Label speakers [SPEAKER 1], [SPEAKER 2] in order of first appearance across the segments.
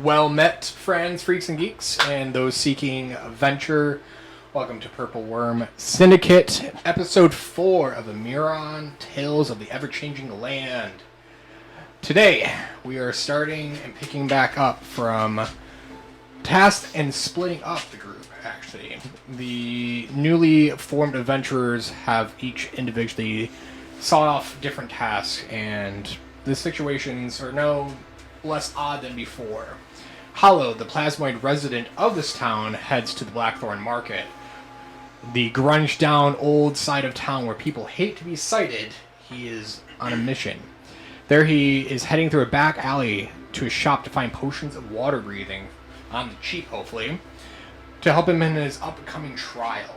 [SPEAKER 1] Well met, friends, freaks, and geeks, and those seeking adventure. Welcome to Purple Worm Syndicate, Episode 4 of Imeron, Tales of the Ever-Changing Land. Today, we are starting and picking back up from tasked and splitting up the group, actually. The newly formed adventurers have each individually sought off different tasks, and the situations are no less odd than before. Hollow, the plasmoid resident of this town, heads to the Blackthorn Market, the grunged-down old side of town where people hate to be sighted. He is on a mission. There he is heading through a back alley to a shop to find potions of water breathing, on the cheap, hopefully, to help him in his upcoming trial.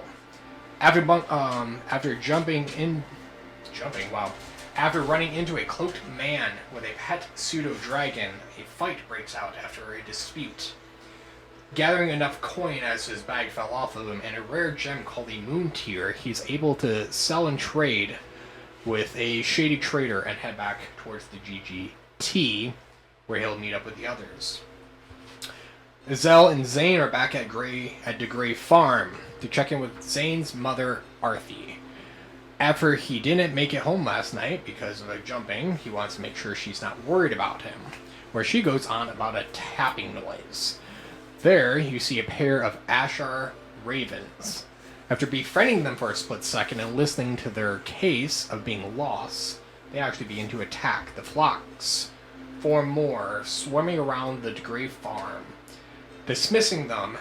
[SPEAKER 1] After running into a cloaked man with a pet pseudo-dragon, a fight breaks out after a dispute. Gathering enough coin as his bag fell off of him and a rare gem called a moon tear, he's able to sell and trade with a shady trader and head back towards the GGT, where he'll meet up with the others. Zell and Zane are back at the Gray Farm to check in with Zane's mother, Arthi. After he didn't make it home last night because of jumping, he wants to make sure she's not worried about him, where she goes on about a tapping noise. There, you see a pair of Ashar ravens. After befriending them for a split second and listening to their case of being lost, they actually begin to attack. The flocks form more, swarming around the Gray Farm. Dismissing them,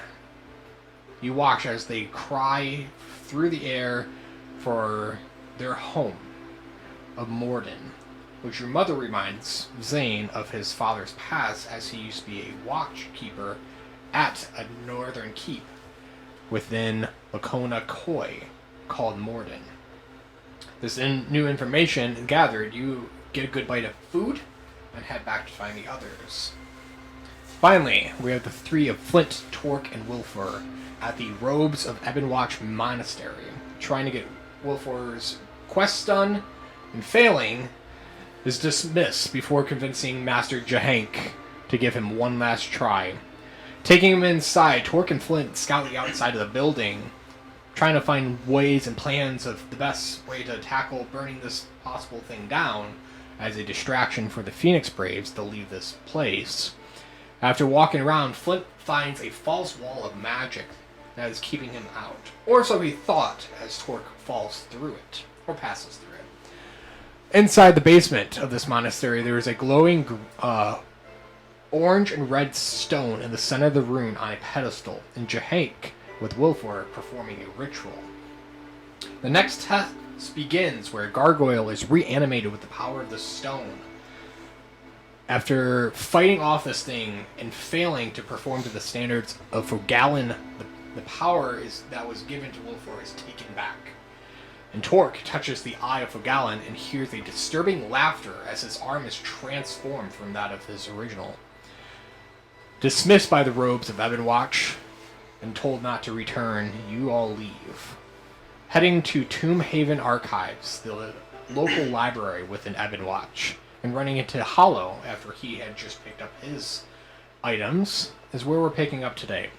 [SPEAKER 1] you watch as they cry through the air for their home of Morden, which your mother reminds Zane of his father's past, as he used to be a watchkeeper at a northern keep within Lacona Koi called Morden. This new information gathered, you get a good bite of food and head back to find the others. Finally, we have the three of Flint, Torque, and Wilfur at the Robes of Ebonwatch Monastery, trying to get Wilfur's quest done, and failing, is dismissed before convincing Master Jahank to give him one last try. Taking him inside, Torque and Flint scout the outside of the building, trying to find ways and plans of the best way to tackle burning this possible thing down as a distraction for the Phoenix Braves to leave this place. After walking around, Flint finds a false wall of magic that is keeping him out. Or so he thought, as Torque falls through it, or passes through it. Inside the basement of this monastery, there is a glowing orange and red stone in the center of the room on a pedestal, and Jahank, with Wilfur, performing a ritual. The next test begins, where a gargoyle is reanimated with the power of the stone. After fighting off this thing and failing to perform to the standards of Fogallan, the power that was given to Wilfur is taken back. And Torque touches the eye of Fogallan and hears a disturbing laughter as his arm is transformed from that of his original. Dismissed by the Robes of Ebonwatch and told not to return, you all leave. Heading to Tomb Haven Archives, the local library within Ebonwatch, and running into Hollow after he had just picked up his items, is where we're picking up today.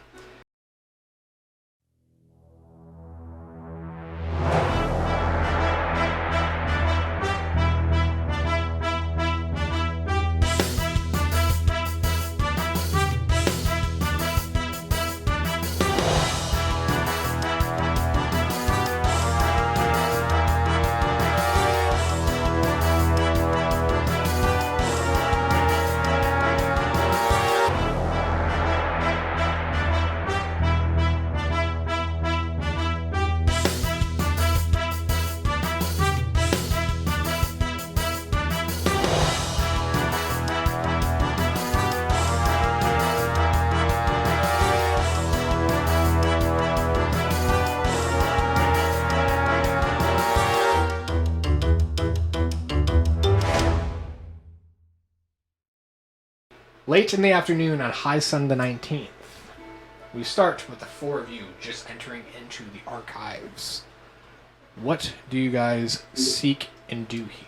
[SPEAKER 1] Late in the afternoon on High Sun the 19th, we start with the four of you just entering into the archives. What do you guys seek and do here?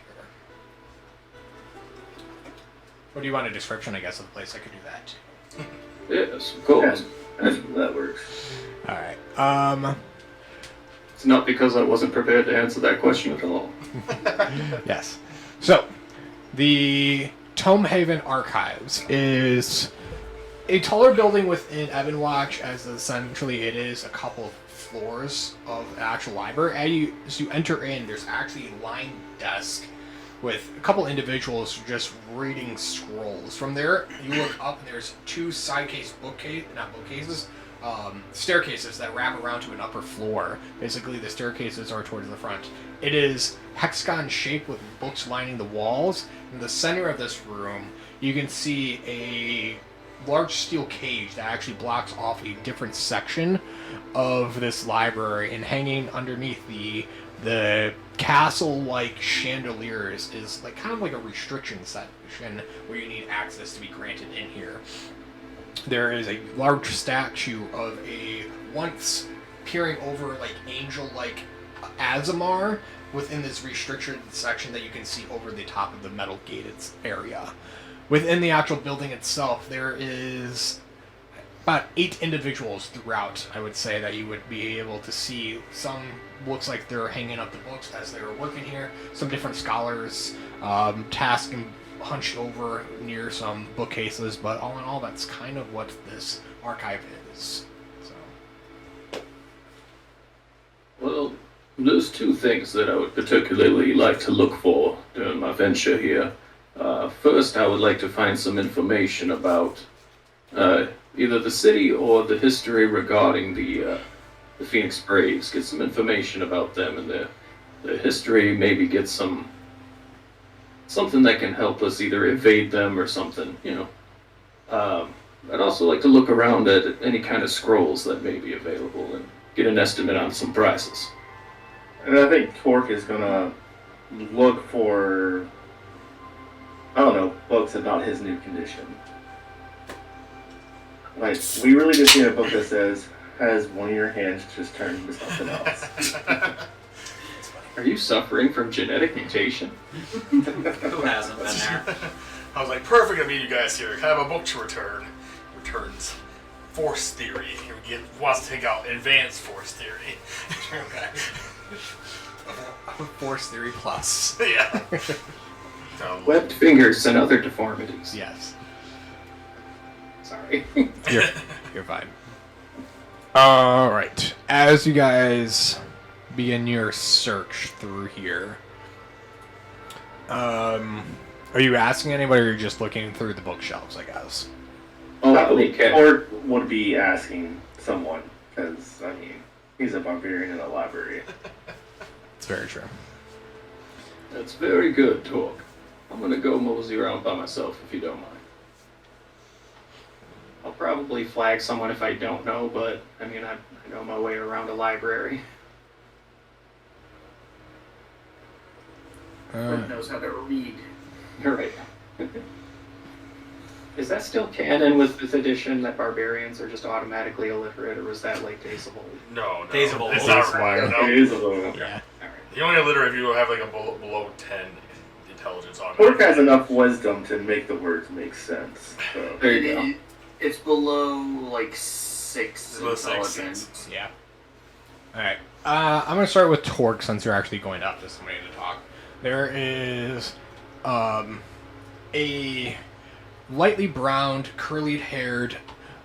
[SPEAKER 1] Or do you want a description, I guess, of the place? I could do that too.
[SPEAKER 2] Yes, of course.
[SPEAKER 3] That works.
[SPEAKER 1] All right.
[SPEAKER 2] It's not because I wasn't prepared to answer that question at all.
[SPEAKER 1] Yes. So, the Tomehaven Archives is a taller building within Ebonwatch, as essentially it is a couple of floors of an actual library. As you enter in, there's actually a lined desk with a couple individuals just reading scrolls. From there, you look up and there's two staircases that wrap around to an upper floor. Basically, the staircases are towards the front. It is hexagon shaped with books lining the walls. In the center of this room, you can see a large steel cage that actually blocks off a different section of this library, and hanging underneath the castle-like chandeliers is like kind of like a restriction section where you need access to be granted in here. There is a large statue of a once peering over like angel-like Azamar within this restricted section that you can see over the top of the metal gated area. Within the actual building itself, there is about 8 individuals throughout, I would say, that you would be able to see. Some looks like they're hanging up the books as they're working here. Some different scholars tasked and hunched over near some bookcases, but all in all, that's kind of what this archive is. So.
[SPEAKER 2] Well, there's 2 things that I would particularly like to look for during my venture here. First, I would like to find some information about either the city or the history regarding the Phoenix Braves. Get some information about them and their history. Maybe get something that can help us either evade them or something. I'd also like to look around at any kind of scrolls that may be available and get an estimate on some prices.
[SPEAKER 3] And I think Torque is gonna look for, I don't know, books about his new condition. Like, we really just need a book that says, has one of your hands just turned into something else.
[SPEAKER 2] Are you suffering from genetic mutation?
[SPEAKER 4] Who hasn't been there?
[SPEAKER 5] I was like, perfect to meet you guys here. I have a book to return. Returns force theory. He wants to take out advanced force theory.
[SPEAKER 1] Okay. Force theory plus.
[SPEAKER 5] Yeah.
[SPEAKER 2] Webbed fingers and other deformities.
[SPEAKER 1] Yes.
[SPEAKER 2] Sorry.
[SPEAKER 1] You're fine. Alright. As you guys begin your search through here, are you asking anybody, or are you just looking through the bookshelves, I guess?
[SPEAKER 3] Or would be asking someone, because, I mean, he's a barbarian in a library.
[SPEAKER 1] It's very true.
[SPEAKER 2] That's very good talk. I'm gonna go mosey around by myself if you don't mind. I'll probably flag someone if I don't know, but I mean, I know my way around a library.
[SPEAKER 4] Who knows how to read?
[SPEAKER 2] You're right. Is that still canon with 5th edition that barbarians are just automatically illiterate, or was that like Days of Old?
[SPEAKER 5] No.
[SPEAKER 4] Days of Old.
[SPEAKER 5] It's not
[SPEAKER 1] Days of
[SPEAKER 5] right.
[SPEAKER 3] It is a little.
[SPEAKER 1] Yeah.
[SPEAKER 2] Alright.
[SPEAKER 5] The only illiterate if you have like a below 10 intelligence on
[SPEAKER 3] Torque has enough wisdom to make the words make sense. So.
[SPEAKER 2] There you go.
[SPEAKER 4] It's below like 6
[SPEAKER 5] Below 6,
[SPEAKER 4] intelligence.
[SPEAKER 1] Yeah. Alright. I'm going to start with Torque, since you're actually going up to somebody to talk. There is a lightly browned, curly-haired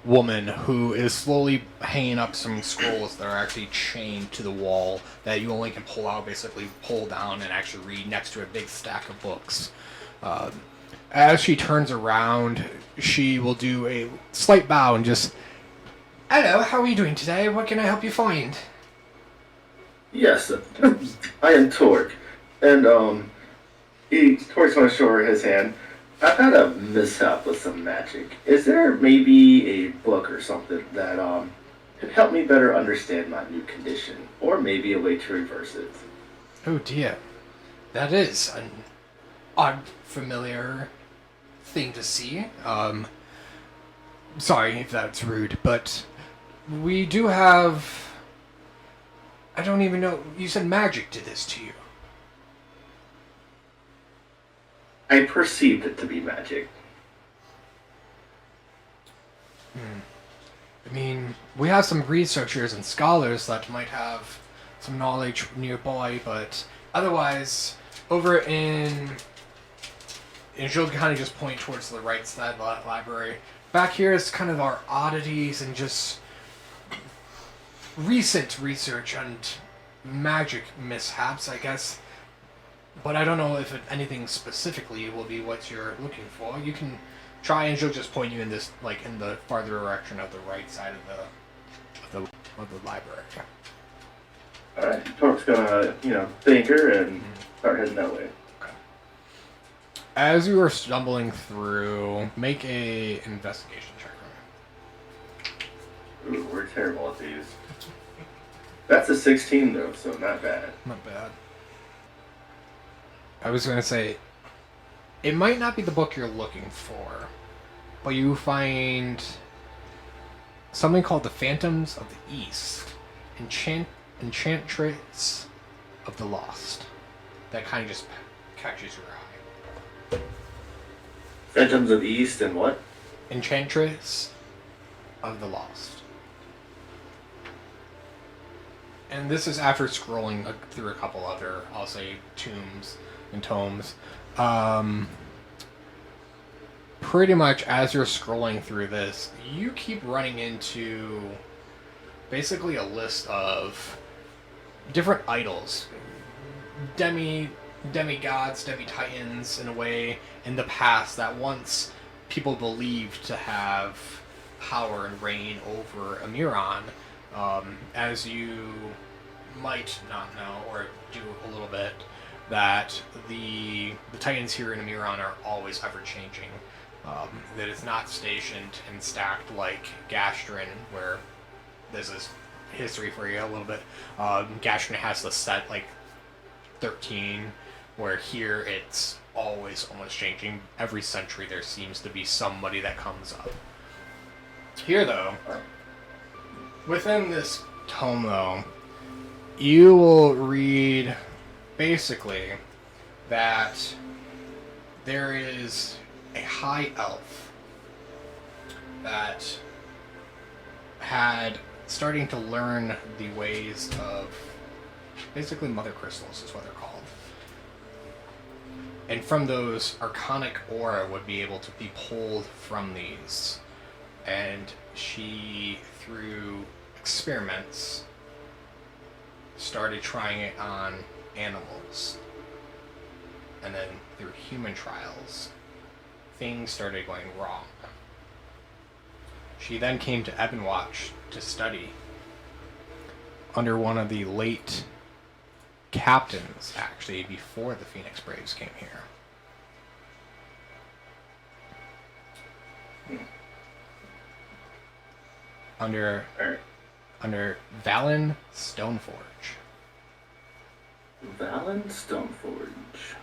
[SPEAKER 1] woman who is slowly hanging up some scrolls that are actually chained to the wall that you only can pull out, basically pull down and actually read next to a big stack of books. As she turns around, she will do a slight bow and just, "Hello, how are you doing today? What can I help you find?"
[SPEAKER 3] Yes, I am Torque. And, Torque's gonna show her his hand. I've had a mishap with some magic. Is there maybe a book or something that, could help me better understand my new condition? Or maybe a way to reverse it?
[SPEAKER 1] Oh dear. That is an odd, familiar thing to see. Sorry if that's rude, but we do have... I don't even know... You said magic did this to you.
[SPEAKER 3] I perceived it to be magic.
[SPEAKER 1] I mean, we have some researchers and scholars that might have some knowledge nearby, but otherwise, over in... And she'll kind of just point towards the right side of the library. Back here is kind of our oddities and just recent research and magic mishaps, I guess. But I don't know if anything specifically will be what you're looking for. You can try, and she'll just point you in this, like in the farther direction of the right side of the library.
[SPEAKER 3] All right, Torque's gonna, thank her and start heading that way.
[SPEAKER 1] As you are stumbling through, make a investigation check for me.
[SPEAKER 3] Ooh, we're terrible at these. That's a 16 though, so not bad.
[SPEAKER 1] Not bad. I was going to say, it might not be the book you're looking for, but you find something called the Phantoms of the East, Enchantress of the Lost. That kind of just catches your eye.
[SPEAKER 3] Phantoms of East and what?
[SPEAKER 1] Enchantress of the Lost. And this is after scrolling through a couple other, I'll say, tombs and tomes. Pretty much as you're scrolling through this, you keep running into basically a list of different idols. Demigods, demi-titans, in a way, in the past that once people believed to have power and reign over Imeron. As you might not know, or do a little bit, that the titans here in Imeron are always ever-changing. That it's not stationed and stacked like Gastrin, where this is history for you a little bit. Gastrin has the set, like, 13, where here it's always almost changing. Every century there seems to be somebody that comes up. Here, though, within this tome, though, you will read basically that there is a high elf that had starting to learn the ways of basically mother crystals is what they're called. And from those, arcanic aura would be able to be pulled from these. And she, through experiments, started trying it on animals. And then through human trials, things started going wrong. She then came to Ebonwatch to study under one of the late captains, actually, before the Phoenix Braves came here. Under Valen Stoneforge.
[SPEAKER 3] Valen Stoneforge.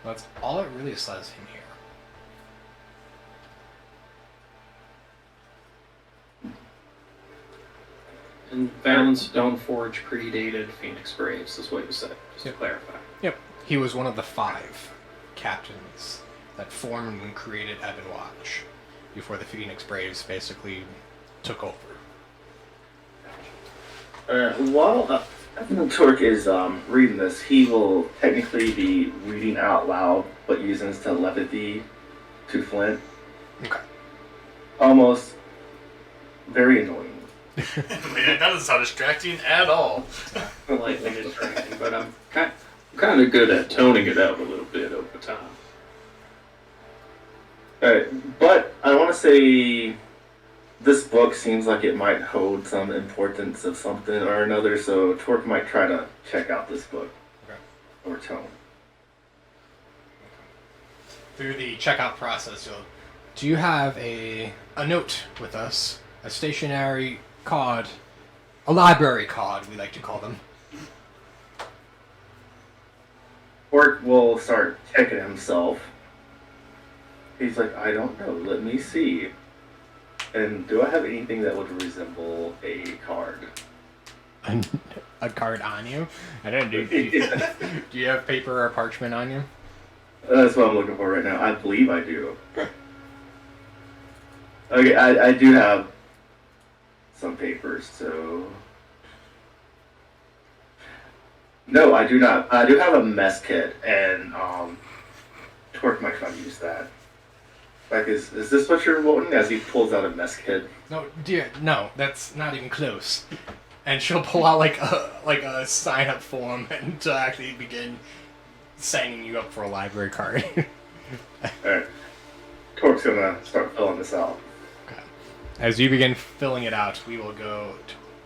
[SPEAKER 1] That's all it really says in here.
[SPEAKER 2] And Valen Stoneforge predated Phoenix Braves, is what you said, just to clarify.
[SPEAKER 1] Yep. He was one of the 5 captains that formed and created Ebonwatch before the Phoenix Braves basically took over.
[SPEAKER 3] While Torque is reading this, he will technically be reading out loud, but using his telepathy to Flint.
[SPEAKER 1] Okay.
[SPEAKER 3] Almost very annoying.
[SPEAKER 5] Man, that doesn't sound distracting at all.
[SPEAKER 2] Lightly distracting, but I'm kind of good at toning it out a little bit over time.
[SPEAKER 3] But I want to say this book seems like it might hold some importance of something or another, so Torque might try to check out this book.
[SPEAKER 1] Okay.
[SPEAKER 3] Or tome.
[SPEAKER 1] Through the checkout process, do you have a note with us? A stationary card, a library card, we like to call them.
[SPEAKER 3] Torque will start checking himself. He's like, I don't know, let me see. And do I have anything that would resemble a card?
[SPEAKER 1] a card on you. I don't do. Do you have paper or parchment on you?
[SPEAKER 3] That's what I'm looking for right now. I believe I do. Okay, I do have some papers, so... No, I do not. I do have a mess kit, and Torque might try to use that. Like, is this what you're wanting? As he pulls out a mess kit.
[SPEAKER 1] No, dear, no, that's not even close. And she'll pull out like a sign up form and to actually begin signing you up for a library card.
[SPEAKER 3] Alright. Torque's gonna start filling this out.
[SPEAKER 1] Okay. As you begin filling it out, we will go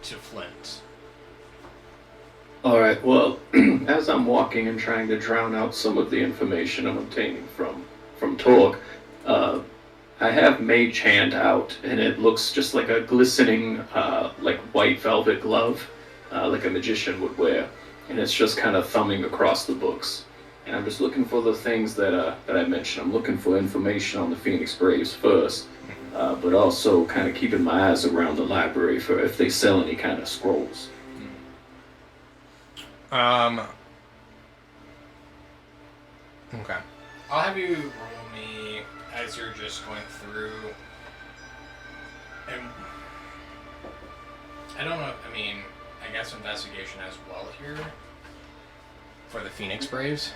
[SPEAKER 1] to Flint.
[SPEAKER 2] Alright, well, as I'm walking and trying to drown out some of the information I'm obtaining from Torque, I have Mage Hand out, and it looks just like a glistening, like white velvet glove, like a magician would wear, and it's just kind of thumbing across the books. And I'm just looking for the things that I mentioned. I'm looking for information on the Phoenix Braves first, but also kind of keeping my eyes around the library for if they sell any kind of scrolls.
[SPEAKER 1] Okay. I'll have you roll me as you're just going through. And I don't know. I mean, I guess investigation as well here for the Phoenix Braves.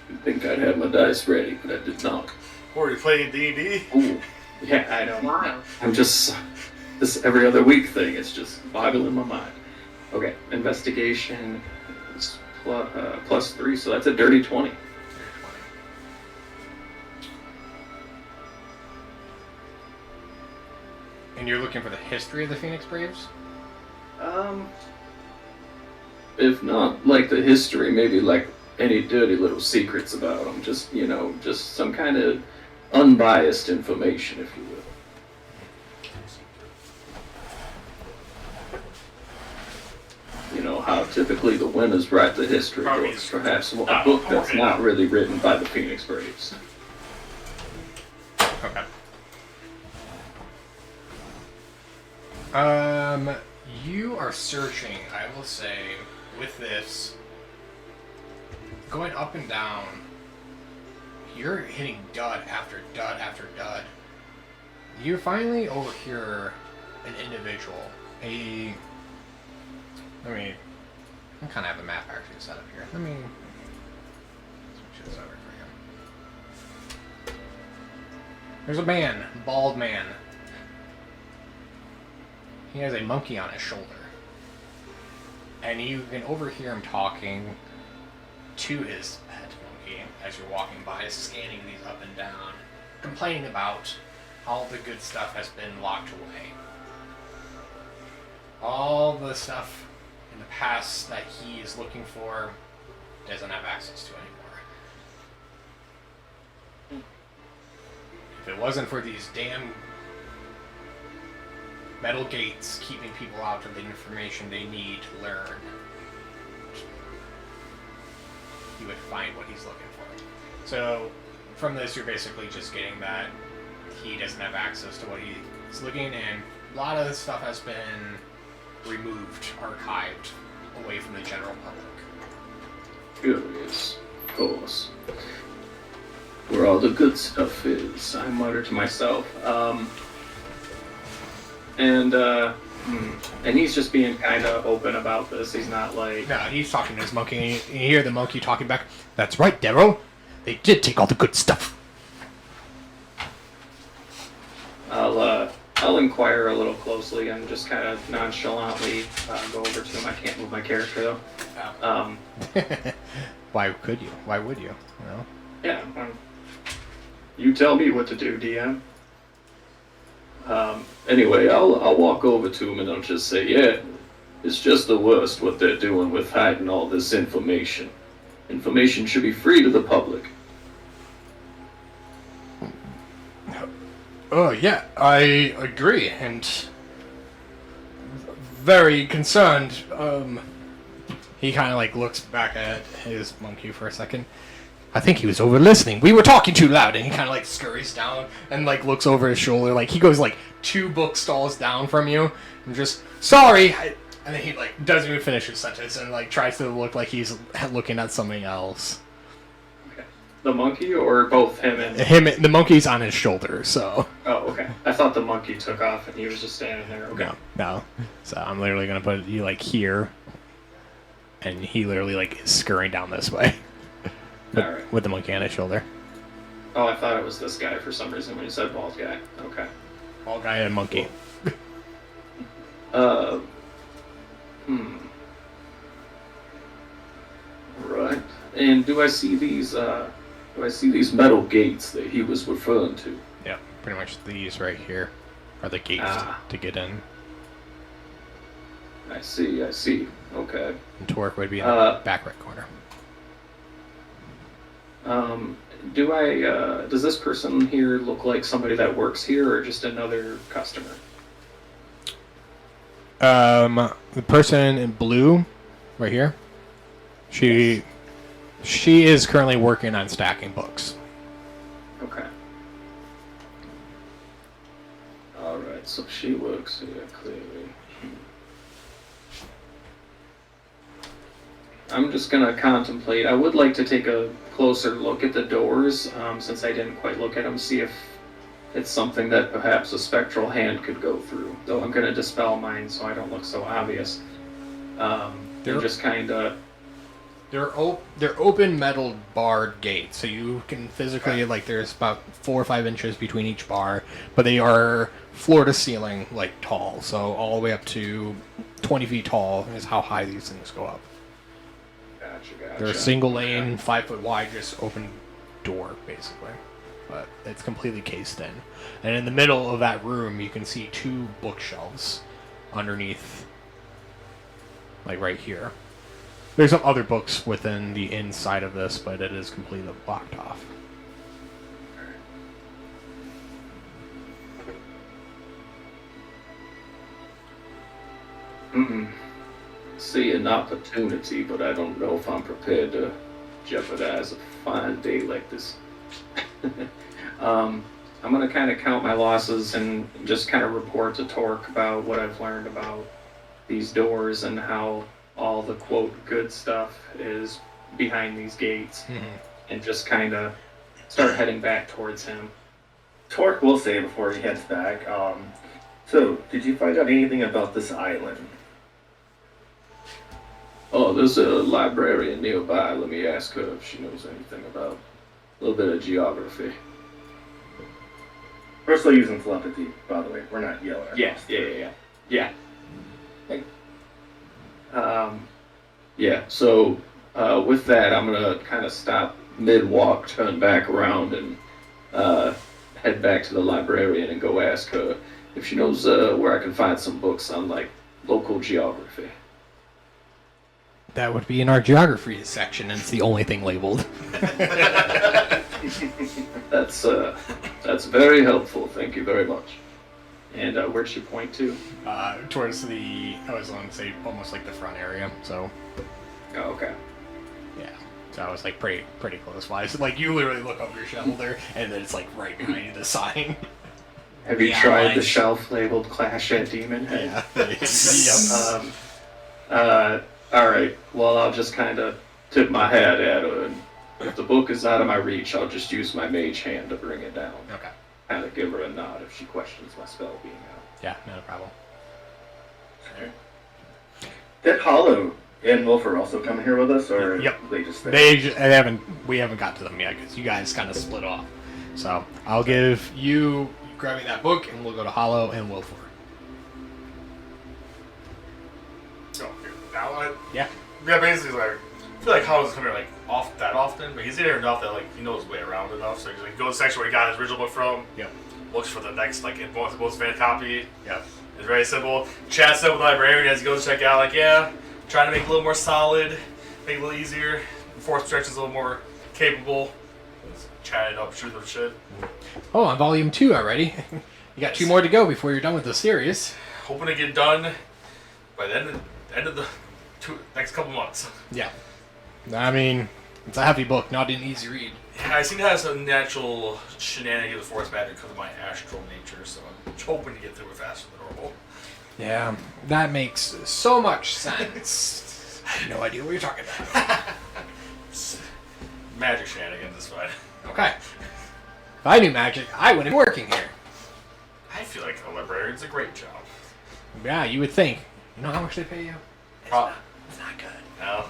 [SPEAKER 2] You'd think I'd have my dice ready, but I did not.
[SPEAKER 5] Or you playing D&D?
[SPEAKER 2] Ooh, yeah, I know.
[SPEAKER 4] Wow.
[SPEAKER 2] I'm just this every other week thing. It's just boggling my mind. Okay, investigation is plus 3, so that's a dirty 20.
[SPEAKER 1] And you're looking for the history of the Phoenix Braves?
[SPEAKER 2] If not like the history, maybe like any dirty little secrets about them. Just, just some kind of unbiased information, if you will. You know how typically the winners write the history books, perhaps a book that's not really written by the Phoenix Braves.
[SPEAKER 1] Okay. You are searching, I will say, with this, going up and down, you're hitting dud after dud after dud. You finally overhear an individual, I kind of have the map actually set up here. Let me switch this over for you. There's a man, bald man. He has a monkey on his shoulder. And you can overhear him talking to his pet monkey as you're walking by, scanning these up and down, complaining about all the good stuff has been locked away. All the stuff in the past that he is looking for doesn't have access to anymore. If it wasn't for these damn metal gates keeping people out of the information they need to learn, he would find what he's looking for. So from this, you're basically just getting that he doesn't have access to what he's looking, and a lot of this stuff has been removed, archived, away from the general public.
[SPEAKER 2] Curious, of course. Where all the good stuff is, I mutter to myself. And he's just being kind of open about this. He's not like...
[SPEAKER 1] No, he's talking to his monkey, and you hear the monkey talking back, "That's right, Darrow. They did take all the good stuff."
[SPEAKER 2] I'll inquire a little closely and just kind of nonchalantly go over to him. I can't move my character, though.
[SPEAKER 1] Why could you? Why would you? You know?
[SPEAKER 2] Yeah. You tell me what to do, DM. Anyway, I'll walk over to him and I'll just say, yeah, it's just the worst what they're doing with hiding all this information. Information should be free to the public.
[SPEAKER 1] Oh, yeah, I agree, and very concerned. He kind of like looks back at his monkey for a second. I think he was over listening. We were talking too loud. And he kind of, like, scurries down and, like, looks over his shoulder. Like, he goes, like, 2 bookstalls down from you. And just, sorry. And then he, like, doesn't even finish his sentence and, like, tries to look like he's looking at something else.
[SPEAKER 2] Okay. The monkey or both him and...
[SPEAKER 1] The monkey's on his shoulder, so...
[SPEAKER 2] Oh, okay. I thought the monkey took off and he was just standing there. Okay.
[SPEAKER 1] No. So I'm literally going to put you, like, here. And he literally, like, is scurrying down this way.
[SPEAKER 2] Alright.
[SPEAKER 1] With the monkey on his shoulder.
[SPEAKER 2] Oh, I thought it was this guy for some reason when you said bald guy. Okay.
[SPEAKER 1] Bald guy and monkey.
[SPEAKER 2] Right. And do I see these metal gates that he was referring to?
[SPEAKER 1] Yeah, pretty much these right here are the gates to get in.
[SPEAKER 2] I see. Okay.
[SPEAKER 1] And Torque would be in the back right corner.
[SPEAKER 2] Does this person here look like somebody that works here or just another customer?
[SPEAKER 1] The person in blue, right here, she is currently working on stacking books.
[SPEAKER 2] Okay. Alright, so she works here, clearly. I'm just gonna contemplate. I would like to take a closer look at the doors, since I didn't quite look at them, see if it's something that perhaps a spectral hand could go through. Though I'm gonna dispel mine so I don't look so obvious. They're just kinda...
[SPEAKER 1] They're open metal barred gates, so you can physically, like, there's about 4 or 5 inches between each bar, but they are floor to ceiling, like, tall, so all the way up to 20 feet tall is how high these things go up.
[SPEAKER 2] Gotcha.
[SPEAKER 1] They're a single lane, 5 foot wide, just open door, basically. But it's completely cased in. And in the middle of that room, you can see 2 bookshelves underneath, like right here. There's some other books within the inside of this, but it is completely blocked off.
[SPEAKER 2] See an opportunity, but I don't know if I'm prepared to jeopardize a fine day like this. I'm gonna kind of count my losses and just kind of report to Torque about what I've learned about these doors and how all the quote good stuff is behind these gates, and just kind of start heading back towards him.
[SPEAKER 3] Torque will say before he heads back, so did you find out anything about this island?
[SPEAKER 2] Oh, there's a librarian nearby. Let me ask her if she knows anything about a little bit of geography.
[SPEAKER 3] We're still using telepathy, by the way. We're not yelling.
[SPEAKER 2] Yeah. So with that, I'm gonna kind of stop mid-walk, turn back around, and head back to the librarian and go ask her if she knows where I can find some books on, like, local geography.
[SPEAKER 1] That would be in our geography section, and it's the only thing labeled.
[SPEAKER 2] That's very helpful. Thank you very much. And where'd she point to?
[SPEAKER 1] Towards the, I was going to say, almost like the front area, so...
[SPEAKER 2] Oh, okay.
[SPEAKER 1] Yeah. So I was, like, pretty close by. So, like, you literally look over your shoulder, and then it's, like, right behind you, the sign.
[SPEAKER 2] Have you tried the shelf labeled Clash at Demon Head?
[SPEAKER 1] Yeah.
[SPEAKER 2] Alright, well, I'll just kind of tip my hat at her, and if the book is out of my reach, I'll just use my mage hand to bring it down.
[SPEAKER 1] Okay.
[SPEAKER 2] Kind of give her a nod if she questions my spell being out.
[SPEAKER 1] Yeah, not a problem.
[SPEAKER 3] Did Hollow and Wilfer also come here with us, or
[SPEAKER 1] Yep.
[SPEAKER 3] they just stay?
[SPEAKER 1] We haven't got to them yet, because you guys kind of split off. So, I'll give you grabbing that book, and we'll go to Hollow and Wilford.
[SPEAKER 5] Oh, here. Now,
[SPEAKER 1] Yeah.
[SPEAKER 5] basically, like, I feel like Hollow's coming here, like, off that often, but he's here enough that, like, he knows his way around enough, so he's like, go to the section where he got his original book from,
[SPEAKER 1] Yep.
[SPEAKER 5] looks for the next, like, most advanced copy.
[SPEAKER 1] Yep.
[SPEAKER 5] It's very simple. Chats up with the librarian as he goes to check out, like, yeah, trying to make it a little more solid, make it a little easier, force stretch is a little more capable. Just chat it up, shoot the shit.
[SPEAKER 1] Oh, on volume 2 already. You got 2 more to go before you're done with the series.
[SPEAKER 5] Hoping to get done by the end of the next couple months.
[SPEAKER 1] Yeah. I mean, It's a heavy book, not an easy read.
[SPEAKER 5] Yeah, I seem to have some natural shenanigans of force magic because of my astral nature, so I'm hoping to get through it faster than normal.
[SPEAKER 1] Yeah, that makes so much sense. I have no idea what you're talking about.
[SPEAKER 5] Magic shenanigans is fine.
[SPEAKER 1] Okay. If I knew magic, I wouldn't be working here.
[SPEAKER 5] I feel like a librarian's a great job.
[SPEAKER 1] Yeah, you would think. You know how much they pay you? It's not good.
[SPEAKER 5] No.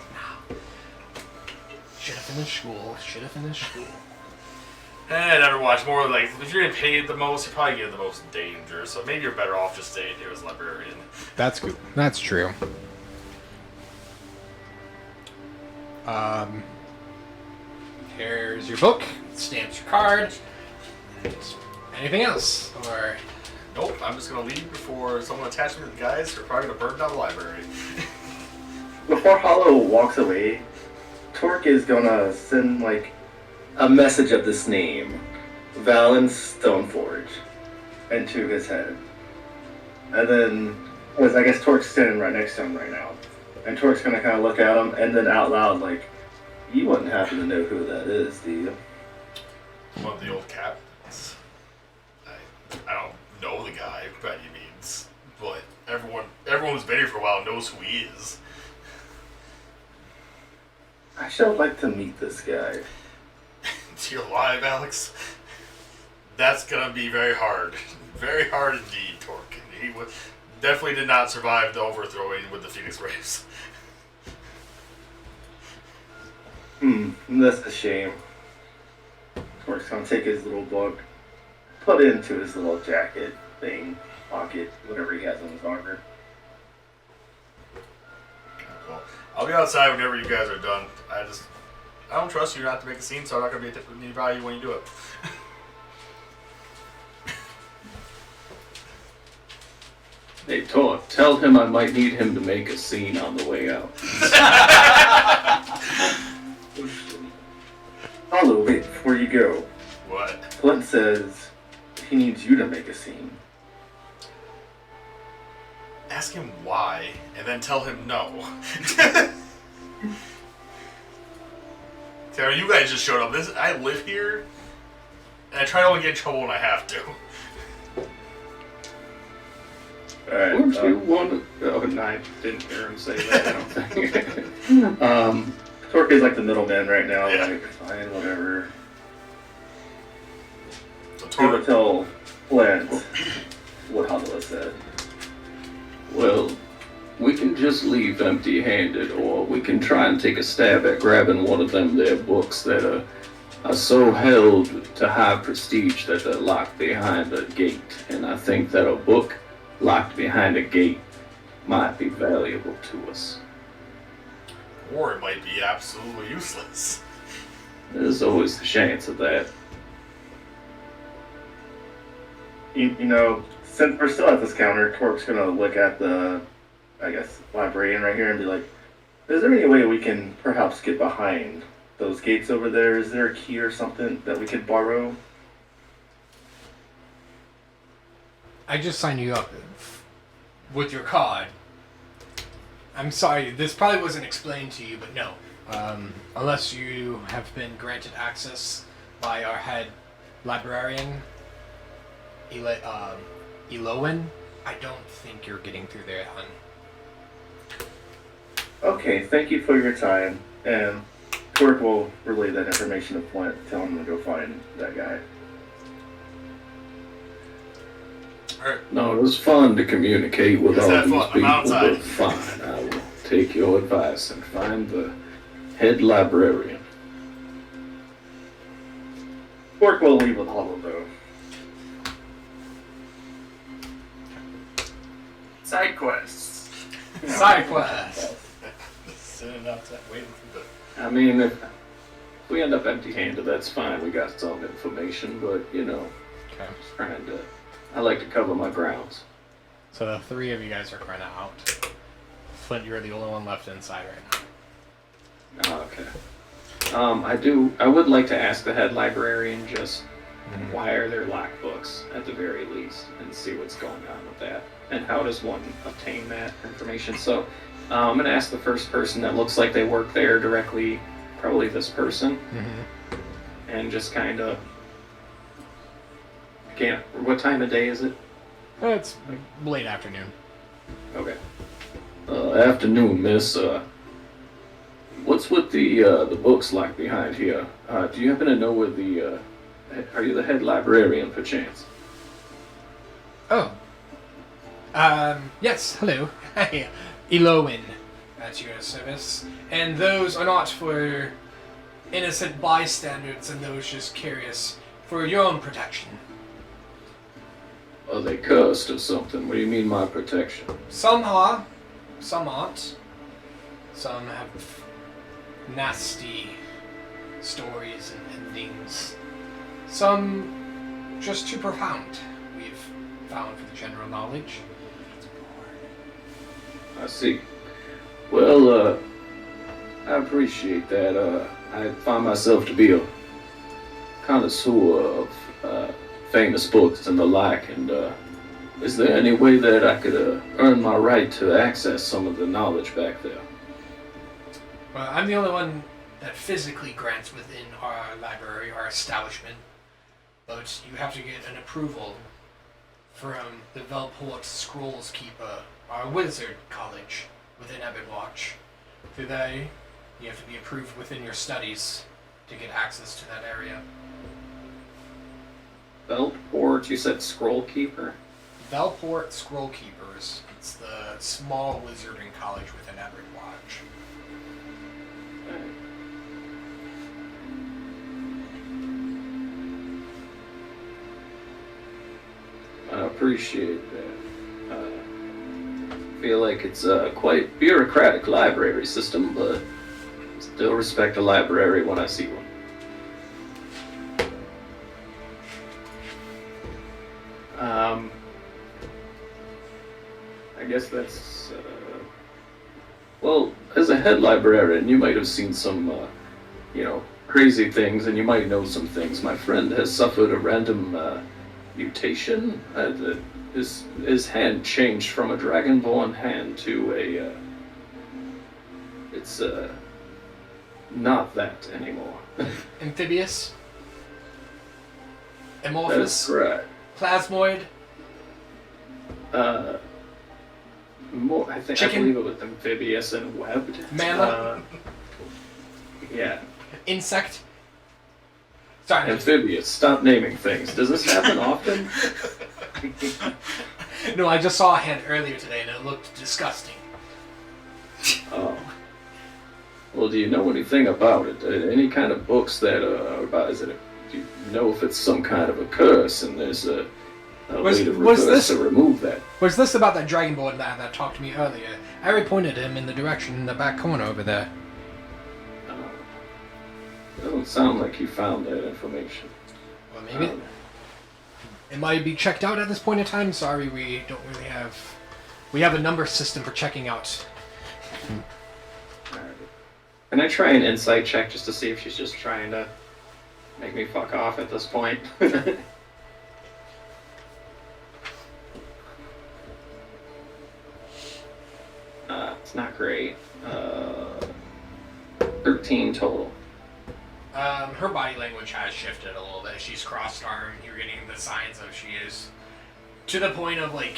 [SPEAKER 1] Should have finished school.
[SPEAKER 5] And Everwatch, more like, if you're getting paid the most, you're probably getting the most danger, so maybe you're better off just staying here as a librarian.
[SPEAKER 1] That's good. That's true. Here's your book. Stamps your card. Anything else? Or
[SPEAKER 5] Nope, I'm just gonna leave before someone attached me to the guys who are probably gonna burn down the library.
[SPEAKER 3] Before Hollow walks away, Torque is gonna send like a message of this name, Valen Stoneforge, into his head. And then, I guess Torque's standing right next to him right now. And Torque's gonna kind of look at him and then out loud like, "You wouldn't happen to know who that is, do you?"
[SPEAKER 5] One of the old captains. I don't know the guy by any means, but everyone who's been here for a while knows who he is.
[SPEAKER 3] I should like to meet this guy.
[SPEAKER 5] You're alive, Alex. That's gonna be very hard. Very hard indeed, Torque. He definitely did not survive the overthrowing with the Phoenix Braves.
[SPEAKER 3] That's a shame. Torque's gonna take his little book, put it into his little jacket thing, pocket, whatever he has on his armor.
[SPEAKER 5] Well, I'll be outside whenever you guys are done. I don't trust you not to make a scene, so I'm not gonna be any value when you do it.
[SPEAKER 2] Hey, Torque, tell him I might need him to make a scene on the way out.
[SPEAKER 3] Hollow, wait, before you go.
[SPEAKER 5] What?
[SPEAKER 3] Flint says he needs you to make a scene.
[SPEAKER 5] Ask him why, and then tell him no. Sarah, you guys just showed up. I live here, and I try to only get in trouble when I have to.
[SPEAKER 3] Alright.
[SPEAKER 2] Wouldn't you want to... Oh, no, I didn't hear him say that, I don't think.
[SPEAKER 3] Torque is like the middleman right now,
[SPEAKER 5] Yeah.
[SPEAKER 3] like, fine, whatever.
[SPEAKER 5] So
[SPEAKER 3] He will
[SPEAKER 5] Torque,
[SPEAKER 3] tell Flint what Hollow said.
[SPEAKER 2] Well, we can just leave empty-handed, or we can try and take a stab at grabbing one of them there books that are so held to high prestige that they're locked behind a gate. And I think that a book locked behind a gate might be valuable to us.
[SPEAKER 5] or it might be absolutely useless.
[SPEAKER 2] There's always the chance of that.
[SPEAKER 3] You know, since we're still at this counter, Torque's gonna look at the, I guess, librarian right here and be like, is there any way we can perhaps get behind those gates over there? Is there a key or something that we could borrow?
[SPEAKER 1] I just signed you up with your card. I'm sorry, this probably wasn't explained to you, but no. Unless you have been granted access by our head librarian, Elowen, I don't think you're getting through there, hon.
[SPEAKER 3] Okay, thank you for your time. And Torque will relay that information to Flint, tell him to go find that guy.
[SPEAKER 5] Alright,
[SPEAKER 2] No, it was fun to communicate with
[SPEAKER 5] Yes,
[SPEAKER 2] all
[SPEAKER 5] have
[SPEAKER 2] these
[SPEAKER 5] fun. I'm
[SPEAKER 2] people,
[SPEAKER 5] outside.
[SPEAKER 2] but fine, I will take your advice and find the head librarian.
[SPEAKER 3] Torque will leave with Hollow, though.
[SPEAKER 4] Side quests.
[SPEAKER 1] Side quest!
[SPEAKER 5] sitting outside waiting for the...
[SPEAKER 2] I mean, if we end up empty-handed, that's fine. We got some information, but, you know,
[SPEAKER 1] Okay.
[SPEAKER 2] just trying to... I like to cover my grounds.
[SPEAKER 1] So the three of you guys are kind of out. Flint, you're the only one left inside right now.
[SPEAKER 2] Oh, okay. I would like to ask the head librarian just why are there locked books at the very least, and see what's going on with that, and how does one obtain that information. So I'm going to ask the first person that looks like they work there directly, probably this person,
[SPEAKER 1] Mm-hmm.
[SPEAKER 2] and just kind of. Can't. What time of day is it?
[SPEAKER 1] It's like late afternoon.
[SPEAKER 2] Okay. Afternoon, miss. What's with the books like behind here? Do you happen to know where the are you the head librarian, perchance?
[SPEAKER 1] Oh. Yes, hello. Hi. Elowen, at your service. And those are not for innocent bystanders and those just curious, for your own protection.
[SPEAKER 2] Are they cursed or something? What do you mean my protection?
[SPEAKER 1] Some are, some aren't. Some have nasty stories and things. Some just too profound, we've found for the general knowledge.
[SPEAKER 2] I see. Well, I appreciate that. I find myself to be a connoisseur of famous books and the like, and is there any way that I could earn my right to access some of the knowledge back there?
[SPEAKER 1] Well, I'm the only one that physically grants within our library, our establishment, but you have to get an approval from the Velport Scrolls Keeper, our wizard college within Ebonwatch. Through that, you have to be approved within your studies to get access to that area.
[SPEAKER 2] Beltport, you said Scroll Keeper?
[SPEAKER 1] Velport Scroll Keepers. It's the small wizarding college within Ebonwatch.
[SPEAKER 2] I appreciate that. I feel like it's a quite bureaucratic library system, but still respect a library when I see one. I guess that's, well, as a head librarian, you might have seen some, crazy things, and you might know some things. My friend has suffered a random, mutation. His hand changed from a dragonborn hand to it's, not that anymore.
[SPEAKER 1] Amphibious?
[SPEAKER 2] That's
[SPEAKER 1] Amorphous?
[SPEAKER 2] correct.
[SPEAKER 1] Plasmoid?
[SPEAKER 2] More, I
[SPEAKER 1] Chicken?
[SPEAKER 2] believe it was amphibious and webbed.
[SPEAKER 1] Mammal?
[SPEAKER 2] Yeah.
[SPEAKER 1] Insect? Sorry.
[SPEAKER 2] Amphibious. Stop naming things. Does this happen often?
[SPEAKER 1] No, I just saw a hand earlier today and it looked disgusting.
[SPEAKER 2] Oh. Well, do you know anything about it? Any kind of books that are about? Do you know if it's some kind of a curse and there's a way to remove that?
[SPEAKER 1] Was this about that dragonborn that talked to me earlier? I already pointed him in the direction in the back corner over there.
[SPEAKER 2] It doesn't sound like you found that information.
[SPEAKER 1] Well, maybe it might be checked out at this point in time. Sorry, we don't really have... We have a number system for checking out.
[SPEAKER 2] Alright. Can I try an insight check just to see if she's just trying to make me fuck off at this point? It's not great. 13 total.
[SPEAKER 1] Her body language has shifted a little bit. She's crossed-armed. You're getting the signs of she is to the point of like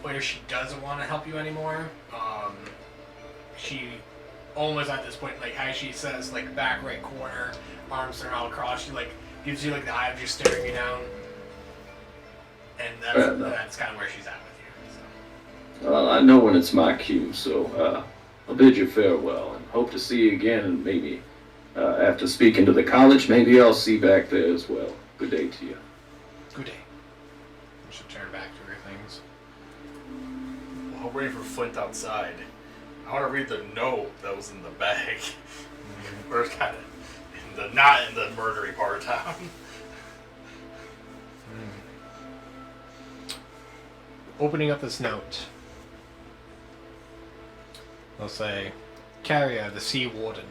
[SPEAKER 1] where she doesn't want to help you anymore. She almost at this point, like how she says, like back right corner, arms are all across. She like gives you like the eye of just staring you down, and that's kind of where she's at with you. So.
[SPEAKER 2] Well, I know when it's my cue, so I'll bid you farewell and hope to see you again, and maybe after speaking to the college, maybe I'll see you back there as well. Good day to you.
[SPEAKER 1] Good day. She'll turn back to her things.
[SPEAKER 5] While we're waiting for Flint outside, I want to read the note that was in the bag. We're kind of not in the murdery part of town.
[SPEAKER 1] Opening up this note, they'll say, Carrier, the Sea Warden.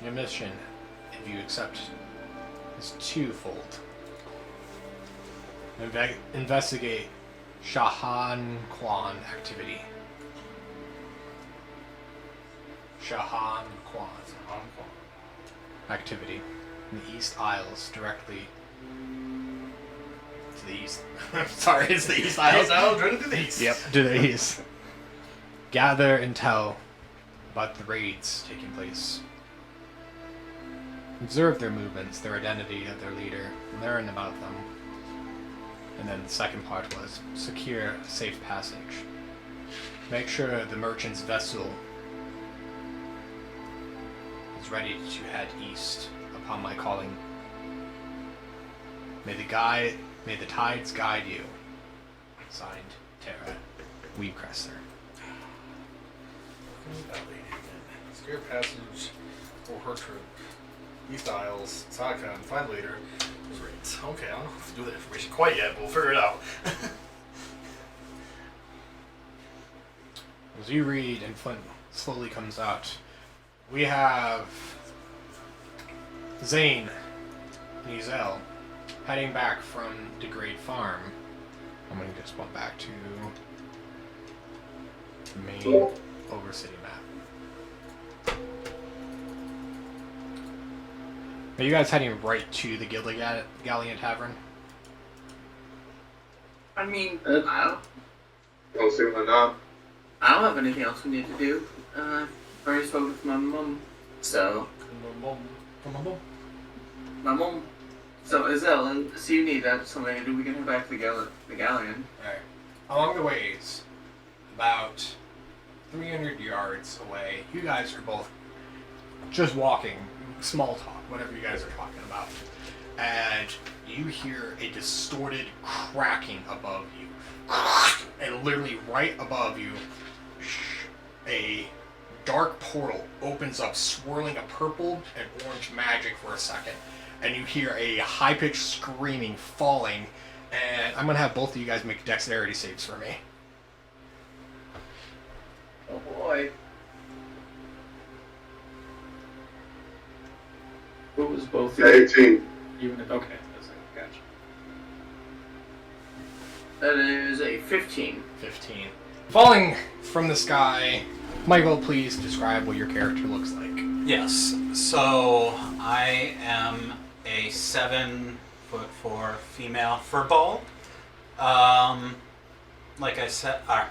[SPEAKER 1] Your mission, if you accept, is twofold. Investigate Shahan Kwan activity. Shahan Kwan. activity in the East Isles, directly to the east. Sorry, it's the East Isles.
[SPEAKER 5] Isles, driven to the east.
[SPEAKER 1] Yep, to the east. Gather intel about the raids taking place. Observe their movements, their identity of their leader, learn about them. And then the second part was secure a safe passage. Make sure the merchant's vessel is ready to head east upon my calling. May the tides guide you. Signed, Terra Weavecrester.
[SPEAKER 5] Secure passage for her troop. East Isles, Sakon, find leader. Great. Okay, I don't know if we do that information quite yet, but we'll figure it out.
[SPEAKER 1] As you read and Flint slowly comes out, we have Zane and Ezel heading back from Degrade Farm. I'm going to just bump back to the main Overcity map. Are you guys heading right to the Galleon Tavern?
[SPEAKER 4] I mean,
[SPEAKER 3] Don't see why not.
[SPEAKER 4] I don't have anything else we need to do. I already spoke with my mom, so... My mom. So, Izel, so you need that something to do. We can head back to the Galleon.
[SPEAKER 1] Alright. Along the ways, about 300 yards away, you guys are both just walking, small talk, whatever you guys are talking about. And you hear a distorted cracking above you. And literally right above you, a dark portal opens up, swirling a purple and orange magic for a second. And you hear a high-pitched screaming falling. And I'm going to have both of you guys make dexterity saves for me.
[SPEAKER 4] Oh boy.
[SPEAKER 2] What was both?
[SPEAKER 3] 18.
[SPEAKER 2] Even if, okay, that's it. Gotcha.
[SPEAKER 4] That is a 15.
[SPEAKER 1] 15. Falling from the sky, Michael, please describe what your character looks like.
[SPEAKER 6] Yes, so I am a 7'4" female furball. Like I said, I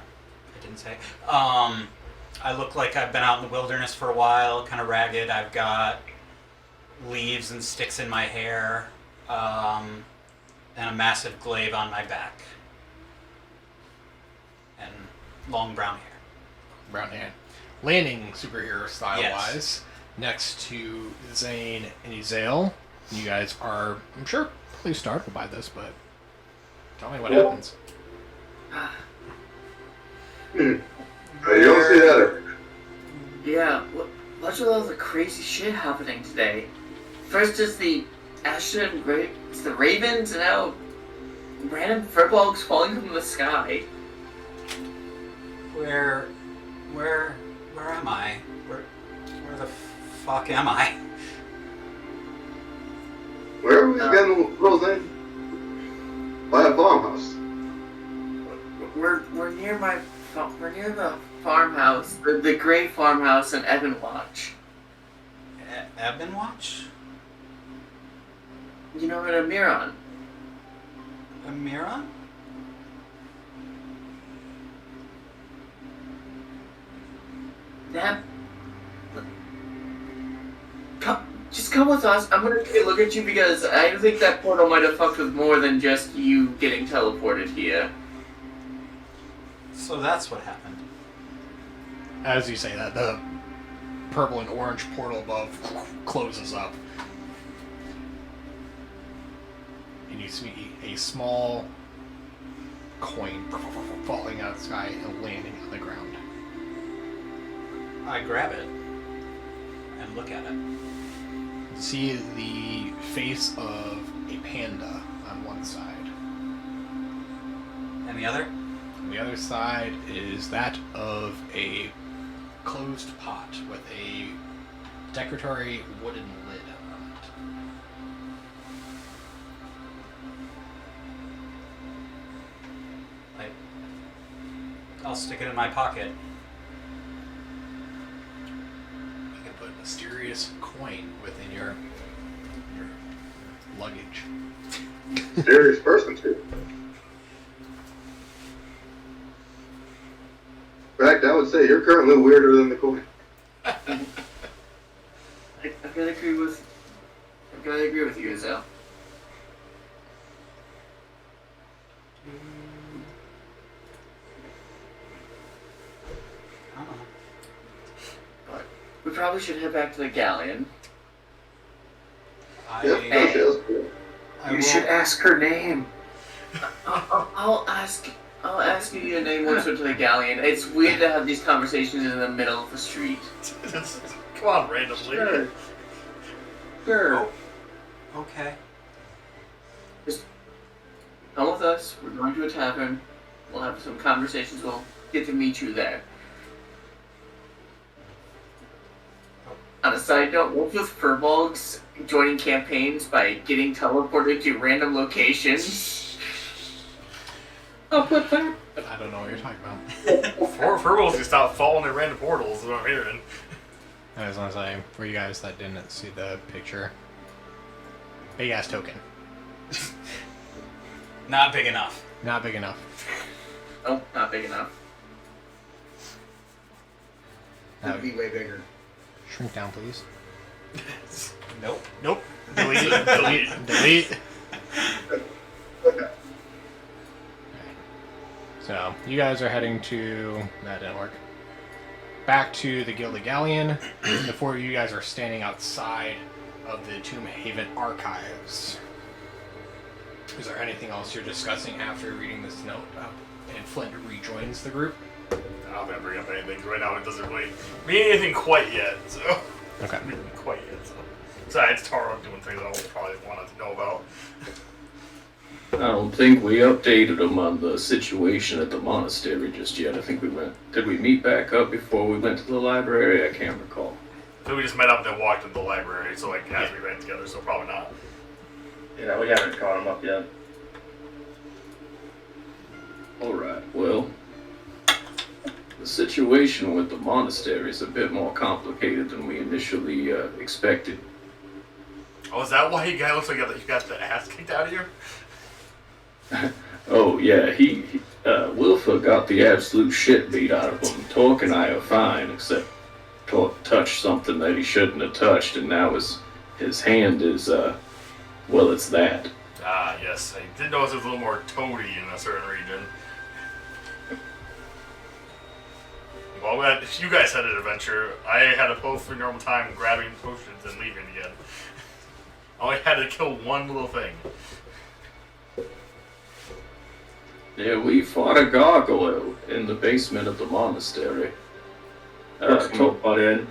[SPEAKER 6] didn't say. I look like I've been out in the wilderness for a while, kind of ragged. I've got leaves and sticks in my hair, and a massive glaive on my back, and long brown hair.
[SPEAKER 1] Brown hand. Landing superhero style
[SPEAKER 6] Yes.
[SPEAKER 1] wise, next to Zane and Ezel. You guys are, I'm sure, probably startled by this, but tell me what happens.
[SPEAKER 3] You don't see that.
[SPEAKER 4] Yeah, what's with all the crazy shit happening today? First is the Ashton, it's the Ravens, and now random furbolgs falling from the sky.
[SPEAKER 6] Where am I? Where the fuck am I?
[SPEAKER 3] Where are we getting rolled in? By a farmhouse.
[SPEAKER 4] We're near the farmhouse, the gray farmhouse in Ebonwatch.
[SPEAKER 6] Ebonwatch?
[SPEAKER 4] You know, in Imeron.
[SPEAKER 6] Imeron?
[SPEAKER 4] That. Just come with us. I'm gonna take a look at you because I think that portal might have fucked with more than just you getting teleported here.
[SPEAKER 6] So that's what happened.
[SPEAKER 1] As you say that, the purple and orange portal above closes up. And you see a small coin falling out of the sky and landing on the ground.
[SPEAKER 6] I grab it and look at it.
[SPEAKER 1] You see the face of a panda on one side.
[SPEAKER 6] And the other?
[SPEAKER 1] On the other side is that of a closed pot with a decoratory wooden lid on it.
[SPEAKER 6] I'll stick it in my pocket.
[SPEAKER 1] You can a mysterious coin within your luggage.
[SPEAKER 7] Serious person, too. In fact, I would say you're currently weirder than the coin.
[SPEAKER 4] I gotta agree with you, Hezilleon. But we probably should head back to the galleon.
[SPEAKER 7] Yep, that feels good.
[SPEAKER 4] You should ask her name. I'll ask you your name once we're to the galleon. It's weird to have these conversations in the middle of the street.
[SPEAKER 5] Come on, randomly.
[SPEAKER 4] Sure.
[SPEAKER 6] Okay.
[SPEAKER 4] Just come with us. We're going to a tavern. We'll have some conversations. We'll get to meet you there. On a side note, what with furbolgs joining campaigns by getting teleported to random locations? I'll put that.
[SPEAKER 1] I don't know what you're talking about.
[SPEAKER 5] Furballs can stop falling in random portals, is what I'm hearing.
[SPEAKER 1] I was gonna say, for you guys that didn't see the picture, big ass token.
[SPEAKER 6] Not big enough.
[SPEAKER 1] Not big enough.
[SPEAKER 4] Oh, not big enough.
[SPEAKER 8] Could be way bigger.
[SPEAKER 1] Shrink down, please.
[SPEAKER 6] Nope.
[SPEAKER 1] Nope. Delete. Delete. Delete.
[SPEAKER 7] Okay.
[SPEAKER 1] So, you guys are heading to... That didn't work. Back to the Gilded Galleon. Before you guys are standing outside of the Tomb Haven archives. Is there anything else you're discussing after reading this note? And Flint rejoins the group.
[SPEAKER 5] I'm not gonna bring up anything 'cause right now. It doesn't really mean anything quite yet. So
[SPEAKER 1] Okay.
[SPEAKER 5] quite yet. So besides Taro doing things I don't probably want to know about.
[SPEAKER 2] I don't think we updated him on the situation at the monastery just yet. I think we went. Did we meet back up before we went to the library? I can't recall.
[SPEAKER 5] So we just met up and then walked into the library. So like as we ran together. So probably not.
[SPEAKER 3] Yeah, we haven't caught him up yet.
[SPEAKER 2] Alright, well, the situation with the monastery is a bit more complicated than we initially expected.
[SPEAKER 5] Oh, is that why you guy looks like you got the ass kicked out of you?
[SPEAKER 2] Oh, yeah, Wilfer got the absolute shit beat out of him. Torque and I are fine, except Torque touched something that he shouldn't have touched, and now his hand is, well, it's that.
[SPEAKER 5] Ah, yes. I did notice it was a little more toady in a certain region. Well, you guys had an adventure. I had to go through normal time grabbing potions and leaving again. I only had to kill one little thing.
[SPEAKER 2] Yeah, we fought a gargoyle in the basement of the monastery.
[SPEAKER 3] Butt in.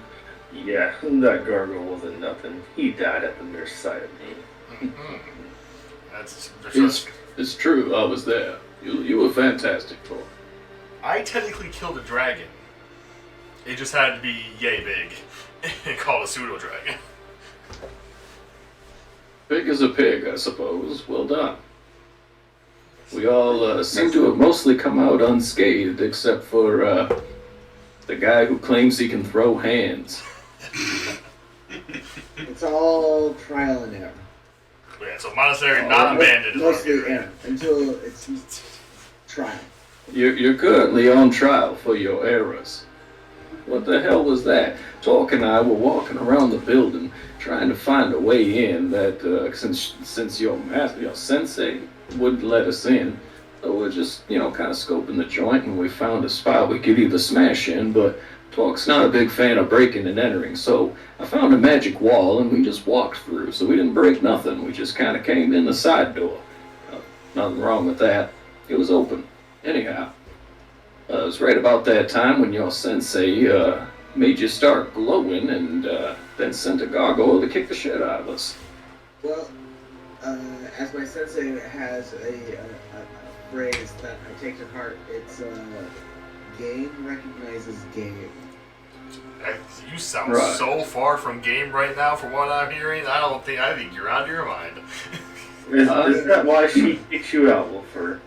[SPEAKER 3] Yeah, that gargoyle wasn't nothing. He died at the mere sight of me.
[SPEAKER 5] That's
[SPEAKER 2] It's true, I was there. You were fantastic, Torque.
[SPEAKER 5] I technically killed a dragon. It just had to be yay big and called a pseudo dragon.
[SPEAKER 2] Big as a pig, I suppose. Well done. We all seem to have mostly come out unscathed, except for the guy who claims he can throw hands.
[SPEAKER 8] It's all trial and error.
[SPEAKER 5] Yeah, so monastery not abandoned.
[SPEAKER 8] Mostly error until it's trial.
[SPEAKER 2] You're currently on trial for your errors. What the hell was that? Torque and I were walking around the building trying to find a way in that since your sensei wouldn't let us in, so we're just, kind of scoping the joint, and we found a spot we could either smash in, but Torque's not a big fan of breaking and entering, so I found a magic wall and we just walked through, so we didn't break nothing, we just kind of came in the side door. Nothing wrong with that. It was open. Anyhow, it was right about that time when your sensei made you start glowing and then sent a gargoyle to kick the shit out of us.
[SPEAKER 8] Well, as my sensei has a phrase that I take to heart, it's game recognizes game.
[SPEAKER 5] You sound
[SPEAKER 2] Right.
[SPEAKER 5] so far from game right now from what I'm hearing. I think you're out of your mind.
[SPEAKER 3] Is that why she kicked you out, Wilfer?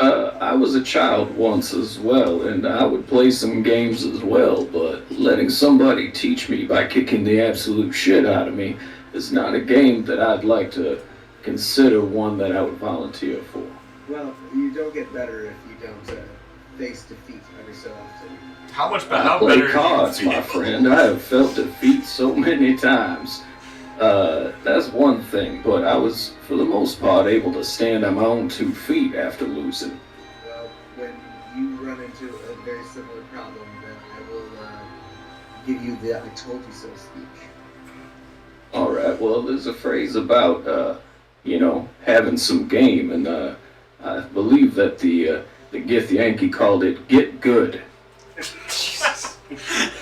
[SPEAKER 2] I was a child once as well, and I would play some games as well, but letting somebody teach me by kicking the absolute shit out of me is not a game that I'd like to consider one that I would volunteer for.
[SPEAKER 8] Well, you don't get better if you don't face defeat every so often.
[SPEAKER 5] How much
[SPEAKER 2] I
[SPEAKER 5] better? How
[SPEAKER 2] play
[SPEAKER 5] better?
[SPEAKER 2] cards, my friend. I have felt defeat so many times. That's one thing, but I was, for the most part, able to stand on my own 2 feet after losing.
[SPEAKER 8] Well, when you run into a very similar problem, then I will give you the "I told you so" speech.
[SPEAKER 2] Alright, well, there's a phrase about, having some game, and I believe that the Gith Yankee called it "get good."
[SPEAKER 5] Jesus.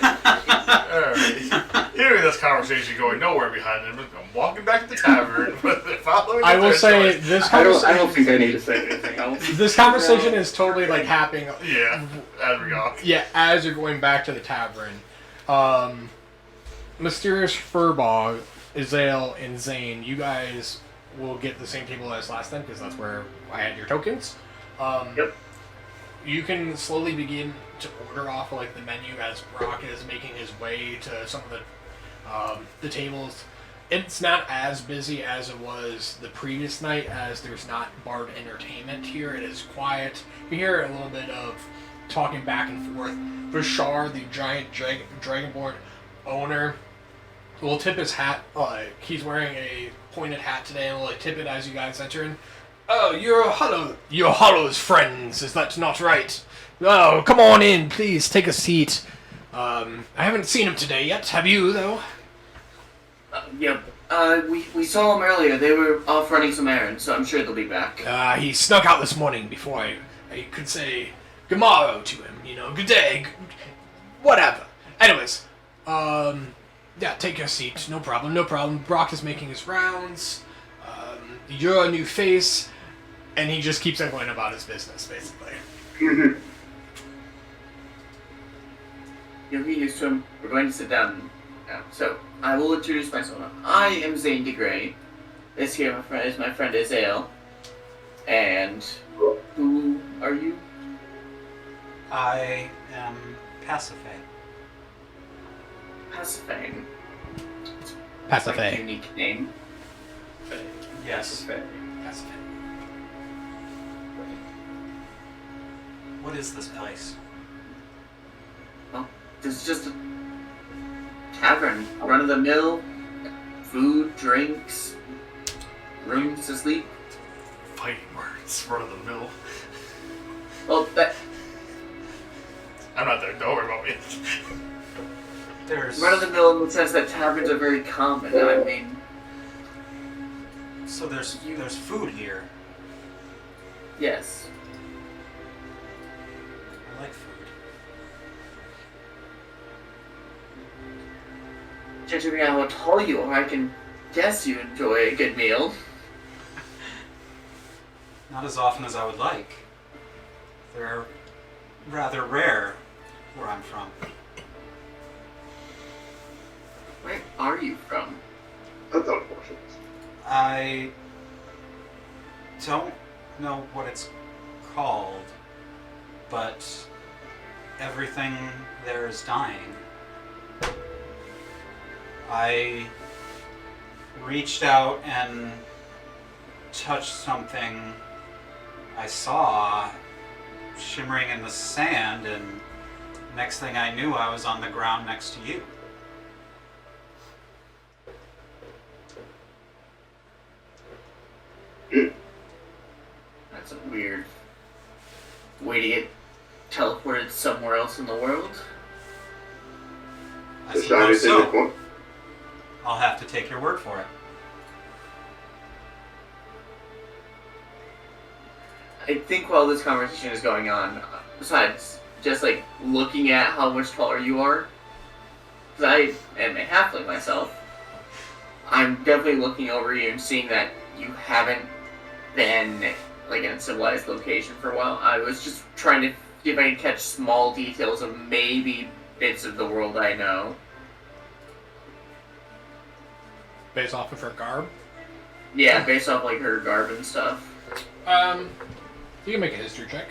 [SPEAKER 5] Alright. Hearing this conversation going nowhere behind him, I'm walking back to the tavern. Following
[SPEAKER 1] I will
[SPEAKER 5] their
[SPEAKER 1] say
[SPEAKER 5] choice.
[SPEAKER 1] this
[SPEAKER 2] I
[SPEAKER 1] conversation.
[SPEAKER 2] don't think I need to say anything else.
[SPEAKER 1] This conversation is totally like happening.
[SPEAKER 5] Yeah, as we go.
[SPEAKER 1] Yeah, as you're going back to the tavern, Mysterious Furbog, Izael, and Zane, you guys will get the same table as last time because that's where I had your tokens.
[SPEAKER 3] Yep.
[SPEAKER 1] You can slowly begin to order off like the menu as Brock is making his way to some of the tables. It's not as busy as it was the previous night, as there's not bard entertainment here. It is quiet. You hear a little bit of talking back and forth. Bashar, the giant dragonborn owner, will tip his hat. He's wearing a pointed hat today, and will tip it as you guys enter in. Oh, you're Hollow's friends, is that not right? Oh, come on in, please, take a seat. I haven't seen him today yet, have you, though?
[SPEAKER 4] Yep. We saw them earlier. They were off running some errands, so I'm sure they'll be back.
[SPEAKER 1] He snuck out this morning before I could say good morrow to him, good day, whatever. Anyways, yeah, take your seat, no problem. Brock is making his rounds. You're a new face, and he just keeps on going about his business, basically.
[SPEAKER 4] You'll get used to him. We're going to sit down now. So, I will introduce myself. I am Zane DeGrey. This here is my friend Izael. And who are you?
[SPEAKER 6] I am Pasiphae.
[SPEAKER 4] Pasiphae.
[SPEAKER 1] Pasiphae.
[SPEAKER 4] Quite a unique name.
[SPEAKER 6] Yes. What is this place?
[SPEAKER 4] Well, this is just a tavern. Run of the mill. Food, drinks, rooms to sleep.
[SPEAKER 5] Fighting words, run of the mill.
[SPEAKER 4] Well,
[SPEAKER 5] I'm not there. Don't worry about me.
[SPEAKER 6] There's
[SPEAKER 4] run of the mill in the sense that taverns are very common. I mean,
[SPEAKER 6] so there's food here.
[SPEAKER 4] yes.
[SPEAKER 6] I like food.
[SPEAKER 4] Judging by how tall you are, I can guess you enjoy a good meal.
[SPEAKER 6] Not as often as I would like. They're rather rare where I'm from.
[SPEAKER 4] Where are you from?
[SPEAKER 7] That's unfortunate.
[SPEAKER 6] I don't know what it's called, but everything there is dying. I reached out and touched something I saw shimmering in the sand, and next thing I knew, I was on the ground next to you.
[SPEAKER 4] That's a weird way to get teleported somewhere else in the world.
[SPEAKER 6] I
[SPEAKER 7] The shiny
[SPEAKER 6] suppose
[SPEAKER 7] thing in the
[SPEAKER 6] so.
[SPEAKER 7] corner.
[SPEAKER 6] I'll have to take your word for it.
[SPEAKER 4] I think while this conversation is going on, besides just like looking at how much taller you are, because I am a halfling myself, I'm definitely looking over you and seeing that you haven't been like in a civilized location for a while. I was just trying to see if I can catch small details of maybe bits of the world I know.
[SPEAKER 1] Based off of her garb.
[SPEAKER 4] Yeah, based off like her garb and stuff.
[SPEAKER 1] You can make a history check.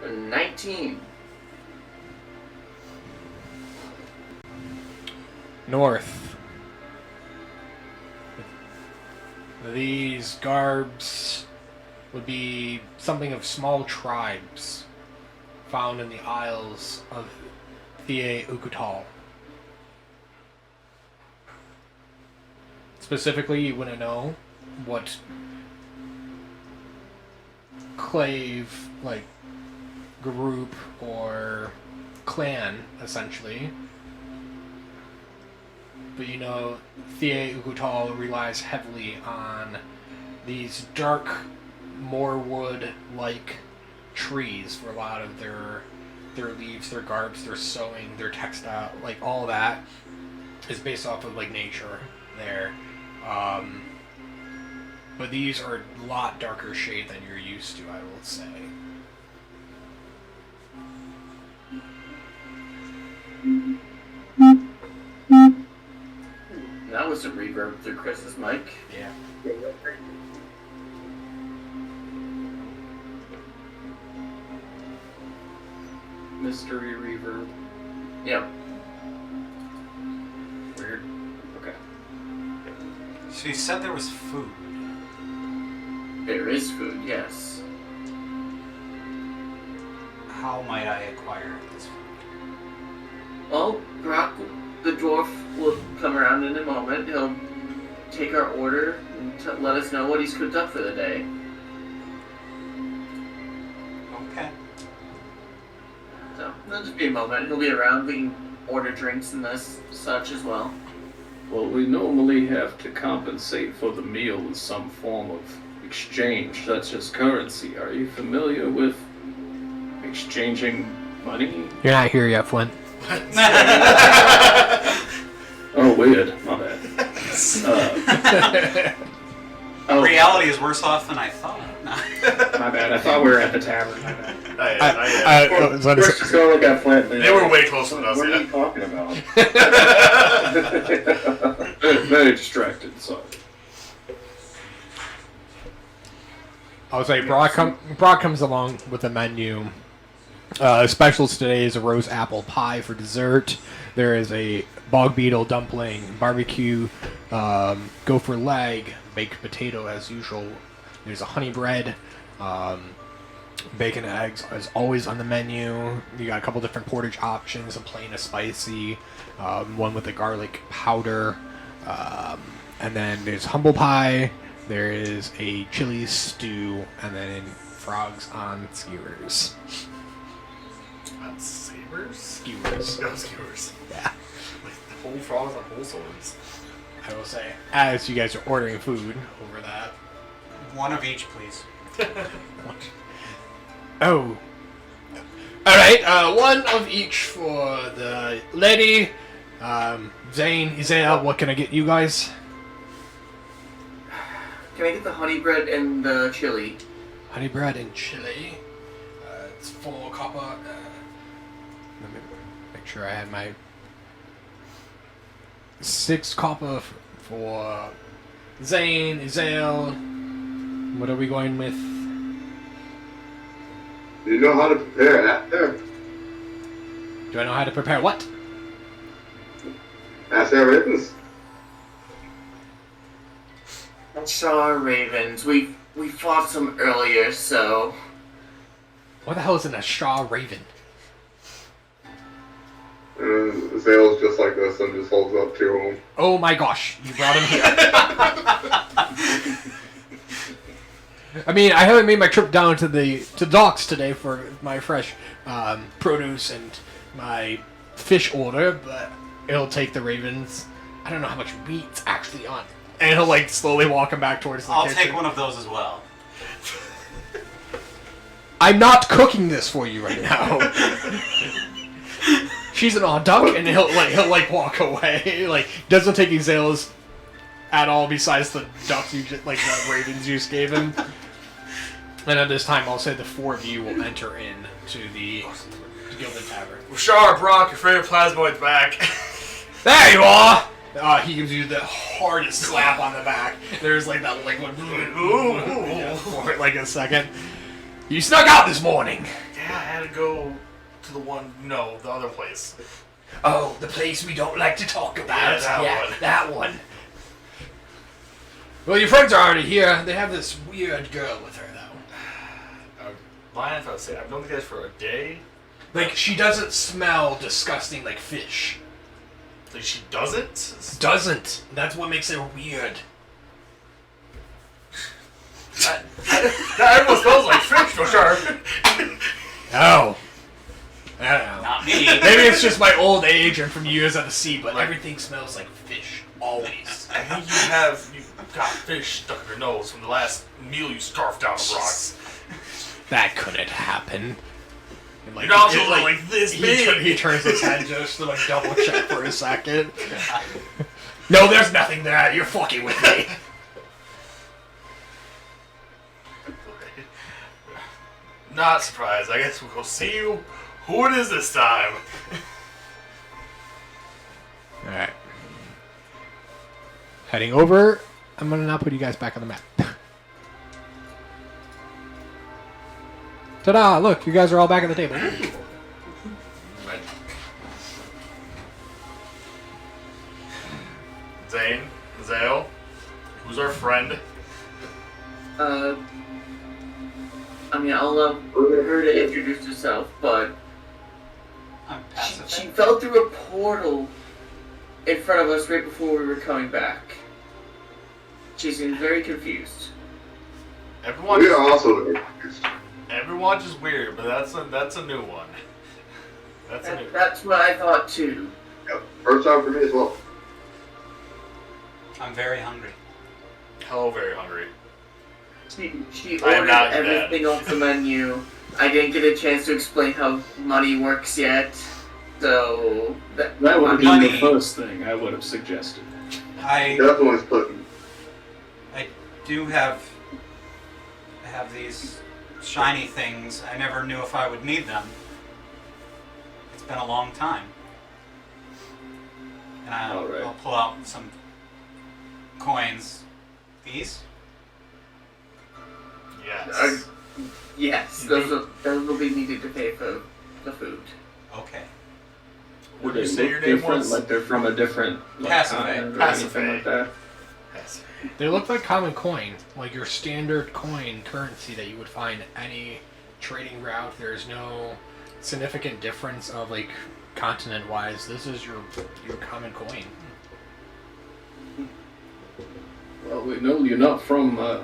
[SPEAKER 4] A 19.
[SPEAKER 1] North. These garbs would be something of small tribes found in the Isles of Thea Ukutal. Specifically, you wouldn't know what clave, like, group or clan, essentially. But you know, Thea Ukutal relies heavily on these dark moorwood-like trees for a lot of their leaves, their garbs, their sewing, their textile, like all that is based off of like nature there. But these are a lot darker shade than you're used to, I will say.
[SPEAKER 4] That was a reverb through Chris's mic.
[SPEAKER 1] Yeah.
[SPEAKER 2] Mystery reverb.
[SPEAKER 4] Yep.
[SPEAKER 2] Weird. Okay.
[SPEAKER 6] So you said there was food.
[SPEAKER 4] There is food, yes.
[SPEAKER 6] How might I acquire this food?
[SPEAKER 4] Well, Brock, the dwarf, will come around in a moment. He'll take our order and let us know what he's cooked up for the day.
[SPEAKER 6] Okay.
[SPEAKER 4] So, there'll just be a moment. He'll be around. We can order drinks and this such as well.
[SPEAKER 2] Well, we normally have to compensate for the meal with some form of exchange, such as currency. Are you familiar with exchanging money?
[SPEAKER 1] You're not here yet, Flint.
[SPEAKER 2] Oh, weird. My bad. Oh,
[SPEAKER 6] Reality is worse off than I thought.
[SPEAKER 2] my bad. I thought we were at the tavern. My bad.
[SPEAKER 3] First, just go look at Flint.
[SPEAKER 5] They were way closer than us,
[SPEAKER 3] What are
[SPEAKER 5] yeah.
[SPEAKER 3] you talking about?
[SPEAKER 2] Very distracted, sorry.
[SPEAKER 1] I would say Brock comes along with the menu. Specials today is a rose apple pie for dessert. There is a bog beetle dumpling, barbecue, gopher leg, baked potato as usual. There's a honey bread, bacon and eggs is always on the menu. You got a couple different portage options, a plain, a spicy, one with a garlic powder, and then there's humble pie. There is a chili stew, and then frogs on skewers.
[SPEAKER 5] On sabers?
[SPEAKER 1] Skewers.
[SPEAKER 5] No skewers.
[SPEAKER 1] Yeah.
[SPEAKER 5] Like the whole frogs on whole swords.
[SPEAKER 1] I will say, as you guys are ordering food over that.
[SPEAKER 6] One of each, please.
[SPEAKER 1] Oh. Alright, one of each for the lady. Zane, Isaiah, what can I get you guys?
[SPEAKER 4] Can I get the honey bread and the chili?
[SPEAKER 1] Honey bread and chili. It's 4 copper. Let me make sure I had my 6 copper for Zane, Isaiah. What are we going with?
[SPEAKER 7] Do you know how to prepare that there?
[SPEAKER 1] Do I know how to prepare what?
[SPEAKER 7] Ask our ravens.
[SPEAKER 4] I saw our ravens. We fought some earlier, so
[SPEAKER 1] What the hell is an Ashra Raven?
[SPEAKER 7] And Zale's just like this and just holds up to him.
[SPEAKER 1] Oh my gosh, you brought him here. I mean, I haven't made my trip down to the docks today for my fresh produce and my fish order, but it'll take the ravens. I don't know how much meat's actually on. And he'll like slowly walk him back towards the
[SPEAKER 6] I'll
[SPEAKER 1] kitchen.
[SPEAKER 6] take one of those as well.
[SPEAKER 1] I'm not cooking this for you right now. She's an odd duck, and he'll walk away. Like doesn't take Azale's at all. Besides the ducks you just like the ravens you just gave him. And at this time, I'll say the 4 of you will enter in to the the Gilded Tavern.
[SPEAKER 5] Rashard, Brock, your favorite plasmoid's back.
[SPEAKER 1] There you are! He gives you the hardest slap on the back. There's like that liquid for like a second. You snuck out this morning.
[SPEAKER 5] Yeah, I had to go to the other place.
[SPEAKER 1] Oh, the place we don't like to talk about.
[SPEAKER 5] Yeah,
[SPEAKER 1] that one. Well, your friends are already here. They have this weird girl with her, though.
[SPEAKER 5] Lying if I would say I've known the guys for a day.
[SPEAKER 1] Like, she doesn't smell disgusting like fish.
[SPEAKER 5] Like she doesn't?
[SPEAKER 1] Doesn't. That's what makes her weird.
[SPEAKER 5] Everyone smells like fish, for sure.
[SPEAKER 1] Oh. I don't know.
[SPEAKER 6] Not me.
[SPEAKER 1] Maybe it's just my old age and from years at the sea, but everything smells like fish. Always.
[SPEAKER 5] I think you've got fish stuck in your nose from the last meal you scarfed down the rocks.
[SPEAKER 1] That couldn't happen. And
[SPEAKER 5] Your nostrils are like this big.
[SPEAKER 1] He turns his head just to like double check for a second. No, there's nothing there. You're fucking with me.
[SPEAKER 5] Not surprised. I guess we'll go see who it is this time.
[SPEAKER 1] Alright. Heading over. I'm gonna now put you guys back on the map. Ta-da! Look, you guys are all back at the table.
[SPEAKER 5] Zane, Zale, who's our friend?
[SPEAKER 4] I mean, I'll allow her to introduce herself, but
[SPEAKER 6] I'm
[SPEAKER 4] she
[SPEAKER 6] pacific.
[SPEAKER 4] fell through a portal in front of us right before we were coming back. She seemed very confused.
[SPEAKER 5] Everyone.
[SPEAKER 7] We are also confused.
[SPEAKER 5] Everyone is weird, but that's a new one.
[SPEAKER 4] That's what I thought too.
[SPEAKER 7] Yep. First time for me as well.
[SPEAKER 6] I'm very hungry.
[SPEAKER 5] Hello, very hungry.
[SPEAKER 4] She
[SPEAKER 5] I am
[SPEAKER 4] ordered
[SPEAKER 5] not
[SPEAKER 4] everything off the menu. I didn't get a chance to explain how money works yet, so
[SPEAKER 2] That would have been the
[SPEAKER 6] Money.
[SPEAKER 2] first thing I would have suggested.
[SPEAKER 6] I
[SPEAKER 7] Definitely splitting.
[SPEAKER 6] I have these shiny things. I never knew if I would need them. It's been a long time. And
[SPEAKER 2] Alright.
[SPEAKER 6] I'll pull out some coins. These?
[SPEAKER 5] Yes.
[SPEAKER 4] yes, those will be needed to pay for the food.
[SPEAKER 6] Okay.
[SPEAKER 5] What
[SPEAKER 2] Do
[SPEAKER 5] did you
[SPEAKER 2] they
[SPEAKER 5] say
[SPEAKER 2] look
[SPEAKER 5] your name
[SPEAKER 2] different?
[SPEAKER 5] was?
[SPEAKER 2] Like they're from a different
[SPEAKER 6] Pacific.
[SPEAKER 2] continent or
[SPEAKER 5] Pacific.
[SPEAKER 2] anything like that?
[SPEAKER 5] Yes.
[SPEAKER 1] They look like common coin, like your standard coin currency that you would find any trading route. There's no significant difference of like continent-wise. This is your common coin.
[SPEAKER 2] Well, we know you're not from, I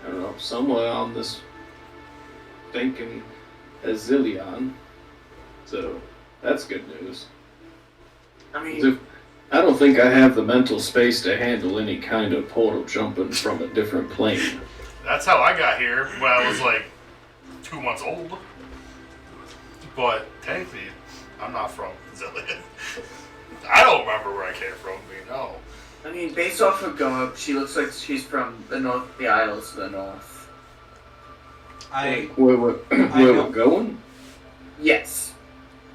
[SPEAKER 2] don't know, somewhere on this thinking Hezilleon. So, that's good news.
[SPEAKER 4] I mean,
[SPEAKER 2] I don't think I have the mental space to handle any kind of portal jumping from a different plane.
[SPEAKER 5] That's how I got here when I was like 2 months old. But technically, I'm not from Hezilleon. I don't remember where I came from. No.
[SPEAKER 4] I mean, based off of Goab, she looks like she's from the Isles to the north.
[SPEAKER 2] Where we're
[SPEAKER 6] know.
[SPEAKER 2] going?
[SPEAKER 4] Yes.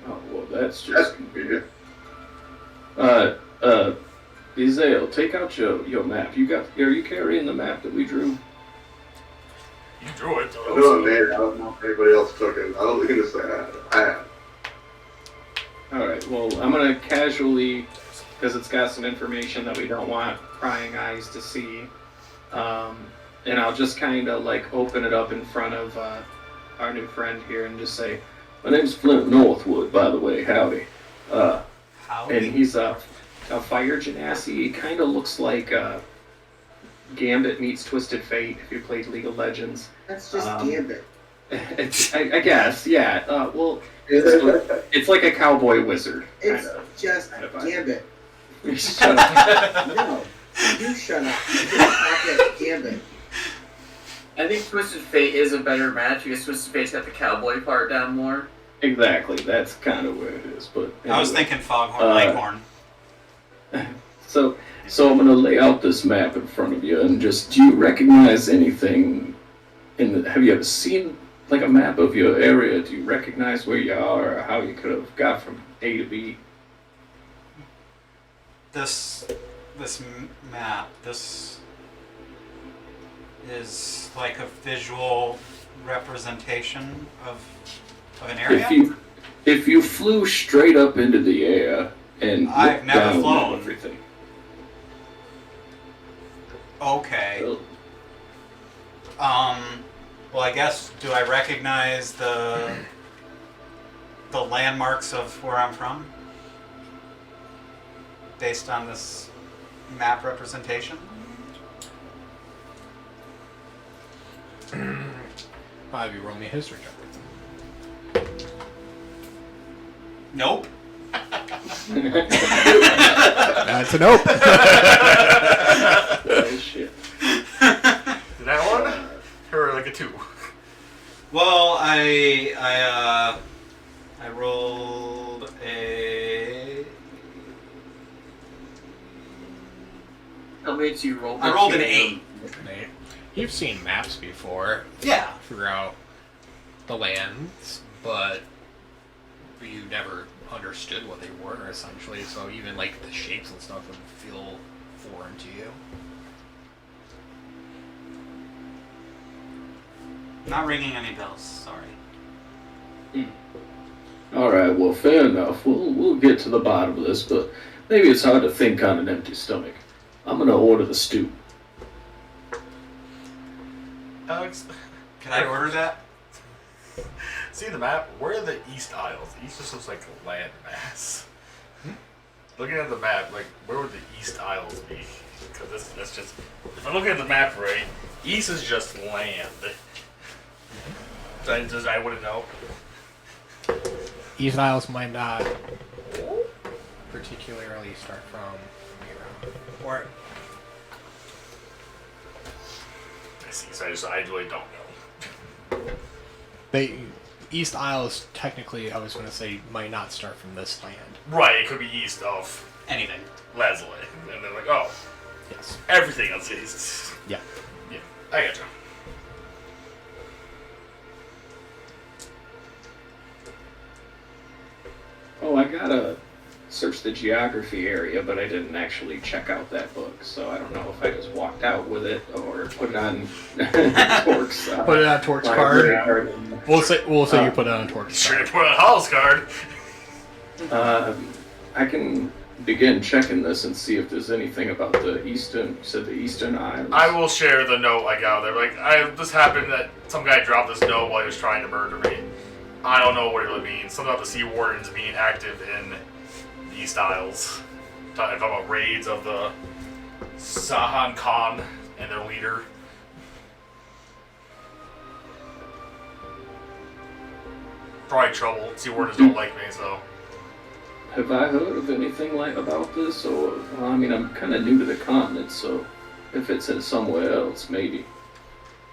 [SPEAKER 2] Oh, well, that's
[SPEAKER 7] That's
[SPEAKER 2] just...
[SPEAKER 7] convenient.
[SPEAKER 2] Ezale, take out your map. Are you carrying the map that we drew?
[SPEAKER 5] You drew it.
[SPEAKER 7] I know I made it. I don't know if anybody else took it. I don't think it's that. I have.
[SPEAKER 2] Alright, well, I'm gonna casually, because it's got some information that we don't want prying eyes to see, and I'll just kind of like open it up in front of our new friend here and just say, my name's Flint Northwood, by the way, howdy.
[SPEAKER 6] Howdy.
[SPEAKER 2] And he's a fire genasi. He kind of looks like Gambit meets Twisted Fate if you played League of Legends.
[SPEAKER 8] That's just
[SPEAKER 2] Um,
[SPEAKER 8] Gambit.
[SPEAKER 2] I guess, yeah. Well, it's like a cowboy wizard.
[SPEAKER 8] It's
[SPEAKER 2] Kind of.
[SPEAKER 8] just Gambit.
[SPEAKER 2] Shut up.
[SPEAKER 8] No, you shut up. You just talk at Gambit.
[SPEAKER 4] I think Twisted Fate is a better match because Twisted Fate's got the cowboy part down more.
[SPEAKER 2] Exactly, that's kind of where it is. But
[SPEAKER 6] I was
[SPEAKER 2] anyway.
[SPEAKER 6] thinking Foghorn Leghorn.
[SPEAKER 2] So I'm gonna lay out this map in front of you, and just do you recognize anything? Have you ever seen like a map of your area? Do you recognize where you are or how you could have got from A to B?
[SPEAKER 6] This map, this is like a visual representation of an area.
[SPEAKER 2] If you flew straight up into the air and
[SPEAKER 6] I've
[SPEAKER 2] looked
[SPEAKER 6] never
[SPEAKER 2] down
[SPEAKER 6] flown.
[SPEAKER 2] at everything.
[SPEAKER 6] Okay.
[SPEAKER 2] Well,
[SPEAKER 6] Well, I guess, do I recognize the landmarks of where I'm from? Based on this map representation?
[SPEAKER 1] I'll have you roll me a history check.
[SPEAKER 6] Nope.
[SPEAKER 1] That's a nope.
[SPEAKER 2] oh shit.
[SPEAKER 5] That one? Or like a 2?
[SPEAKER 6] Well, I rolled a.
[SPEAKER 4] How many did you roll?
[SPEAKER 6] I rolled an 8.
[SPEAKER 1] Nate, you've seen maps before
[SPEAKER 6] Yeah.
[SPEAKER 1] throughout the lands, but you never understood what they were essentially. So even like the shapes and stuff would feel foreign to you.
[SPEAKER 6] Not ringing any bells. Sorry.
[SPEAKER 2] All right. Well, fair enough. We'll get to the bottom of this, but maybe it's hard to think on an empty stomach. I'm gonna order the stew.
[SPEAKER 5] Alex,
[SPEAKER 6] Can I order that?
[SPEAKER 5] see the map? Where are the East Isles? East just looks like a land mass. Looking at the map, like, where would the East Isles be? Because that's just... If I'm looking at the map right, East is just land. I wouldn't know.
[SPEAKER 1] East Isles might not particularly start from Imeron. Or
[SPEAKER 5] I see, so I really don't know.
[SPEAKER 1] East Isles technically, I was going to say, might not start from this land.
[SPEAKER 5] Right, it could be east of
[SPEAKER 6] Anything.
[SPEAKER 5] Leslie. And they're like, oh,
[SPEAKER 1] Yes.
[SPEAKER 5] everything else is east.
[SPEAKER 1] Yeah.
[SPEAKER 5] Yeah, I gotcha.
[SPEAKER 2] Oh, I gotta search the geography area, but I didn't actually check out that book, so I don't know if I just walked out with it or put it on Torque's.
[SPEAKER 1] Put it on Torque's
[SPEAKER 2] library
[SPEAKER 1] card.
[SPEAKER 2] card.
[SPEAKER 1] We'll say you put it on Torque's
[SPEAKER 5] Sure,
[SPEAKER 1] card.
[SPEAKER 5] put on a house card.
[SPEAKER 2] I can begin checking this and see if there's anything about the eastern. You said the eastern islands.
[SPEAKER 5] I will share the note I got there. Like, this happened that some guy dropped this note while he was trying to murder me. I don't know what it really means. Something about the Sea Wardens being active in the East Isles. Talking about raids of the Sahan Khan and their leader. Probably trouble. Sea Wardens don't like me, so.
[SPEAKER 2] Have I heard of anything like about this? Or well, I mean, I'm kind of new to the continent, so if it's in somewhere else, maybe.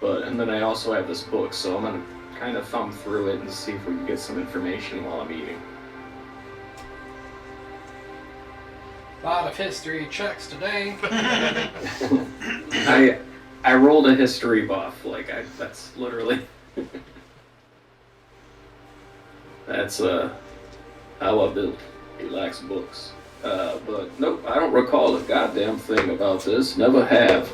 [SPEAKER 2] And then I also have this book, so I'm gonna kind of thumb through it and see if we can get some information while I'm eating.
[SPEAKER 1] A lot of history checks today.
[SPEAKER 2] I rolled a history buff. That's literally that's how I built. He likes books. But nope, I don't recall a goddamn thing about this. Never have.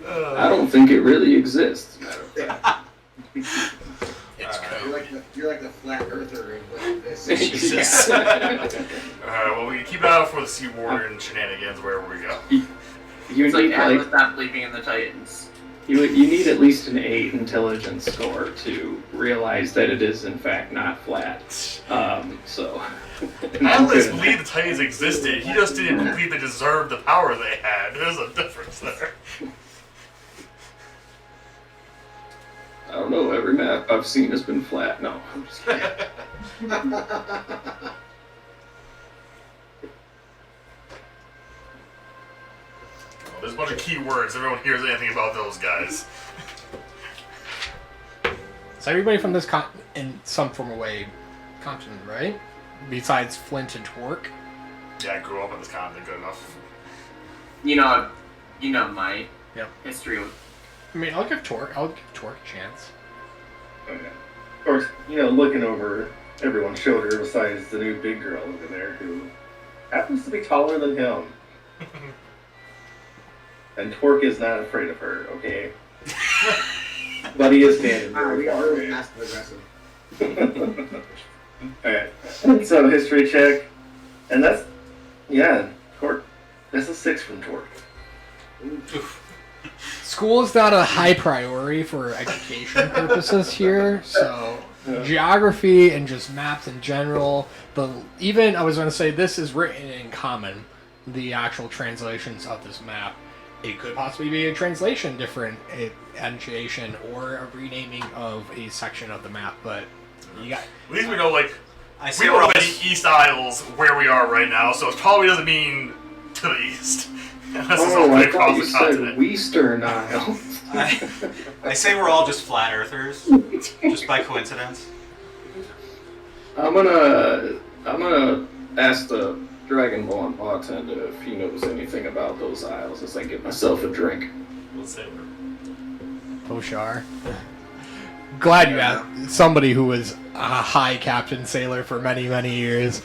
[SPEAKER 2] I don't think it really exists. Matter of fact.
[SPEAKER 1] It's
[SPEAKER 8] You're like the flat earther in this.
[SPEAKER 5] Jesus. Alright, well, we can keep an eye out for the Sea Warden shenanigans wherever we go.
[SPEAKER 2] You
[SPEAKER 4] It's like
[SPEAKER 2] need
[SPEAKER 4] Atlas not believing in the Titans.
[SPEAKER 2] you need at least an 8 intelligence score to realize that it is in fact not flat. So.
[SPEAKER 5] Atlas believed the Titans existed. He just didn't believe they deserved the power they had. There's a difference there.
[SPEAKER 2] I don't know. Every map I've seen has been flat. No, I'm just kidding.
[SPEAKER 5] There's a bunch of key words. Everyone hears anything about those guys.
[SPEAKER 1] So everybody from this in some form of way continent, right? Besides Flint and Torque.
[SPEAKER 5] Yeah, I grew up in this continent good enough.
[SPEAKER 4] You know my
[SPEAKER 1] Yep.
[SPEAKER 4] history
[SPEAKER 1] I mean, I'll give Torque a chance.
[SPEAKER 3] Okay. Of course, looking over everyone's shoulder besides the new big girl over there who happens to be taller than him. And Torque is not afraid of her, okay? But he is standing very
[SPEAKER 8] We
[SPEAKER 3] far
[SPEAKER 8] are
[SPEAKER 3] away.
[SPEAKER 8] passive aggressive.
[SPEAKER 3] Alright. So, history check. And that's, Torque. That's a 6 from Torque.
[SPEAKER 1] School is not a high priority for education purposes here, so geography and just maps in general. I was going to say this is written in common, the actual translations of this map. It could possibly be a translation, different annotation, or a renaming of a section of the map. But you got.
[SPEAKER 5] At least we know, like,
[SPEAKER 6] I
[SPEAKER 5] we know the East Isles where we are right now, so it probably doesn't mean to the east. Unless it's all the way
[SPEAKER 2] I
[SPEAKER 5] across
[SPEAKER 2] thought you
[SPEAKER 5] the
[SPEAKER 2] said
[SPEAKER 5] continent.
[SPEAKER 2] Western Isles.
[SPEAKER 6] I say we're all just flat earthers, just by coincidence.
[SPEAKER 2] I'm gonna ask the Dragonborn bartender if he knows anything about those isles as I get myself a drink.
[SPEAKER 5] Let's say
[SPEAKER 1] Poshar. Glad you got somebody who was a high captain sailor for many, many years.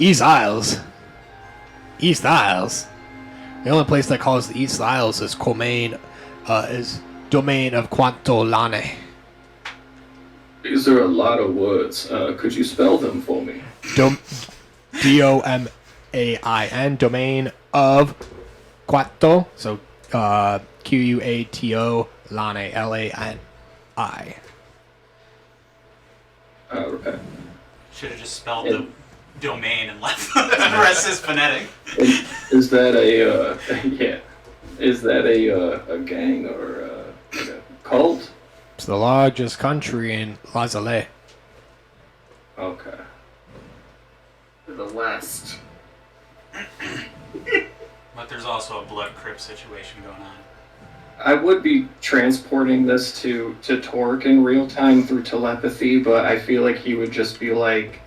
[SPEAKER 1] East Isles. East Isles. The only place that calls the East Isles is is domain of Quantolane.
[SPEAKER 2] These are a lot of words. Could you spell them for me?
[SPEAKER 1] Domain, domain of Quato, so Quato, Lane, Lani.
[SPEAKER 2] Okay.
[SPEAKER 6] Should have just spelled the domain and left the rest is phonetic.
[SPEAKER 2] Is that a Is that a gang or like a cult?
[SPEAKER 1] It's the largest country in Lazale.
[SPEAKER 2] Okay.
[SPEAKER 4] To the west.
[SPEAKER 6] But there's also a blood crypt situation going on.
[SPEAKER 2] I would be transporting this to Torque in real time through telepathy, but I feel like he would just be like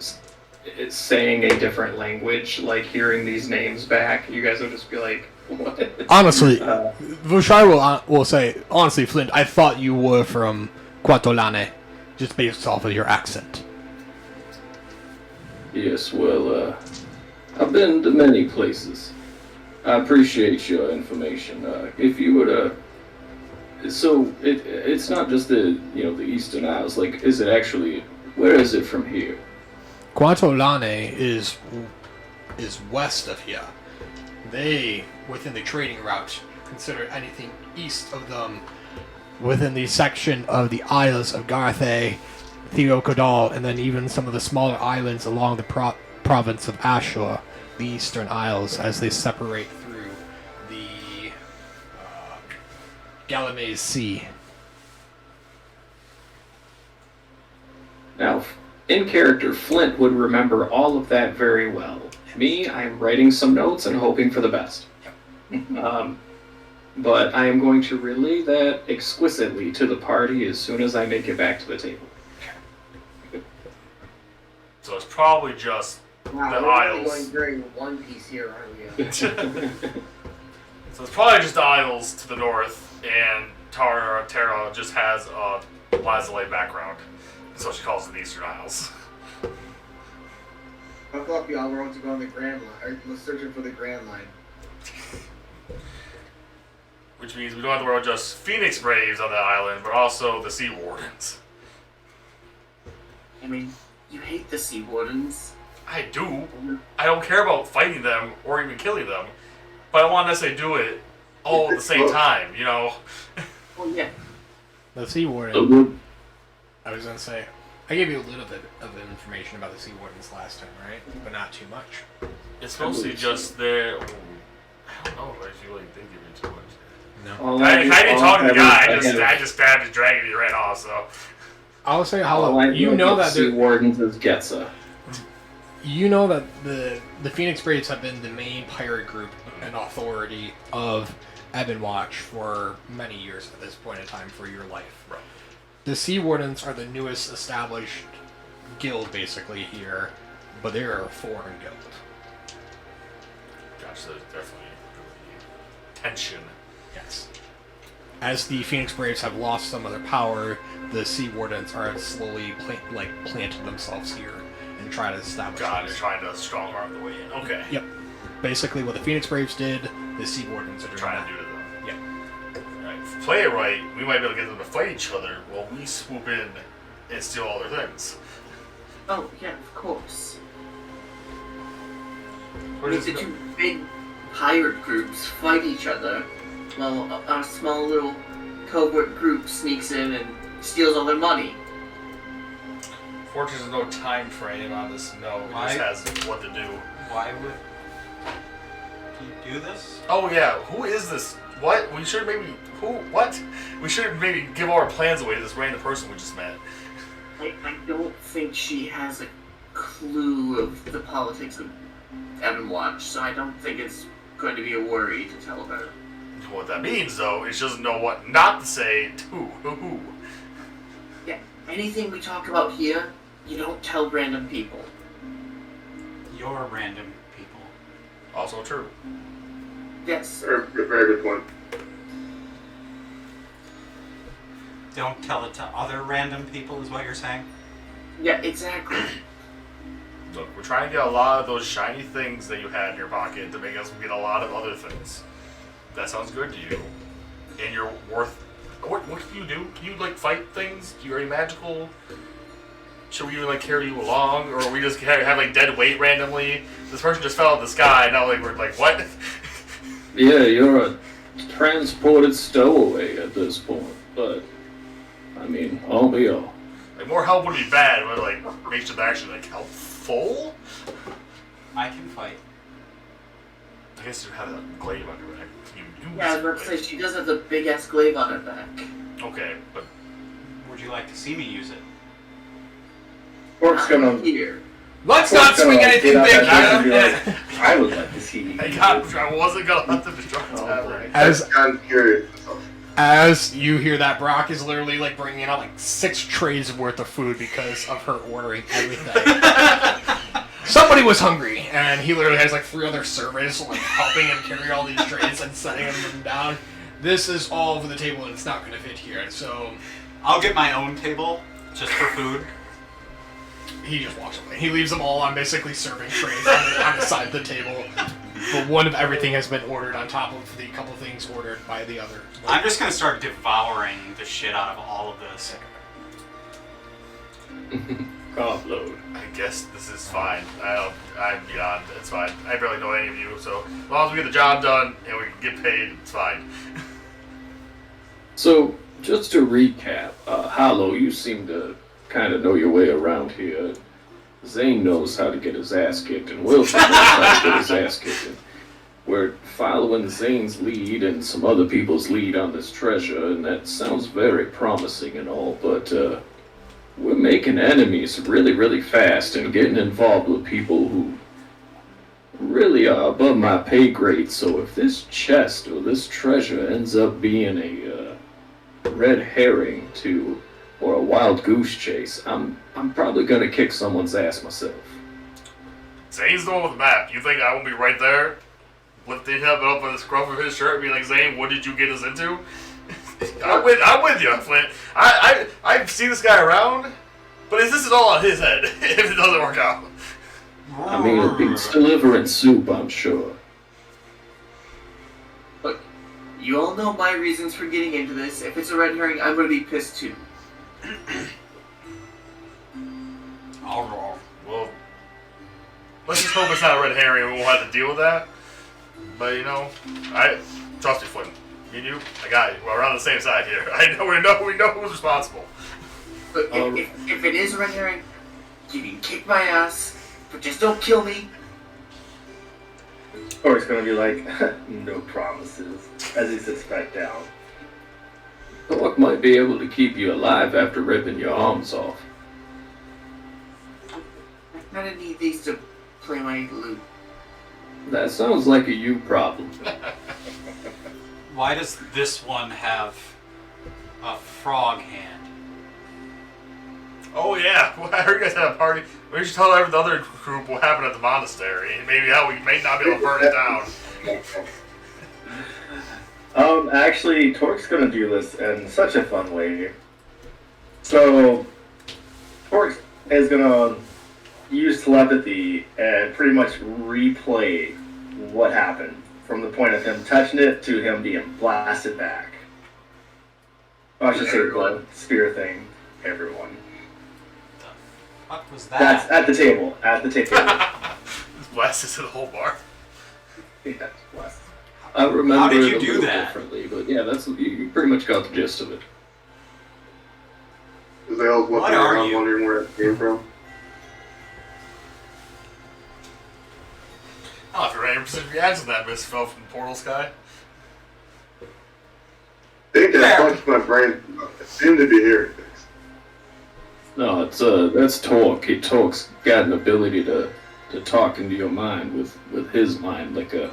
[SPEAKER 2] saying a different language, like hearing these names back. You guys would just be like, what?
[SPEAKER 1] Honestly, Vushar will say, honestly, Flint, I thought you were from Quatolane, just based off of your accent.
[SPEAKER 2] Yes, well, I've been to many places. I appreciate your information. If you were to... So, it's not just the Eastern Isles, like, is it actually... Where is it from here?
[SPEAKER 1] Quatolane is west of here. They, within the trading route, consider anything east of them within the section of the Isles of Garthe, Theocodal, and then even some of the smaller islands along the province of Ashur, the Eastern Isles, as they separate through the Galamese Sea.
[SPEAKER 2] Now, in character, Flint would remember all of that very well. Me, I'm writing some notes and hoping for the best. But I am going to relay that exquisitely to the party as soon as I make it back to the table.
[SPEAKER 5] So it's probably just
[SPEAKER 8] Wow,
[SPEAKER 5] the
[SPEAKER 8] we're really
[SPEAKER 5] Isles.
[SPEAKER 8] going very One Piece here, aren't we?
[SPEAKER 5] So it's probably just the Isles to the north, and Terra just has a Lazale background. So she calls it the Eastern Isles.
[SPEAKER 8] Buckle up, y'all. We're going to go on the Grand Line. Or, we're searching for the Grand Line.
[SPEAKER 5] Which means we don't have to worry about just Phoenix Braves on that island, but also the Sea Wardens.
[SPEAKER 4] I mean, you hate the Sea Wardens.
[SPEAKER 5] I do. I don't care about fighting them or even killing them, but I want to necessarily do it all at the same time, you know?
[SPEAKER 4] Well, yeah.
[SPEAKER 1] The Sea Warden, I was going to say, I gave you a little bit of information about the Sea Wardens last time, right? But not too much.
[SPEAKER 5] It's mostly just their... I don't know if I feel like they give you too much.
[SPEAKER 1] No.
[SPEAKER 5] I didn't talk to the guy, I just stabbed his dragon and he ran off, so...
[SPEAKER 1] I'll say
[SPEAKER 2] All
[SPEAKER 1] how
[SPEAKER 2] I
[SPEAKER 1] you know that
[SPEAKER 2] Sea Wardens is Getza.
[SPEAKER 1] you know that the Phoenix Braves have been the main pirate group and authority of Ebonwatch for many years at this point in time for your life.
[SPEAKER 5] Right.
[SPEAKER 1] The Sea Wardens are the newest established guild basically here, but they're a foreign guild.
[SPEAKER 5] Gosh, there's definitely tension.
[SPEAKER 1] Yes. As the Phoenix Braves have lost some of their power, the Sea Wardens are slowly planted themselves here and try to establish.
[SPEAKER 5] God, they're trying to strong arm the way in. Okay.
[SPEAKER 1] Yep. Basically, what the Phoenix Braves did, the Sea Wardens are doing
[SPEAKER 5] Trying
[SPEAKER 1] that.
[SPEAKER 5] to do to them.
[SPEAKER 1] Yep.
[SPEAKER 5] Right. If we play it right, we might be able to get them to fight each other while we swoop in and steal all their things.
[SPEAKER 4] Oh, yeah, of course.
[SPEAKER 5] Where
[SPEAKER 4] If
[SPEAKER 5] does
[SPEAKER 4] the
[SPEAKER 5] it
[SPEAKER 4] two big pirate groups fight each other, while our small little covert group sneaks in and steals all their money.
[SPEAKER 5] Fortunately, there's no time frame on this. No, it
[SPEAKER 6] Why?
[SPEAKER 5] just has what to do.
[SPEAKER 6] Why would you do this?
[SPEAKER 5] Oh yeah, who is this? What? We should maybe who? What? We should maybe give all our plans away to this random person we just met.
[SPEAKER 4] I don't think she has a clue of the politics of Ebonwatch, so I don't think it's going to be a worry to tell her.
[SPEAKER 5] What that means, though, is she doesn't know what not to say to who.
[SPEAKER 4] Yeah, anything we talk about here, you don't tell random people.
[SPEAKER 6] You're random people.
[SPEAKER 5] Also true.
[SPEAKER 4] Yes.
[SPEAKER 7] Very, very good point.
[SPEAKER 6] Don't tell it to other random people, is what you're saying?
[SPEAKER 4] Yeah, exactly.
[SPEAKER 5] Look, we're trying to get a lot of those shiny things that you had in your pocket to make us get a lot of other things. That sounds good to you. And you're worth... What can you do? Can you, like, fight things? You're a magical... Should we, like, carry you along? Or are we just have like, dead weight randomly? This person just fell out of the sky, and now, like, we're like, what?
[SPEAKER 2] Yeah, you're a transported stowaway at this point, but I mean, all be all.
[SPEAKER 5] Like, more help would be bad, but, like, make sure they're actually, like, helpful?
[SPEAKER 6] I can fight.
[SPEAKER 5] I guess you have a glaive on your back. You use
[SPEAKER 4] Yeah, I was about to say, she does have the big-ass glaive on her back.
[SPEAKER 5] Okay, but
[SPEAKER 6] Would you like to see me use it?
[SPEAKER 3] Orc's gonna.
[SPEAKER 4] Here.
[SPEAKER 1] Let's not
[SPEAKER 3] Orc's
[SPEAKER 1] swing
[SPEAKER 3] gonna
[SPEAKER 1] anything
[SPEAKER 3] get out
[SPEAKER 1] big
[SPEAKER 3] that
[SPEAKER 1] here!
[SPEAKER 3] knife and be like, I would like to see you.
[SPEAKER 5] I wasn't gonna let them destruct
[SPEAKER 3] Oh,
[SPEAKER 5] that,
[SPEAKER 3] boy.
[SPEAKER 5] right?
[SPEAKER 7] I'm curious.
[SPEAKER 1] As you hear that, Brock is literally like bringing out like 6 trays worth of food because of her ordering everything. Somebody was hungry, and he literally has like 3 other servants like helping him carry all these trays and setting them down. This is all over the table, and it's not going to fit here. So
[SPEAKER 6] I'll get my own table just for food.
[SPEAKER 1] he just walks away. He leaves them all on basically serving trays on the side of the table. But one of everything has been ordered on top of the couple things ordered by the other.
[SPEAKER 6] I'm just gonna start devouring the shit out of all of this.
[SPEAKER 2] Carb load.
[SPEAKER 5] I guess this is fine. I'm beyond. It's fine. I barely know any of you, so as long as we get the job done and we can get paid, it's fine.
[SPEAKER 2] So, just to recap, Hollow, you seem to kind of know your way around here. Zane knows how to get his ass kicked, and Wilson knows how to get his ass kicked. We're following Zane's lead and some other people's lead on this treasure, and that sounds very promising and all, but we're making enemies really, really fast and getting involved with people who really are above my pay grade. So if this chest or this treasure ends up being a red herring or a wild goose chase, I'm probably gonna kick someone's ass myself.
[SPEAKER 5] Zane's the one with the map. You think I won't be right there? Lifting him up on the scruff of his shirt and being like, Zane, what did you get us into? I'm with you, Flint. I see this guy around, but this is all on his head if it doesn't work out.
[SPEAKER 2] I mean, it beats delivering soup, I'm sure.
[SPEAKER 4] Look, you all know my reasons for getting into this. If it's a red herring, I'm gonna be pissed too.
[SPEAKER 6] All
[SPEAKER 5] Well, let's just hope it's not a red herring and we won't have to deal with that. But, you know, I trust you, Flint. Me and you, I got you. We're on the same side here. We know who's responsible.
[SPEAKER 4] But if it is a red herring, you can kick my ass, but just don't kill me.
[SPEAKER 3] Orc's gonna be like, no promises, as he sits back down.
[SPEAKER 2] Thork might be able to keep you alive after ripping your arms off.
[SPEAKER 4] I kinda need these to play my lute.
[SPEAKER 2] That sounds like a you problem.
[SPEAKER 6] Why does this one have a frog hand?
[SPEAKER 5] Oh, yeah. Well, I heard you guys had a party. We should tell the other group what happened at the monastery. And maybe how we may not be able to burn it down.
[SPEAKER 3] Actually, Torque's gonna do this in such a fun way. So, Torque is gonna use telepathy and pretty much replay what happened from the point of him touching it to him being blasted back. Oh, I should say the spear thing, everyone.
[SPEAKER 6] What was that?
[SPEAKER 3] That's at the table. At the table.
[SPEAKER 5] Blasted to the whole bar.
[SPEAKER 3] Yeah, blast.
[SPEAKER 2] I remember
[SPEAKER 6] How did you
[SPEAKER 2] it a
[SPEAKER 6] do
[SPEAKER 2] little
[SPEAKER 6] that?
[SPEAKER 2] differently, but yeah, that's you pretty much got the gist of it.
[SPEAKER 7] Zale's
[SPEAKER 6] What
[SPEAKER 7] looking
[SPEAKER 6] are
[SPEAKER 7] around
[SPEAKER 6] you?
[SPEAKER 7] wondering where it came from.
[SPEAKER 5] Oh, if you're 100% reaction to that mist fell from the portal sky.
[SPEAKER 7] I think I
[SPEAKER 6] Fair.
[SPEAKER 7] punched my brain. It seemed to be here.
[SPEAKER 2] No, it's that's Torque. Torque's got an ability to talk into your mind with his mind, like a.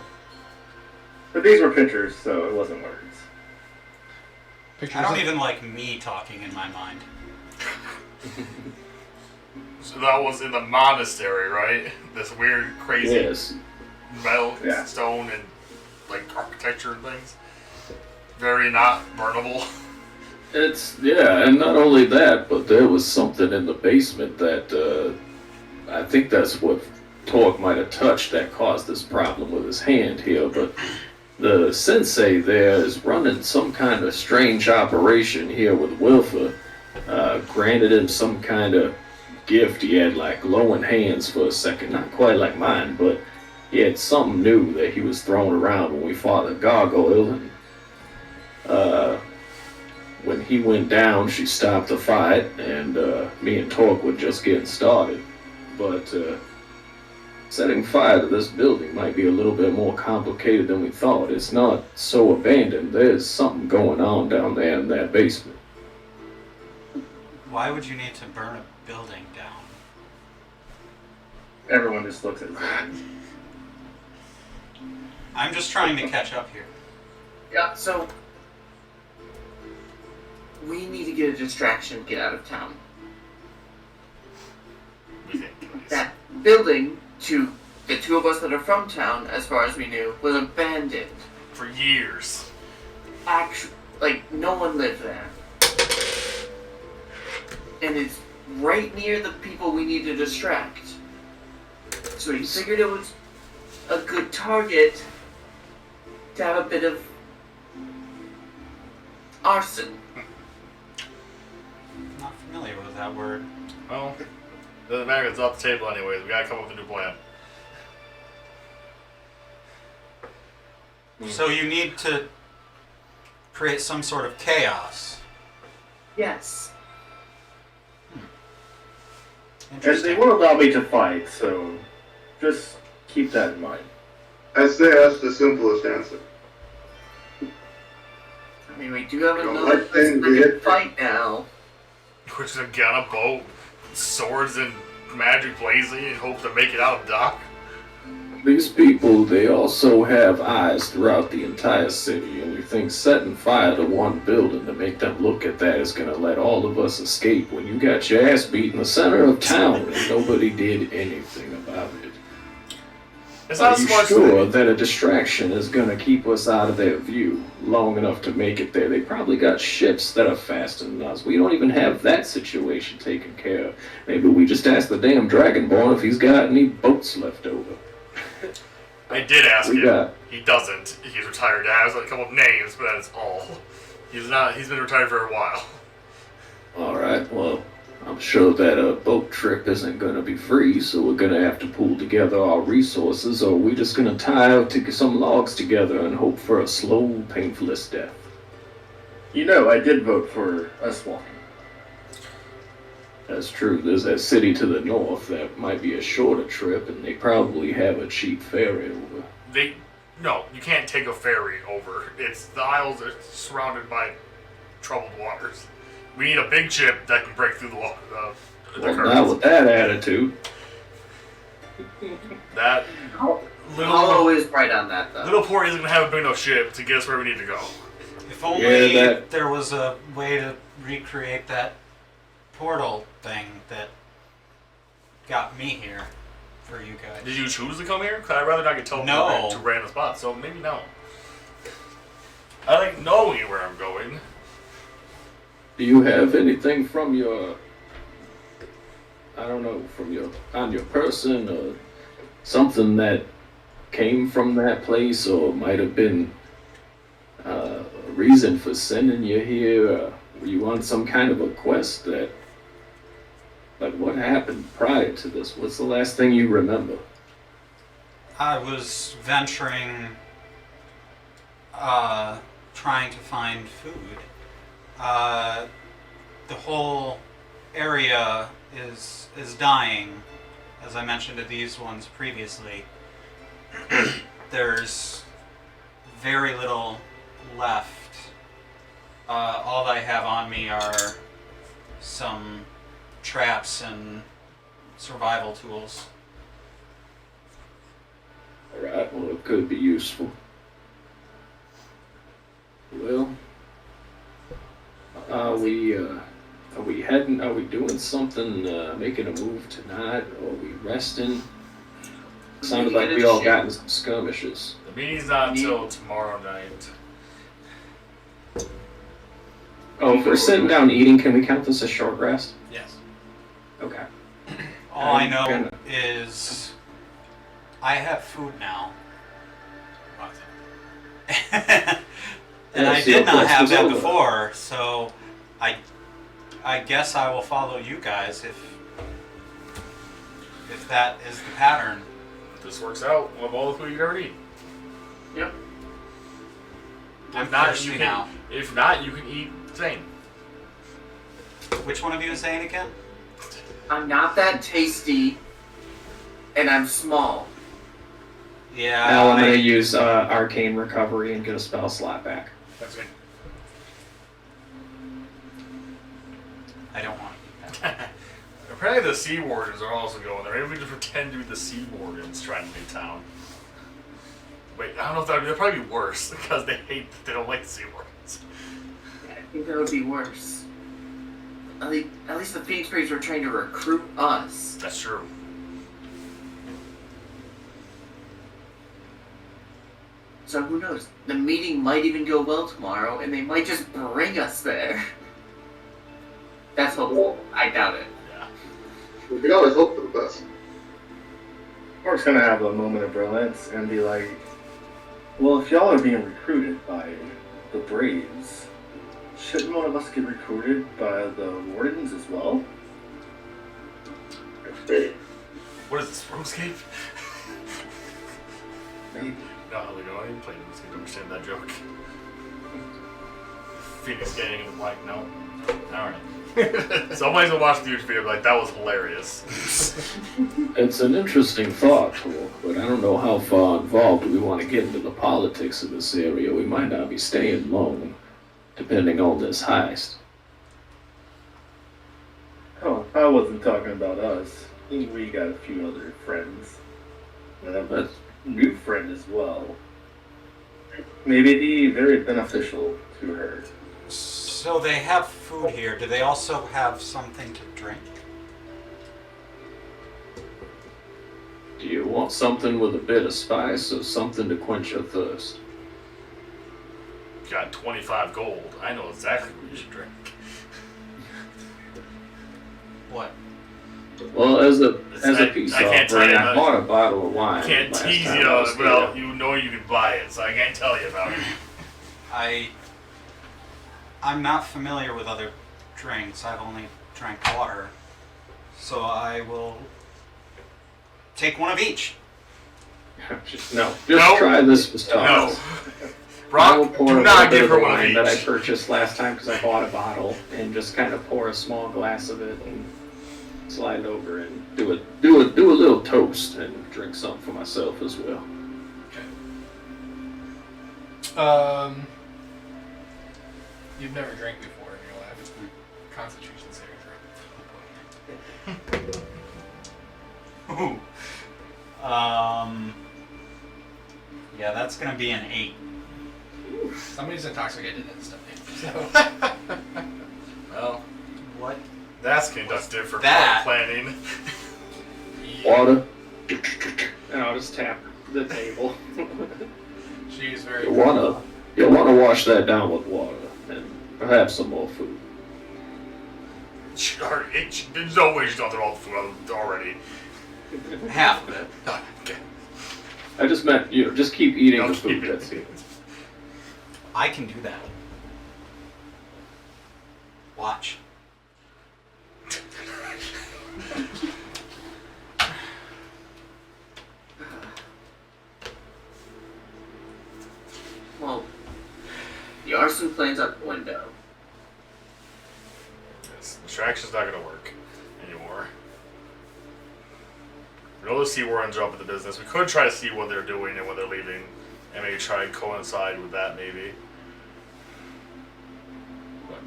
[SPEAKER 3] But these were pictures, so it wasn't words.
[SPEAKER 1] Pictures
[SPEAKER 6] I don't
[SPEAKER 1] of-
[SPEAKER 6] even like me talking in my mind.
[SPEAKER 5] So that was in the monastery, right? This weird, crazy
[SPEAKER 2] Yes.
[SPEAKER 5] metal,
[SPEAKER 3] Yeah.
[SPEAKER 5] stone, and like architecture and things. Very not burnable.
[SPEAKER 2] And not only that, but there was something in the basement that I think that's what Torque might have touched that caused this problem with his hand here. But the sensei there is running some kind of strange operation here with Wilfer. Granted him some kind of gift. He had like glowing hands for a second, not quite like mine, but he had something new that he was throwing around when we fought the gargoyle. And when he went down, she stopped the fight, and me and Torque were just getting started. But setting fire to this building might be a little bit more complicated than we thought. It's not so abandoned. There's something going on down there in that basement.
[SPEAKER 6] Why would you need to burn a building down?
[SPEAKER 3] Everyone just looks at Zane.
[SPEAKER 6] I'm just trying to catch up here.
[SPEAKER 4] Yeah, so we need to get a distraction, get out of town.
[SPEAKER 5] We think, anyways.
[SPEAKER 4] That building, to the two of us that are from town, as far as we knew, was abandoned.
[SPEAKER 5] For years.
[SPEAKER 4] Like, no one lived there. And it's right near the people we need to distract. So he figured it was a good target to have a bit of arson.
[SPEAKER 6] Not familiar with that word.
[SPEAKER 5] Well, doesn't matter. It's off the table anyways. We gotta come up with a new plan.
[SPEAKER 6] So you need to create some sort of chaos.
[SPEAKER 4] Yes.
[SPEAKER 3] And they
[SPEAKER 6] Interesting.
[SPEAKER 3] won't allow me to fight, so just keep that in mind.
[SPEAKER 7] I'd say that's the simplest answer.
[SPEAKER 4] I mean, we do have
[SPEAKER 7] Don't
[SPEAKER 4] another
[SPEAKER 7] let
[SPEAKER 4] person
[SPEAKER 7] things
[SPEAKER 4] that can
[SPEAKER 7] get-
[SPEAKER 4] fight now.
[SPEAKER 5] We're just gonna get on a boat, swords and magic blazing, and hope to make it out, Doc.
[SPEAKER 2] These people, they also have eyes throughout the entire city, and you think setting fire to one building to make them look at that is gonna let all of us escape when you got your ass beat in the center of town and nobody did anything about it.
[SPEAKER 5] It's
[SPEAKER 2] Are
[SPEAKER 5] not a
[SPEAKER 2] you
[SPEAKER 5] smart
[SPEAKER 2] sure
[SPEAKER 5] thing.
[SPEAKER 2] that a distraction is gonna keep us out of their view long enough to make it there? They probably got ships that are faster than us. We don't even have that situation taken care of. Maybe we just ask the damn Dragonborn if he's got any boats left over.
[SPEAKER 5] I did ask
[SPEAKER 2] We
[SPEAKER 5] him.
[SPEAKER 2] got-
[SPEAKER 5] He doesn't. He's retired. He has a couple of names, but that's all. He's not. He's been retired for a while.
[SPEAKER 2] Alright, well, I'm sure that a boat trip isn't gonna be free, so we're gonna have to pool together our resources, or we're just gonna tie out to some logs together and hope for a slow, painfulest death.
[SPEAKER 3] You know, I did vote for us walking.
[SPEAKER 2] That's true. There's that city to the north that might be a shorter trip, and they probably have a cheap ferry over.
[SPEAKER 5] No, you can't take a ferry over. It's the Isles are surrounded by troubled waters. We need a big ship that can break through the
[SPEAKER 2] Well, not
[SPEAKER 5] currents.
[SPEAKER 2] with that attitude.
[SPEAKER 5] That
[SPEAKER 4] I'll
[SPEAKER 5] little
[SPEAKER 4] always right on that, though.
[SPEAKER 5] little port isn't gonna have a big enough ship to get us where we need to go.
[SPEAKER 6] If only
[SPEAKER 2] Yeah, that-
[SPEAKER 6] there was a way to recreate that portal thing that got me here for you guys.
[SPEAKER 5] Did you choose to come here? 'Cause I'd rather not get teleported
[SPEAKER 6] No.
[SPEAKER 5] to random spots. So maybe no. I like knowing where I'm going.
[SPEAKER 2] Do you have anything from your, I don't know, on your person or something that came from that place or might have been a reason for sending you here? Were you on some kind of a quest that, like, what happened prior to this? What's the last thing you remember?
[SPEAKER 6] I was venturing, trying to find food. The whole area is dying, as I mentioned to these ones previously. There's very little left. All I have on me are some traps and survival tools.
[SPEAKER 2] Alright, well, it could be useful. Well, are we heading, are we doing something, making a move tonight, or are we resting? Sounded like we all got in some skirmishes.
[SPEAKER 5] The meeting's not until tomorrow night.
[SPEAKER 2] Oh, if we're sitting down eating, can we count this as short rest?
[SPEAKER 1] Yes.
[SPEAKER 2] Okay.
[SPEAKER 6] All I know is I have food now. And I did not have that before, so I guess I will follow you guys if that is the pattern.
[SPEAKER 5] If this works out, we'll have all the food you ever need.
[SPEAKER 4] Yep.
[SPEAKER 6] I'm
[SPEAKER 5] If not,
[SPEAKER 6] thirsty now.
[SPEAKER 5] If not, you can eat same.
[SPEAKER 6] Which one of you is saying again?
[SPEAKER 4] I'm not that tasty, and I'm small.
[SPEAKER 6] Yeah.
[SPEAKER 2] Now I'm going to use Arcane Recovery and get a spell slot back.
[SPEAKER 1] That's good.
[SPEAKER 6] I don't want to eat that.
[SPEAKER 5] Apparently the Sea Wardens are also going there. Maybe we just pretend to be the Sea Wardens trying to leave town. Wait, I don't know if that'd probably be worse because they don't like the Sea Wardens.
[SPEAKER 4] I think that would be worse. At least the Phoenix Braves were trying to recruit us.
[SPEAKER 5] That's true.
[SPEAKER 4] So who knows? The meeting might even go well tomorrow, and they might just bring us there. That's hopeful. I doubt it.
[SPEAKER 5] Yeah.
[SPEAKER 7] We can always hope for the best.
[SPEAKER 3] Orc's gonna have a moment of brilliance and be like, well, if y'all are being recruited by the Braves, shouldn't one of us get recruited by the Wardens as well?
[SPEAKER 7] Maybe.
[SPEAKER 5] What is this, RuneScape?
[SPEAKER 3] Maybe.
[SPEAKER 5] No, I didn't play RuneScape to understand that joke. Phoenix getting like, no. Alright. Somebody's gonna watch the YouTube video and be like, that was hilarious.
[SPEAKER 2] It's an interesting thought, Torque, but I don't know how far involved we want to get into the politics of this area. We might not be staying long, depending on this heist.
[SPEAKER 3] Oh, I wasn't talking about us. We got a few other friends. And a new friend as well. Maybe be very beneficial to her.
[SPEAKER 6] So they have food here. Do they also have something to drink?
[SPEAKER 2] Do you want something with a bit of spice or something to quench your thirst?
[SPEAKER 5] Got 25 gold. I know exactly what you should drink.
[SPEAKER 6] What?
[SPEAKER 2] Well, as a
[SPEAKER 5] I
[SPEAKER 2] peace
[SPEAKER 5] can't tell
[SPEAKER 2] offering,
[SPEAKER 5] you
[SPEAKER 2] I
[SPEAKER 5] about
[SPEAKER 2] bought a bottle of wine.
[SPEAKER 5] I can't
[SPEAKER 2] last
[SPEAKER 5] tease
[SPEAKER 2] time
[SPEAKER 5] you,
[SPEAKER 2] I was
[SPEAKER 5] well,
[SPEAKER 2] here.
[SPEAKER 5] you know you can buy it, so I can't tell you about it.
[SPEAKER 6] I'm not familiar with other drinks. I've only drank water. So I will take one of each.
[SPEAKER 2] Just no. Just
[SPEAKER 5] No.
[SPEAKER 2] try this with
[SPEAKER 5] No.
[SPEAKER 2] Thomas. I will
[SPEAKER 5] Brock,
[SPEAKER 2] pour
[SPEAKER 5] do
[SPEAKER 2] a
[SPEAKER 5] not
[SPEAKER 2] little bit
[SPEAKER 5] give
[SPEAKER 2] of
[SPEAKER 5] her
[SPEAKER 2] the
[SPEAKER 5] one of
[SPEAKER 2] wine that I
[SPEAKER 5] each.
[SPEAKER 2] purchased last time because I bought a bottle and just kind of pour a small glass of it and slide it over and do a little toast and drink something for myself as well.
[SPEAKER 1] You've never drank before in your life. Constitution saving throw.
[SPEAKER 6] Ooh. Yeah, that's gonna be an 8.
[SPEAKER 1] Somebody's intoxicated and stuff. So.
[SPEAKER 5] Well,
[SPEAKER 6] What?
[SPEAKER 5] that's conductive for
[SPEAKER 6] That-
[SPEAKER 5] planning.
[SPEAKER 2] Water.
[SPEAKER 3] And I'll just tap the table.
[SPEAKER 1] She's very.
[SPEAKER 2] You wanna wash that down with water and perhaps some more food.
[SPEAKER 5] There's no way she's done all the food already.
[SPEAKER 6] Half of it.
[SPEAKER 5] Okay.
[SPEAKER 2] I just meant, just keep eating
[SPEAKER 5] I'll
[SPEAKER 2] the
[SPEAKER 5] keep
[SPEAKER 2] food
[SPEAKER 5] it.
[SPEAKER 2] that's here.
[SPEAKER 6] I can do that. Watch.
[SPEAKER 4] Well, the arson plan's out the window.
[SPEAKER 5] This distraction's not gonna work anymore. We know the Sea Warrens are up at the business. We could try to see what they're doing and when they're leaving, and maybe try and coincide with that, maybe. But...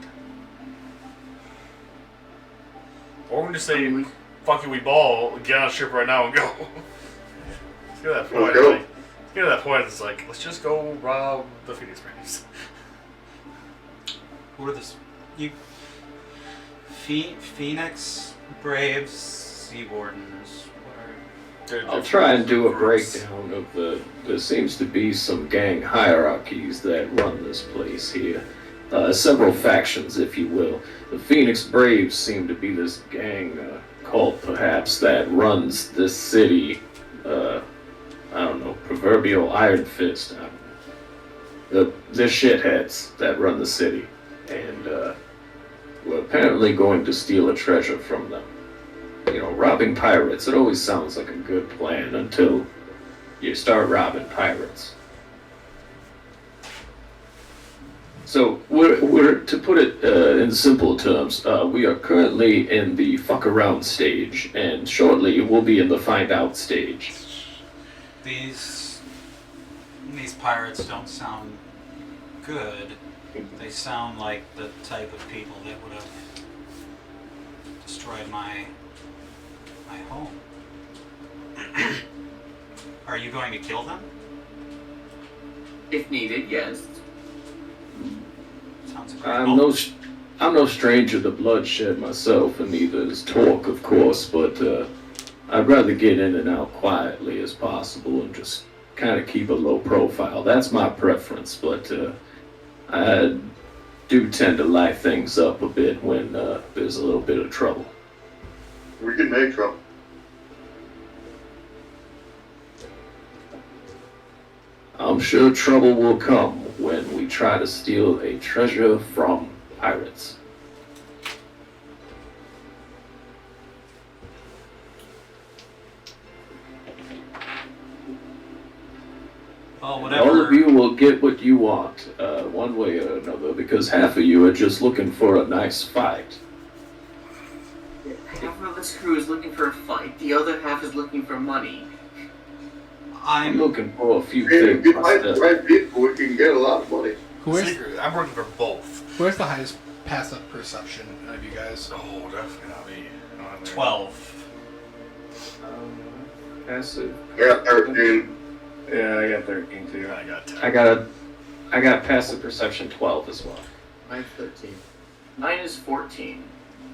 [SPEAKER 5] Or we can just say, fuck it, we ball, get on a ship right now and go. Let's get to that point.
[SPEAKER 7] Let's go.
[SPEAKER 5] Like, let's get to that point, it's like, let's just go rob the Phoenix Braves.
[SPEAKER 6] Who are this? You. Phoenix, Braves, Sea Wardens. What are...
[SPEAKER 2] I'll try and do a breakdown of there seems to be some gang hierarchies that run this place here. Several factions, if you will. The Phoenix Braves seem to be this gang cult, perhaps, that runs this city. I don't know, proverbial Iron Fist. The shitheads that run the city. And we're apparently going to steal a treasure from them. Robbing pirates, it always sounds like a good plan until you start robbing pirates. So, we're to put it in simple terms, we are currently in the fuck around stage, and shortly we'll be in the find out stage.
[SPEAKER 6] These pirates don't sound good. They sound like the type of people that would have destroyed my home. Are you going to kill them?
[SPEAKER 4] If needed, yes.
[SPEAKER 6] Sounds great.
[SPEAKER 2] I'm no stranger to bloodshed myself, and neither is Torque, of course, but I'd rather get in and out quietly as possible and just kind of keep a low profile. That's my preference, but I do tend to light things up a bit when there's a little bit of trouble.
[SPEAKER 7] We can make trouble.
[SPEAKER 2] I'm sure trouble will come when we try to steal a treasure from pirates.
[SPEAKER 6] Well,
[SPEAKER 2] All of
[SPEAKER 6] whatever.
[SPEAKER 2] you will get what you want, one way or another, because half of you are just looking for a nice fight.
[SPEAKER 4] Half of this crew is looking for a fight, the other half is looking for money.
[SPEAKER 2] I'm looking for a few
[SPEAKER 7] If
[SPEAKER 2] things
[SPEAKER 7] we find the
[SPEAKER 2] myself.
[SPEAKER 7] right people, we can get a lot of money.
[SPEAKER 1] Who is
[SPEAKER 5] Secret. I'm working for both.
[SPEAKER 1] who has the highest passive perception of you guys?
[SPEAKER 5] Oh, definitely not me. Not me.
[SPEAKER 6] 12.
[SPEAKER 2] Passive.
[SPEAKER 7] I got 13.
[SPEAKER 3] Yeah, I got 13 too.
[SPEAKER 5] I got 10.
[SPEAKER 2] I got passive perception 12 as well.
[SPEAKER 8] Mine's 13.
[SPEAKER 4] Mine is 14.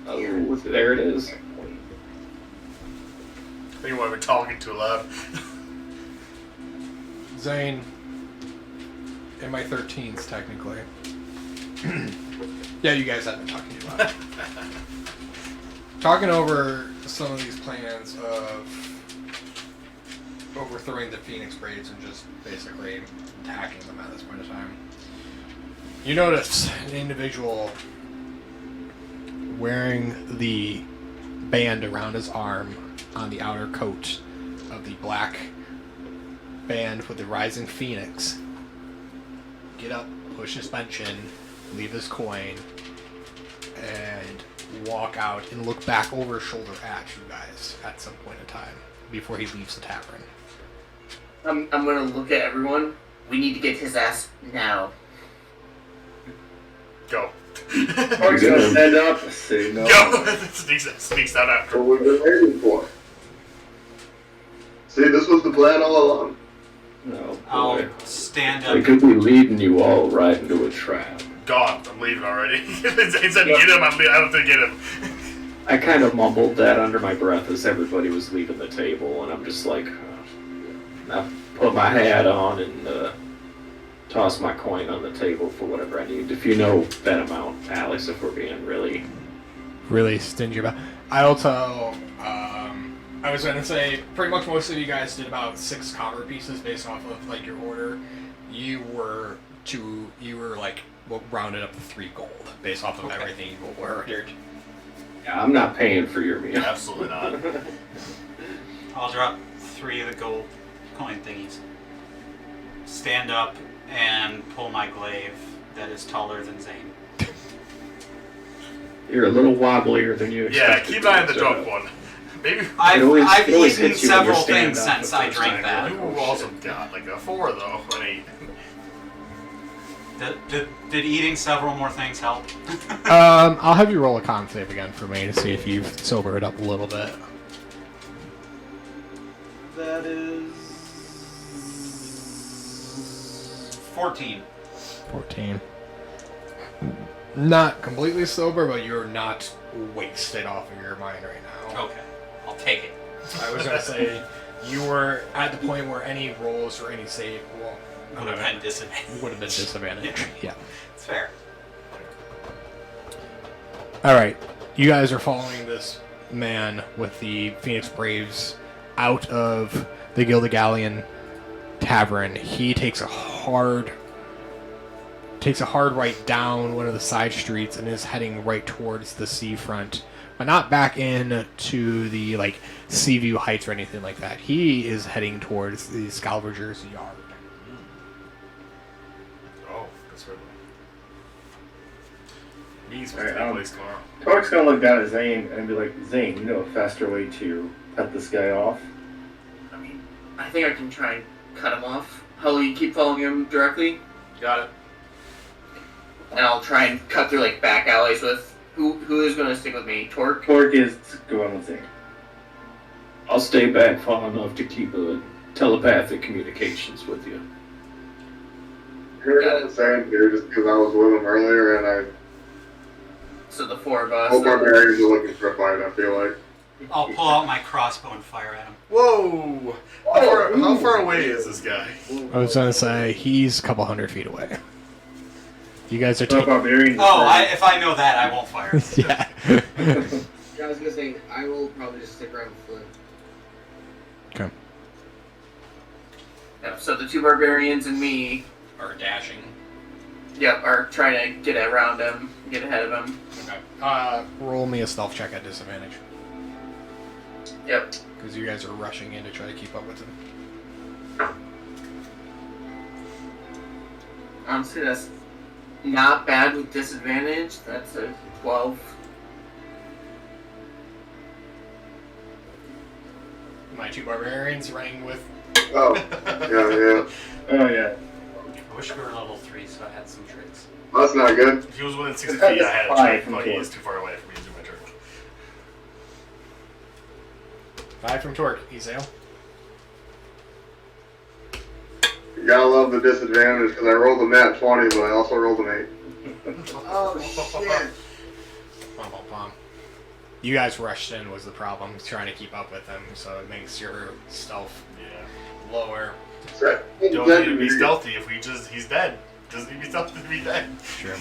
[SPEAKER 2] Oh, there it is.
[SPEAKER 5] I think what we're talking too loud.
[SPEAKER 1] Zane. In my 13s, technically. Yeah, you guys have been talking too loud. Talking over some of these plans of overthrowing the Phoenix Braves and just basically attacking them at this point in time. You notice an individual wearing the band around his arm on the outer coat of the black band with the rising phoenix get up, push his bench in, leave his coin, and walk out and look back over his shoulder at you guys at some point in time before he leaves the tavern.
[SPEAKER 4] I'm gonna look at everyone. We need to get his ass now.
[SPEAKER 5] Go.
[SPEAKER 3] Torque's gonna stand up and say no.
[SPEAKER 5] Go! Sneaks out after.
[SPEAKER 7] What we've been waiting for. See, this was the plan all along.
[SPEAKER 2] Oh
[SPEAKER 6] I'll
[SPEAKER 2] boy.
[SPEAKER 6] stand
[SPEAKER 2] I
[SPEAKER 6] up.
[SPEAKER 2] could be leading you all right into a trap.
[SPEAKER 5] Gone. I'm leaving already. He said get him, I'm leaving. I don't think get him.
[SPEAKER 2] I kind of mumbled that under my breath as everybody was leaving the table, and I'm just like, I put my hat on and toss my coin on the table for whatever I need. If you know that amount, Alex, if we're being
[SPEAKER 1] really stingy about. I'll tell. I was gonna say pretty much most of you guys did about 6 copper pieces based off of like your order. You were like rounded up to 3 gold based off of everything you ordered.
[SPEAKER 2] Yeah, I'm not paying for your meal.
[SPEAKER 5] Absolutely not.
[SPEAKER 6] I'll drop 3 of the gold coin thingies. Stand up and pull my glaive that is taller than Zane.
[SPEAKER 2] You're a little wobblier than you
[SPEAKER 5] Yeah,
[SPEAKER 2] expected.
[SPEAKER 5] keep an eye on the drunk one. Maybe
[SPEAKER 6] I've
[SPEAKER 2] it always
[SPEAKER 6] eaten
[SPEAKER 2] hits you when you
[SPEAKER 6] several
[SPEAKER 2] stand
[SPEAKER 6] things
[SPEAKER 2] up
[SPEAKER 6] since
[SPEAKER 2] the
[SPEAKER 6] I
[SPEAKER 2] first
[SPEAKER 6] drank
[SPEAKER 2] time.
[SPEAKER 6] that.
[SPEAKER 5] you also got like a 4 though, an 8.
[SPEAKER 6] Did eating several more things help?
[SPEAKER 1] I'll have you roll a con save again for me to see if you've sobered up a little bit.
[SPEAKER 6] That is 14.
[SPEAKER 1] 14. Not completely sober, but you're not wasted off of your mind right now.
[SPEAKER 6] Okay, I'll take it.
[SPEAKER 1] I was gonna say you were at the point where any rolls or any save
[SPEAKER 6] Would have been disadvantage.
[SPEAKER 1] would have been disadvantage. Yeah.
[SPEAKER 6] It's fair.
[SPEAKER 1] All right, you guys are following this man with the Phoenix Braves out of the Gilded Galleon Tavern. He takes a hard right down one of the side streets and is heading right towards the seafront, but not back in to the like Seaview Heights or anything like that. He is heading towards the Scalverger's yard.
[SPEAKER 5] Oh, that's right. Me's
[SPEAKER 3] Alright,
[SPEAKER 5] supposed to be place tomorrow.
[SPEAKER 3] Torque's gonna look down at Zane and be like, Zane, you know a faster way to cut this guy off?
[SPEAKER 4] I mean, I think I can try and cut him off. How will you keep following him directly?
[SPEAKER 5] Got it.
[SPEAKER 4] And I'll try and cut through like back alleys with who is going to stick with me? Torque?
[SPEAKER 3] Torque is going with Zane.
[SPEAKER 2] I'll stay back far enough to keep telepathic communications with you.
[SPEAKER 7] You're the same here just because I was with him earlier and I
[SPEAKER 4] So the 4 of us.
[SPEAKER 7] hope our marriage is looking for a fight, I feel like.
[SPEAKER 6] I'll pull out my crossbow and fire at him.
[SPEAKER 5] Whoa! How far away is this guy?
[SPEAKER 1] I was gonna say he's a couple hundred feet away. You guys are
[SPEAKER 3] So
[SPEAKER 1] taking.
[SPEAKER 3] barbarian.
[SPEAKER 6] If I know that, I won't fire.
[SPEAKER 1] Yeah.
[SPEAKER 8] Yeah, I was gonna say I will probably just stick around with Flynn.
[SPEAKER 1] Okay.
[SPEAKER 4] Yep, so the 2 barbarians and me,
[SPEAKER 1] Or dashing.
[SPEAKER 4] yep, are trying to get around him, get ahead of him.
[SPEAKER 1] Okay. Roll me a stealth check at disadvantage.
[SPEAKER 4] Yep.
[SPEAKER 1] Because you guys are rushing in to try to keep up with him.
[SPEAKER 4] Honestly, that's not bad with disadvantage. That's a 12.
[SPEAKER 1] My 2 barbarians running with.
[SPEAKER 7] Oh, yeah.
[SPEAKER 3] Oh, yeah.
[SPEAKER 6] I wish we were level 3 so I had some tricks.
[SPEAKER 7] That's not good.
[SPEAKER 5] If he was within 60 feet, I had a
[SPEAKER 3] Five
[SPEAKER 5] trick,
[SPEAKER 3] from
[SPEAKER 5] but he
[SPEAKER 3] Torque.
[SPEAKER 5] is too far away for me to do my trick.
[SPEAKER 1] 5 from Torque. Hezilleon.
[SPEAKER 7] You gotta love the disadvantage because I rolled a nat 20, but I also rolled an 8.
[SPEAKER 8] Oh shit!
[SPEAKER 1] Bum, bum, bum. You guys rushed in was the problem, trying to keep up with him, so it makes your stealth
[SPEAKER 5] Yeah.
[SPEAKER 1] lower.
[SPEAKER 5] Don't need to be stealthy if he's dead. Doesn't need to be stealthy to be dead.
[SPEAKER 1] Sure.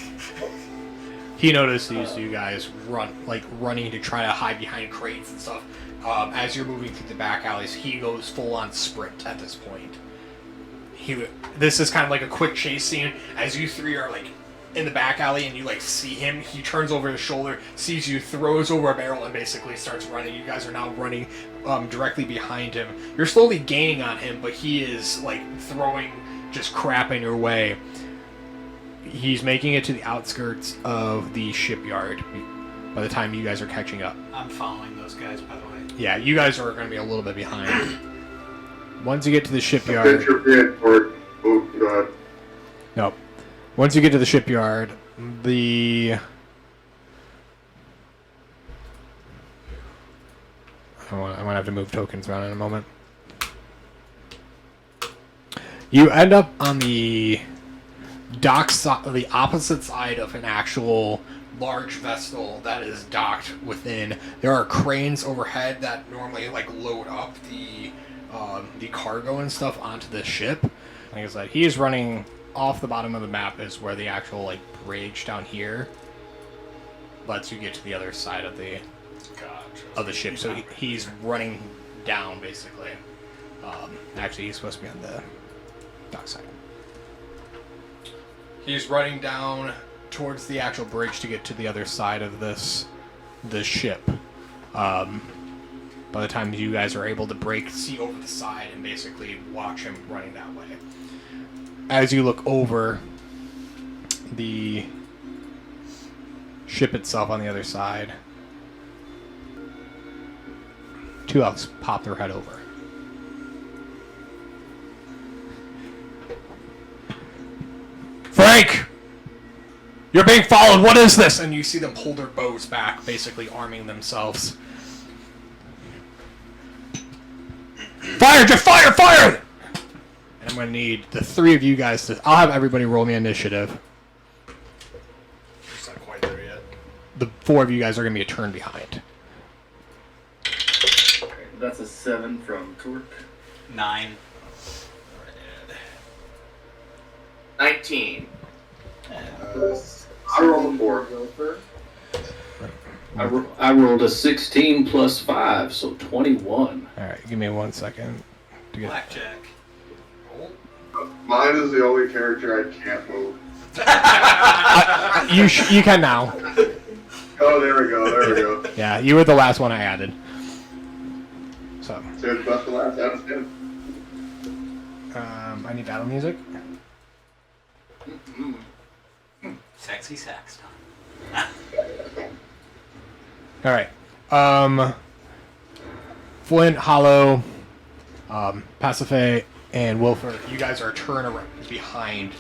[SPEAKER 1] He notices you guys running to try to hide behind crates and stuff. As you're moving through the back alleys, he goes full on sprint at this point. This is kind of like a quick chase scene as you 3 are like in the back alley and you like see him. He turns over his shoulder, sees you, throws over a barrel, and basically starts running. You guys are now running directly behind him. You're slowly gaining on him, but he is like throwing just crap in your way. He's making it to the outskirts of the shipyard by the time you guys are catching up.
[SPEAKER 6] I'm following those guys, by the way.
[SPEAKER 1] Yeah, you guys are going to be a little bit behind. Once you get to the
[SPEAKER 7] Pitch
[SPEAKER 1] shipyard...
[SPEAKER 7] your bid for. Oh, go ahead.
[SPEAKER 1] Nope. Once you get to the shipyard, I'm going to have to move tokens around in a moment. You end up on the dock the opposite side of an actual large vessel that is docked within. There are cranes overhead that normally like load up the cargo and stuff onto the ship. Like I said, he is running off the bottom of the map is where the actual like bridge down here lets you get to the other side of the ship. So he's running down basically. Actually, he's supposed to be on the dock side. He's running down towards the actual bridge to get to the other side of the ship. By the time you guys are able to see over the side and basically watch him running that way. As you look over, the ship itself on the other side, two elves pop their head over. Frank! You're being followed! What is this? And you see them pull their bows back, basically arming themselves. Fire! Just fire! Fire! And I'm going to need the three of you guys to... I'll have everybody roll me initiative.
[SPEAKER 5] It's not quite there yet.
[SPEAKER 1] The four of you guys are going to be a turn behind.
[SPEAKER 3] That's a 7 from Torque.
[SPEAKER 6] 9.
[SPEAKER 4] 19.
[SPEAKER 7] I rolled a 4.
[SPEAKER 8] Wilfer.
[SPEAKER 2] I rolled a 16 plus 5, so 21.
[SPEAKER 1] Alright, give me 1 second to get...
[SPEAKER 6] Blackjack.
[SPEAKER 7] Mine is the only character I can't move.
[SPEAKER 1] You can now.
[SPEAKER 7] Oh, there we go.
[SPEAKER 1] Yeah, you were the last one I added. So,
[SPEAKER 7] Save the best for last. I understand.
[SPEAKER 1] I need battle music.
[SPEAKER 6] Sexy sax time.
[SPEAKER 1] Alright. Flint, Hollow, Pasiphae, and Wilfer, you guys are a turn around behind.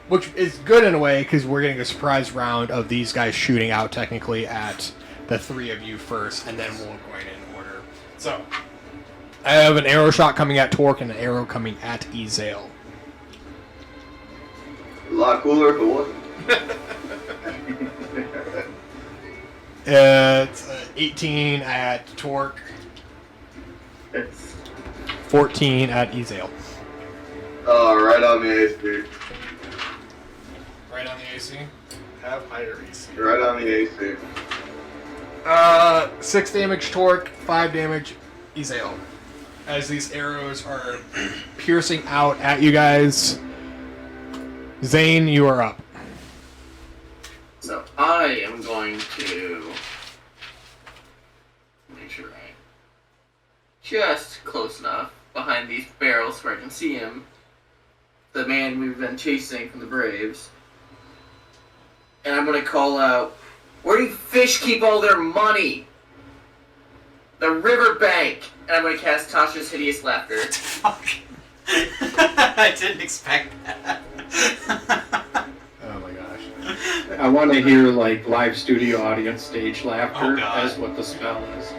[SPEAKER 1] Which is good in a way, because we're getting a surprise round of these guys shooting out technically at the three of you first, and then we'll go in order. So, I have an arrow shot coming at Torque and an arrow coming at Ezale.
[SPEAKER 7] A lot cooler if it wasn't.
[SPEAKER 1] It's 18 at Torque,
[SPEAKER 3] It's
[SPEAKER 1] 14 at Ezale.
[SPEAKER 7] Right on the AC.
[SPEAKER 1] Right on the AC.
[SPEAKER 5] Have higher AC.
[SPEAKER 7] Right on the AC.
[SPEAKER 1] 6 damage Torque, 5 damage Ezale. As these arrows are piercing out at you guys. Zane, you are up.
[SPEAKER 4] So I am going to make sure I'm just close enough behind these barrels where I can see him, the man we've been chasing from the Braves. And I'm going to call out, where do fish keep all their money? The riverbank. And I'm going to cast Tasha's Hideous Laughter.
[SPEAKER 6] Fuck. I didn't expect that.
[SPEAKER 1] Oh my gosh.
[SPEAKER 2] I want to hear like live studio audience stage laughter
[SPEAKER 6] Oh, God.
[SPEAKER 2] as what the spell is.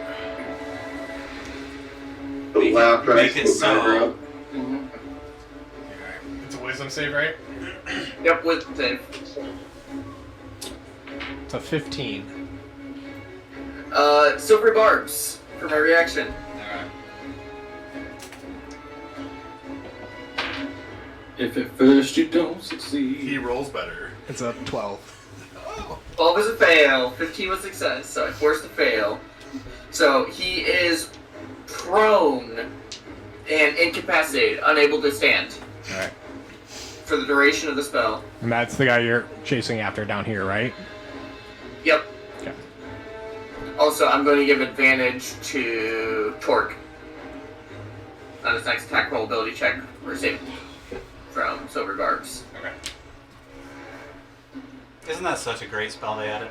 [SPEAKER 7] The
[SPEAKER 6] Make it-
[SPEAKER 7] laugh
[SPEAKER 6] make
[SPEAKER 7] track
[SPEAKER 6] it
[SPEAKER 7] was
[SPEAKER 6] so.
[SPEAKER 7] never up.
[SPEAKER 4] Mm-hmm.
[SPEAKER 1] It's a wisdom save, right?
[SPEAKER 4] Yep, with the
[SPEAKER 1] It's a 15.
[SPEAKER 4] silver barbs for my reaction.
[SPEAKER 1] Alright.
[SPEAKER 2] If at first you don't
[SPEAKER 5] He
[SPEAKER 2] succeed.
[SPEAKER 5] rolls better.
[SPEAKER 1] It's a 12.
[SPEAKER 4] 12 is a fail, 15 was success, so I forced a fail. So he is prone and incapacitated, unable to stand
[SPEAKER 1] Alright.
[SPEAKER 4] for the duration of the spell.
[SPEAKER 1] And that's the guy you're chasing after down here, right?
[SPEAKER 4] Yep.
[SPEAKER 1] Okay.
[SPEAKER 4] Also, I'm going to give advantage to Torque on his next attack roll ability check or save from Silver Barbs.
[SPEAKER 1] Okay.
[SPEAKER 6] Isn't that such a great spell they added?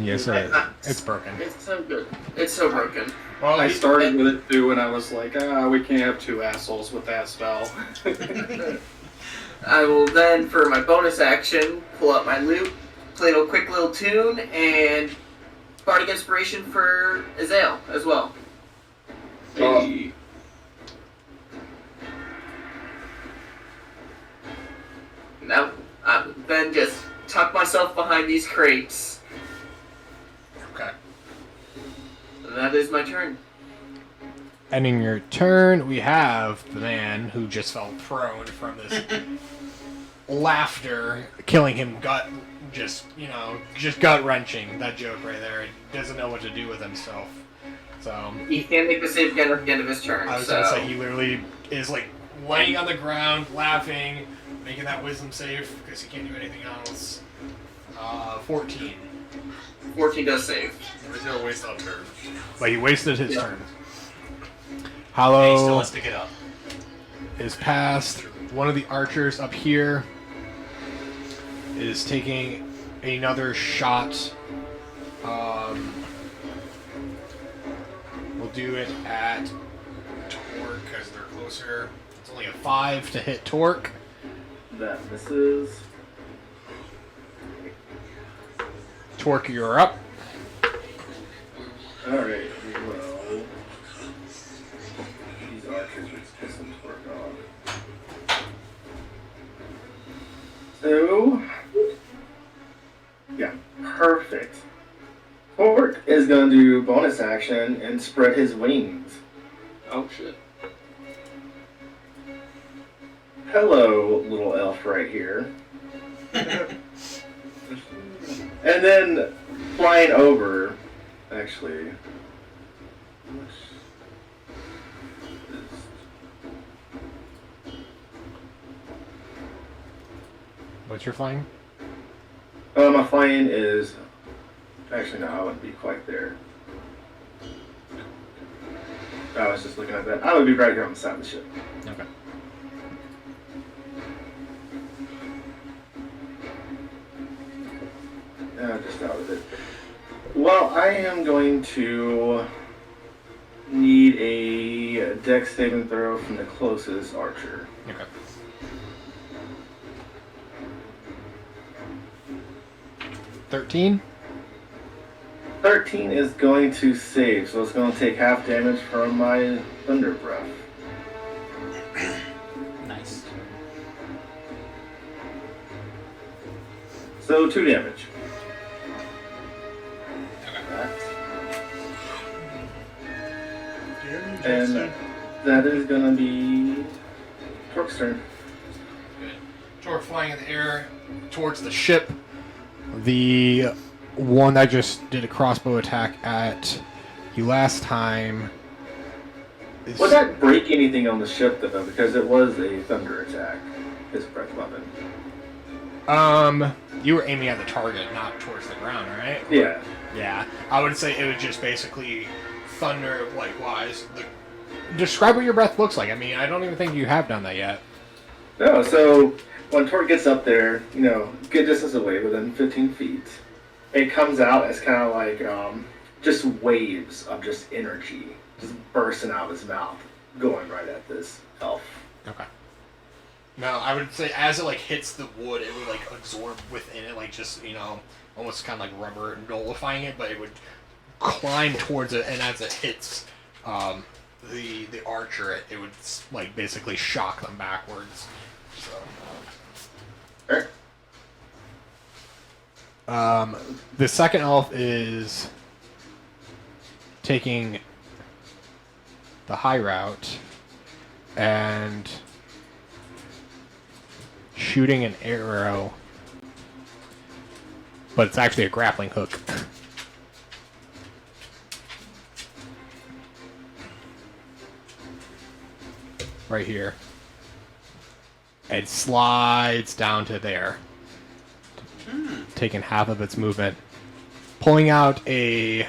[SPEAKER 1] Yes, it is. It's broken.
[SPEAKER 4] It's so good. It's so broken.
[SPEAKER 1] Well,
[SPEAKER 2] I started with it too, and I was like, we can't have two assholes with that spell.
[SPEAKER 4] I will then, for my bonus action, pull out my loot, play a quick little tune, and Bardic Inspiration for Azale as well.
[SPEAKER 2] Hey.
[SPEAKER 4] Now, then just tuck myself behind these crates,
[SPEAKER 1] Okay.
[SPEAKER 4] and that is my turn.
[SPEAKER 1] Ending your turn, we have the man who just fell prone from this laughter killing him just gut wrenching. That joke right there. He doesn't know what to do with himself. So
[SPEAKER 4] He can't make the save again at the end of his turn.
[SPEAKER 1] I was gonna say he literally is like laying on the ground, laughing, making that wisdom save because he can't do anything else. 14.
[SPEAKER 4] 14 does save.
[SPEAKER 5] He's gonna waste that turn.
[SPEAKER 1] But he wasted his turn.
[SPEAKER 6] And he still
[SPEAKER 1] Hollow
[SPEAKER 6] has to get up.
[SPEAKER 1] is past. One of the archers up here is taking another shot. We'll do it at Torque because they're closer. It's only a 5 to hit Torque.
[SPEAKER 3] That misses.
[SPEAKER 1] Torque, you're up.
[SPEAKER 3] Alright, well. These archers are pissing Torque off. So. Yeah, perfect. Torque is going to do bonus action and spread his wings.
[SPEAKER 2] Oh shit.
[SPEAKER 3] Hello, little elf right here. And then flying over, actually.
[SPEAKER 1] What's your flying?
[SPEAKER 3] My flying is. Actually, no, I wouldn't be quite there. I was just looking at that. I would be right here on the side of the ship.
[SPEAKER 1] Okay.
[SPEAKER 3] Just out of it. Well, I am going to need a dex saving throw from the closest archer.
[SPEAKER 1] Okay. $13?
[SPEAKER 3] 13 is going to save, so it's going to take half damage from my thunder breath.
[SPEAKER 6] Nice.
[SPEAKER 3] So 2 damage. And that is going to be Torque's turn.
[SPEAKER 1] Good. Torque flying in the air towards the ship. The one that just did a crossbow attack at you last time is...
[SPEAKER 3] Would that break anything on the ship, though? Because it was a thunder attack. His breath weapon.
[SPEAKER 1] You were aiming at the target, not towards the ground, right?
[SPEAKER 3] Yeah.
[SPEAKER 1] Yeah. I would say it would just basically thunder, like, wise. Describe what your breath looks like. I mean, I don't even think you have done that yet.
[SPEAKER 3] No, so when Torque gets up there, good distance away, within 15 feet, it comes out as kind of like just waves of just energy just bursting out of his mouth, going right at this elf.
[SPEAKER 1] Okay. Now, I would say as it, like, hits the wood, it would, like, absorb within it, like, just, almost kind of like rubber nullifying it, but it would climb towards it, and as it hits the archer, it would, like, basically shock them backwards. So...
[SPEAKER 3] Sure.
[SPEAKER 1] The second elf is taking the high route and shooting an arrow, but it's actually a grappling hook. Right here. It slides down to there. Taking half of its movement. Pulling out it's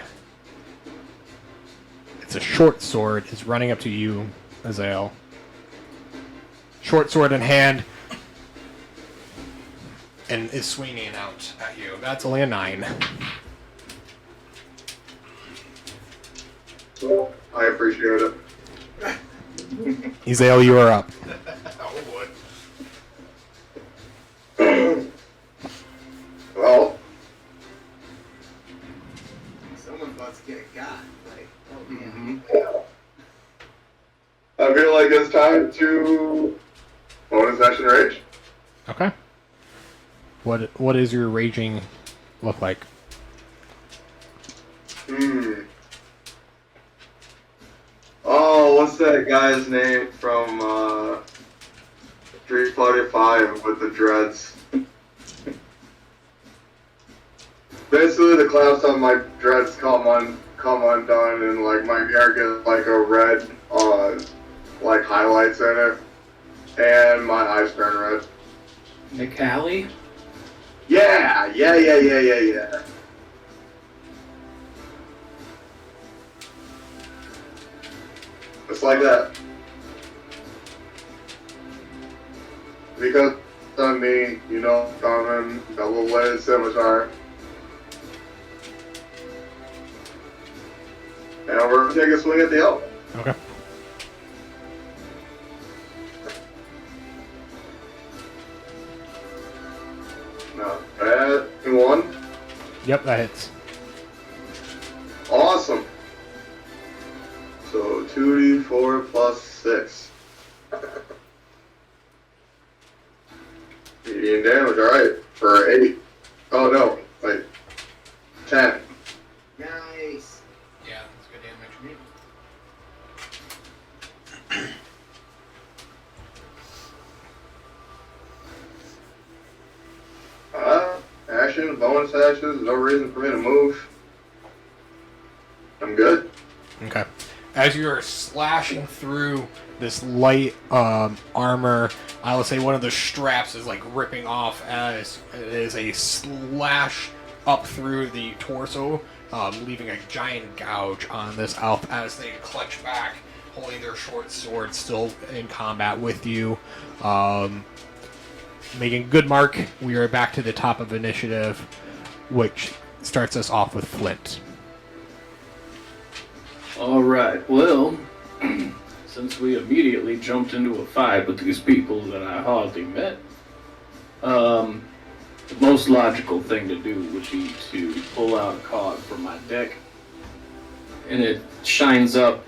[SPEAKER 1] a short sword. It's running up to you, Hezilleon. Short sword in hand. And is swinging out at you. That's only a 9.
[SPEAKER 7] I appreciate it.
[SPEAKER 1] Hezilleon, you are up.
[SPEAKER 5] Oh boy.
[SPEAKER 7] Well,
[SPEAKER 8] Someone's about to get got. Like, oh man.
[SPEAKER 7] I feel like it's time to bonus action rage.
[SPEAKER 1] Okay. What is your raging look like?
[SPEAKER 7] Oh, what's that guy's name from Street Fighter 5 with the dreads. Basically, the clamps on my dreads come undone, and like my hair gets like a red, like highlights in it, and my eyes turn red.
[SPEAKER 2] McCallie?
[SPEAKER 7] Yeah. It's like that. Because of me, you know, coming, double-bladed scimitar. And we're gonna take a swing at the elk.
[SPEAKER 1] Okay.
[SPEAKER 7] Not bad. You won?
[SPEAKER 1] Yep, that hits.
[SPEAKER 7] Awesome. So 2d4 plus 6. Medium damage, alright. For 8. Oh no, wait. 10.
[SPEAKER 8] Nice.
[SPEAKER 1] Yeah, that's good damage.
[SPEAKER 7] Action, bonus actions, no reason for me to move. I'm good.
[SPEAKER 1] Okay. As you are slashing through this light armor, I will say one of the straps is like ripping off as it is a slash up through the torso, leaving a giant gouge on this elf as they clutch back, holding their short swords, still in combat with you. Making a good mark. We are back to the top of initiative, which starts us off with Flint.
[SPEAKER 2] Alright, well, since we immediately jumped into a fight with these people that I hardly met, the most logical thing to do would be to pull out a card from my deck, and it shines up,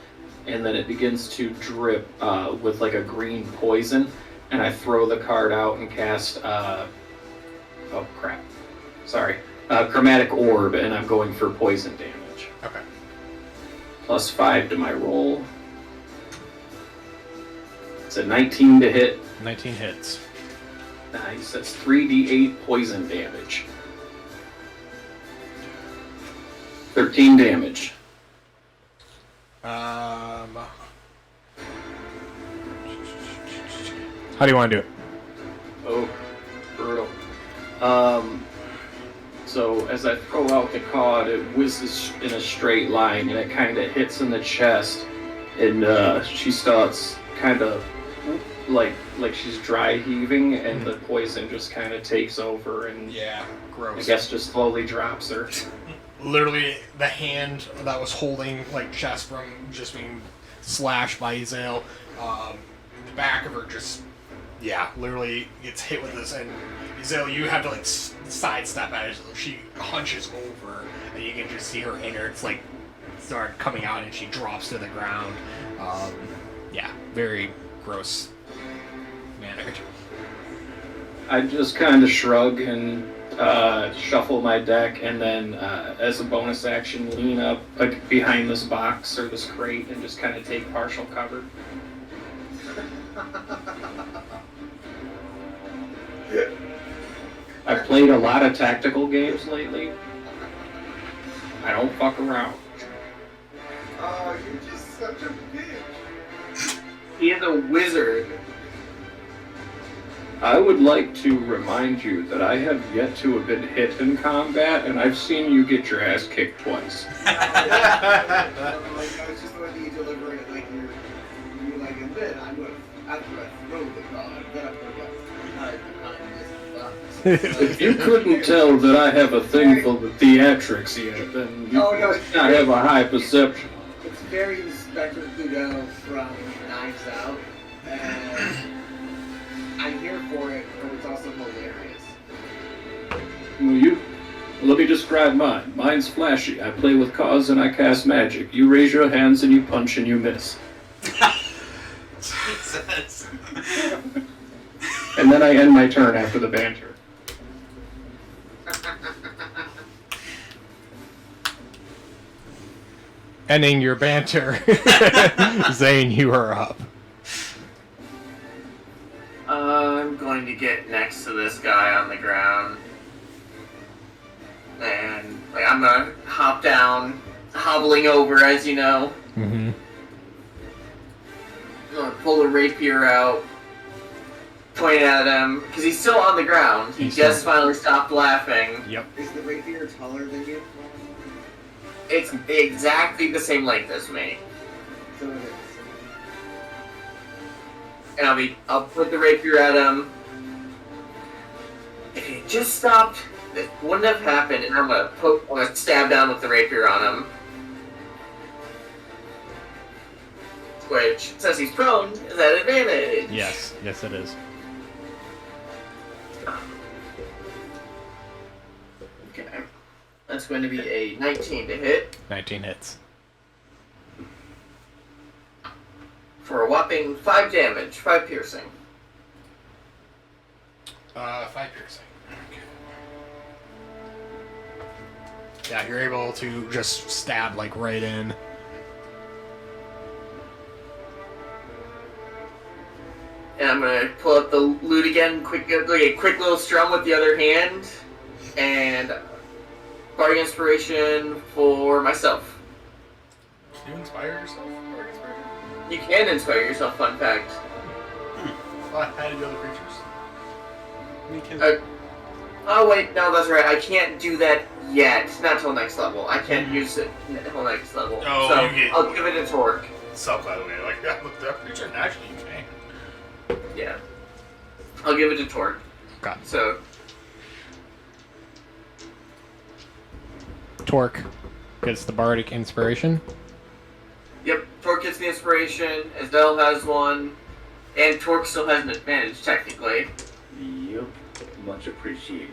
[SPEAKER 2] and then it begins to drip with like a green poison, and I throw the card out and cast, Chromatic Orb, and I'm going for poison damage.
[SPEAKER 1] Okay.
[SPEAKER 2] Plus 5 to my roll. It's a 19 to hit.
[SPEAKER 1] 19 hits.
[SPEAKER 2] Nice. That's 3d8 poison damage. 13 damage.
[SPEAKER 1] How do you want to do it?
[SPEAKER 2] Oh, brutal. So as I throw out the card, it whizzes in a straight line, and it kind of hits in the chest, and she starts kind of like she's dry heaving, and the poison just kind of takes over, and
[SPEAKER 1] Yeah, gross.
[SPEAKER 2] I guess just slowly drops her.
[SPEAKER 1] Literally, the hand that was holding like chest from just being slashed by Hezilleon, the back of her just, literally gets hit with this, and Hezilleon, you have to like sidestep at it. She hunches over, and you can just see her innards like start coming out, and she drops to the ground. Very gross mannered.
[SPEAKER 2] I just kind of shrug and shuffle my deck, and then as a bonus action, lean up behind this box or this crate and just kind of take partial cover. I've played a lot of tactical games lately. I don't fuck around.
[SPEAKER 8] Oh, you're just such a bitch.
[SPEAKER 4] He is a wizard.
[SPEAKER 2] I would like to remind you that I have yet to have been hit in combat, and I've seen you get your ass kicked twice.
[SPEAKER 8] I was just letting you deliver it like you're like, and then I'm gonna throw the card, then I'm gonna hide behind this box.
[SPEAKER 2] If you couldn't tell that I have a thing for the theatrics yet, then you not have a high perception.
[SPEAKER 8] It's very Inspector Clouseau from Knives Out, and I'm here for it, but it's also hilarious.
[SPEAKER 2] Let me describe mine. Mine's flashy. I play with cards and I cast magic. You raise your hands and you punch and you miss.
[SPEAKER 6] Jesus.
[SPEAKER 2] And then I end my turn after the banter.
[SPEAKER 1] Ending your banter, Zane, you are up.
[SPEAKER 4] going to get next to this guy on the ground. And I'm gonna hop down, hobbling over, as you know.
[SPEAKER 1] Mm-hmm.
[SPEAKER 4] I'm gonna pull the rapier out, point at him, because he's still on the ground. He just finally stopped laughing.
[SPEAKER 1] Yep.
[SPEAKER 8] Is the rapier taller than you?
[SPEAKER 4] It's exactly the same length as me.
[SPEAKER 8] So it is.
[SPEAKER 4] And I'll put the rapier at him. If he just stopped, this wouldn't have happened, and I'm gonna stab down with the rapier on him. Which, since he's prone, is at advantage.
[SPEAKER 1] Yes, it is.
[SPEAKER 4] Okay. That's going to be a 19 to hit
[SPEAKER 1] 19 hits.
[SPEAKER 4] for a whopping 5 damage, 5 piercing.
[SPEAKER 1] 5 piercing. Okay. Yeah, you're able to just stab like right in.
[SPEAKER 4] And I'm gonna pull up the loot again, quick little strum with the other hand, and bardic inspiration for myself.
[SPEAKER 5] Can you inspire yourself? Or inspiration?
[SPEAKER 4] You can inspire yourself. Fun fact.
[SPEAKER 5] How do the other creatures?
[SPEAKER 6] Me too.
[SPEAKER 4] Oh wait, no, that's right. I can't do that yet. Not till next level. I can't use it until next level.
[SPEAKER 5] Oh,
[SPEAKER 4] so
[SPEAKER 5] you get-
[SPEAKER 4] I'll give it a torque.
[SPEAKER 5] Some by the way, like that. Look, that creature naturally you can.
[SPEAKER 4] Yeah. I'll give it a torque.
[SPEAKER 1] Got
[SPEAKER 4] So
[SPEAKER 1] Torque gets the bardic inspiration.
[SPEAKER 4] yep, torque gets the inspiration. Estelle has one, and torque still has an advantage technically.
[SPEAKER 3] Yep. Much appreciated.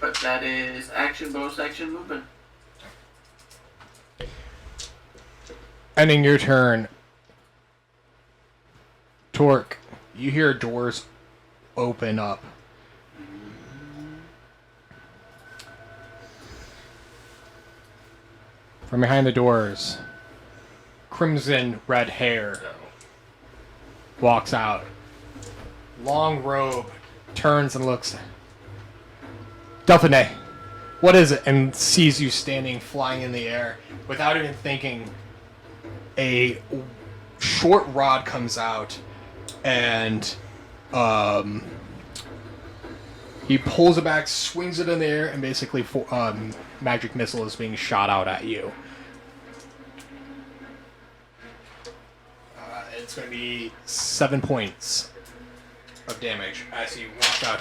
[SPEAKER 4] But that is action, bonus action, movement.
[SPEAKER 1] Ending your turn. Torque, you hear doors open up. From behind the doors, crimson red hair walks out. Long robe, turns and looks. Delphine, what is it? And sees you standing, flying in the air. Without even thinking, a short rod comes out, and he pulls it back, swings it in the air, and basically magic missile is being shot out at you. It's going to be 7 points of damage as he walks out.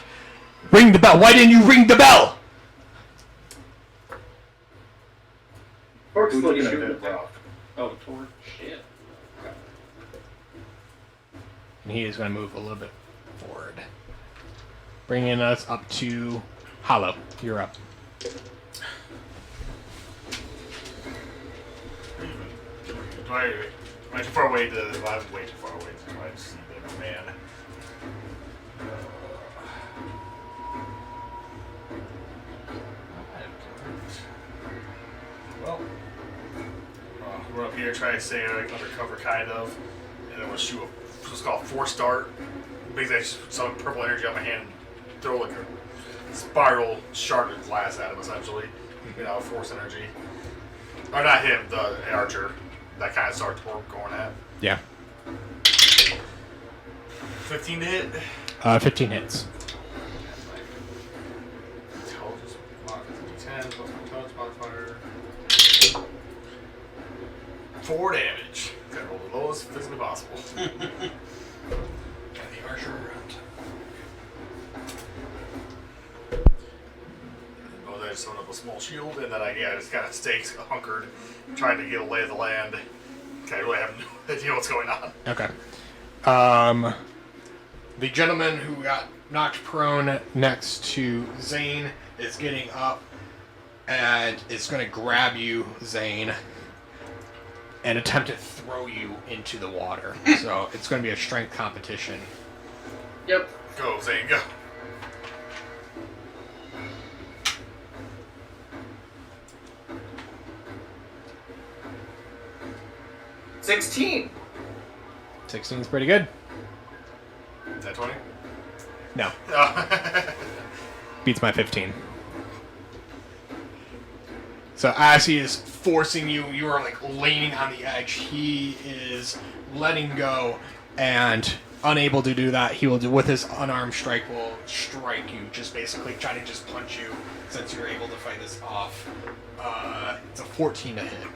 [SPEAKER 1] Ring the bell! Why didn't you ring the bell?
[SPEAKER 3] Torque's
[SPEAKER 2] Who's
[SPEAKER 3] looking
[SPEAKER 2] gonna
[SPEAKER 3] a
[SPEAKER 2] do
[SPEAKER 3] bit
[SPEAKER 2] it?
[SPEAKER 3] rough.
[SPEAKER 2] Oh, Torque. Shit.
[SPEAKER 1] And he is going to move a little bit forward. Bringing us up to Hollow. You're up.
[SPEAKER 5] Am I too far away to? I'm way too far away to I see the man. Well, we're up here trying to stay like undercover, kind of, and then we'll shoot what's called force dart. Basically, I just put some purple energy on my hand and throw like a spiral shard of glass at him, essentially. Force energy. Or not him, the archer. That kind of starts going at.
[SPEAKER 1] Yeah.
[SPEAKER 5] 15 to hit.
[SPEAKER 1] 15 hits.
[SPEAKER 5] Intelligence modifier 10 plus my intelligence modifier. 4 damage. Gotta roll the lowest physically possible. And the archer around. Oh, they just thrown up a small shield, and then I just kind of stakes hunkered, trying to get a lay of the land. Okay, I really have no idea what's going on.
[SPEAKER 1] Okay. The gentleman who got knocked prone next to Zane is getting up and is going to grab you, Zane, and attempt to throw you into the water. So it's going to be a strength competition.
[SPEAKER 4] Yep.
[SPEAKER 5] Go, Zane, go.
[SPEAKER 4] 16.
[SPEAKER 1] 16 is pretty good.
[SPEAKER 5] Is that 20?
[SPEAKER 1] No,
[SPEAKER 5] Oh.
[SPEAKER 1] beats my 15. So as he is forcing you, you are like leaning on the edge. He is letting go, and unable to do that, he will do with his unarmed strike will strike you, just basically trying to just punch you since you're able to fight this off. It's a 14 to hit.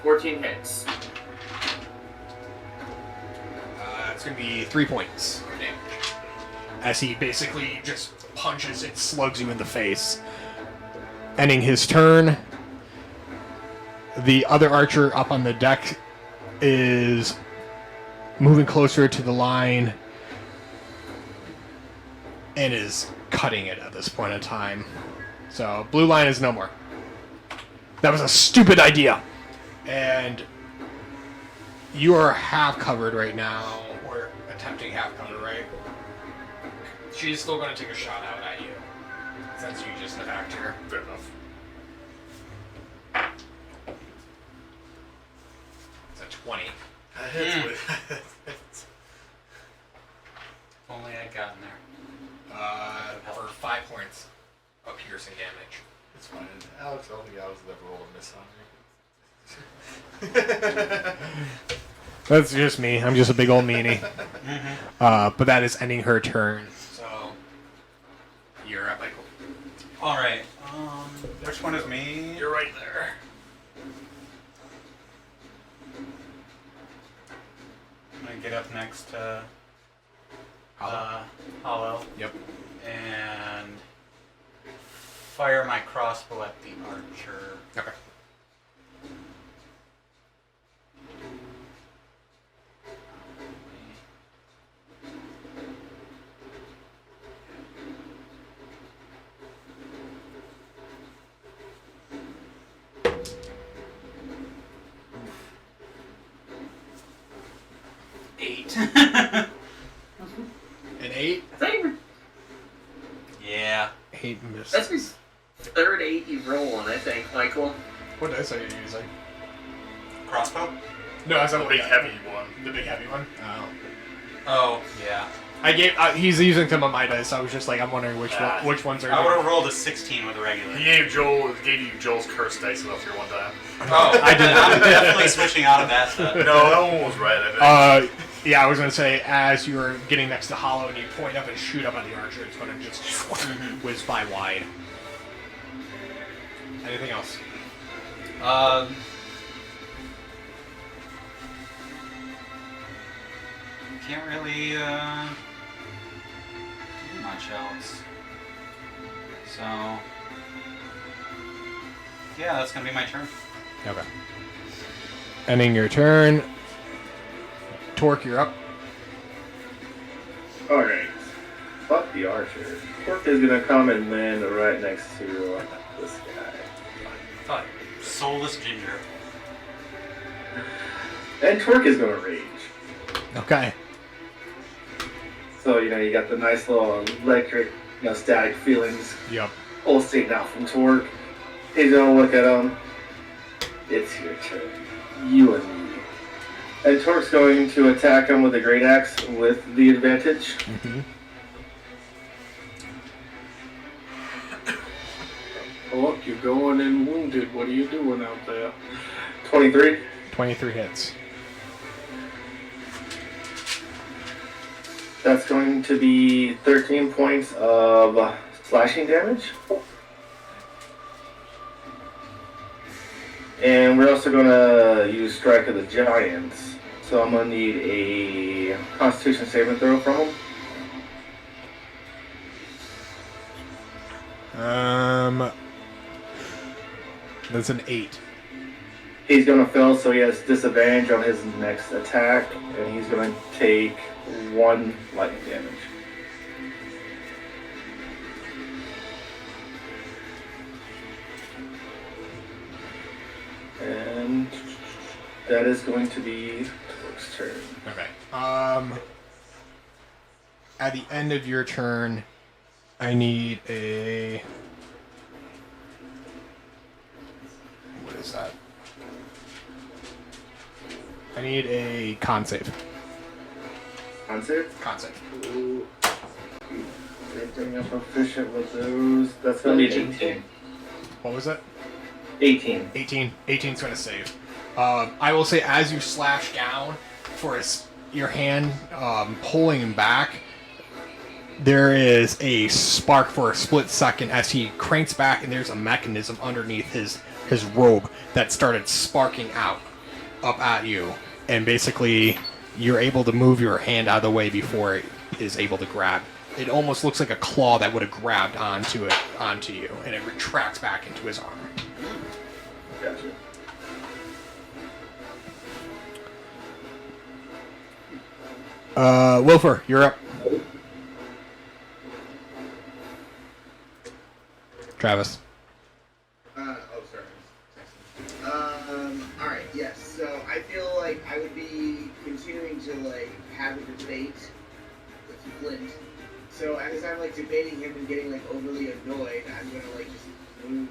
[SPEAKER 4] 14 hits.
[SPEAKER 1] It's going to be 3 points of damage. As he basically just punches and slugs you in the face. Ending his turn. The other archer up on the deck is moving closer to the line and is cutting it at this point in time. So, blue line is no more. That was a stupid idea. And you are half covered right now, or attempting half cover, right? She's still going to take a shot out at you, since you just attacked her.
[SPEAKER 5] Fair enough.
[SPEAKER 1] It's a 20.
[SPEAKER 5] That hits me.
[SPEAKER 6] Only I'd gotten there.
[SPEAKER 1] For 5 points of piercing damage.
[SPEAKER 5] It's fine. Alex, I don't think I was never roll a miss on
[SPEAKER 1] That's just me. I'm just a big old meanie. But that is ending her turn. So, you're up, Michael.
[SPEAKER 6] Alright, which one is me?
[SPEAKER 5] You're right there.
[SPEAKER 6] I'm gonna get up next to
[SPEAKER 1] Hollow.
[SPEAKER 6] Hollow.
[SPEAKER 1] Yep.
[SPEAKER 6] And fire my crossbow at the archer.
[SPEAKER 1] Okay. An 8?
[SPEAKER 4] I think
[SPEAKER 6] Yeah.
[SPEAKER 1] 8 missed.
[SPEAKER 4] that's his third 8 you roll on, I think, Michael.
[SPEAKER 1] What dice are you using?
[SPEAKER 6] Crossbow?
[SPEAKER 1] No, that's
[SPEAKER 5] The
[SPEAKER 1] not
[SPEAKER 5] big heavy one.
[SPEAKER 1] The big heavy one? Oh.
[SPEAKER 6] Oh, yeah.
[SPEAKER 1] I gave. He's using some of my dice. So I was just like, I'm wondering which ones are.
[SPEAKER 6] I would have rolled a 16 with a regular.
[SPEAKER 5] He gave you Joel's curse dice up here one time.
[SPEAKER 6] Oh, I did. I'm definitely switching out of that stuff.
[SPEAKER 5] No, that one was right, I think.
[SPEAKER 1] Yeah, I was gonna say as you're getting next to Hollow and you point up and shoot up at the archer, it's gonna just whiz by wide. Anything else?
[SPEAKER 6] Can't really do much else. So yeah, that's gonna be my turn.
[SPEAKER 1] Okay. Ending your turn. Torque, you're up.
[SPEAKER 3] Alright. Fuck the archer. Torque is gonna come and land right next to this guy.
[SPEAKER 6] Soulless ginger.
[SPEAKER 3] And Torque is gonna rage.
[SPEAKER 1] Okay.
[SPEAKER 3] So, you got the nice little electric, static feelings
[SPEAKER 1] Yep.
[SPEAKER 3] pulsating out from Torque. He's gonna look at him. It's your turn. You and me. And Torque's going to attack him with a great axe with the advantage.
[SPEAKER 1] Mm-hmm.
[SPEAKER 2] Oh, look, you're going in wounded. What are you doing out there?
[SPEAKER 3] 23.
[SPEAKER 1] 23 hits.
[SPEAKER 3] That's going to be 13 points of slashing damage. And we're also going to use Strike of the Giants. So I'm going to need a Constitution saving throw from him.
[SPEAKER 1] That's an 8.
[SPEAKER 3] He's going to fail, so he has disadvantage on his next attack. And he's going to take 1 lightning damage. And that is going to be Torque's turn.
[SPEAKER 1] Okay. At the end of your turn, I need a. What is that? I need a con save.
[SPEAKER 3] Answer?
[SPEAKER 1] Con save.
[SPEAKER 3] Ooh. Same thing, I'm proficient with those. That's gonna be 18.
[SPEAKER 1] What was it?
[SPEAKER 3] 18.
[SPEAKER 1] 18. 18's going to save. I will say, as you slash down for your hand pulling him back, there is a spark for a split second as he cranks back, and there's a mechanism underneath his robe that started sparking out up at you. And basically, you're able to move your hand out of the way before it is able to grab. It almost looks like a claw that would have grabbed onto you, and it retracts back into his arm.
[SPEAKER 3] Gotcha.
[SPEAKER 1] Wilfer, you're up. Travis.
[SPEAKER 8] Alright, yes. So I feel like I would be continuing to have a debate with Flint. So as I'm debating him and getting overly annoyed, I'm gonna just move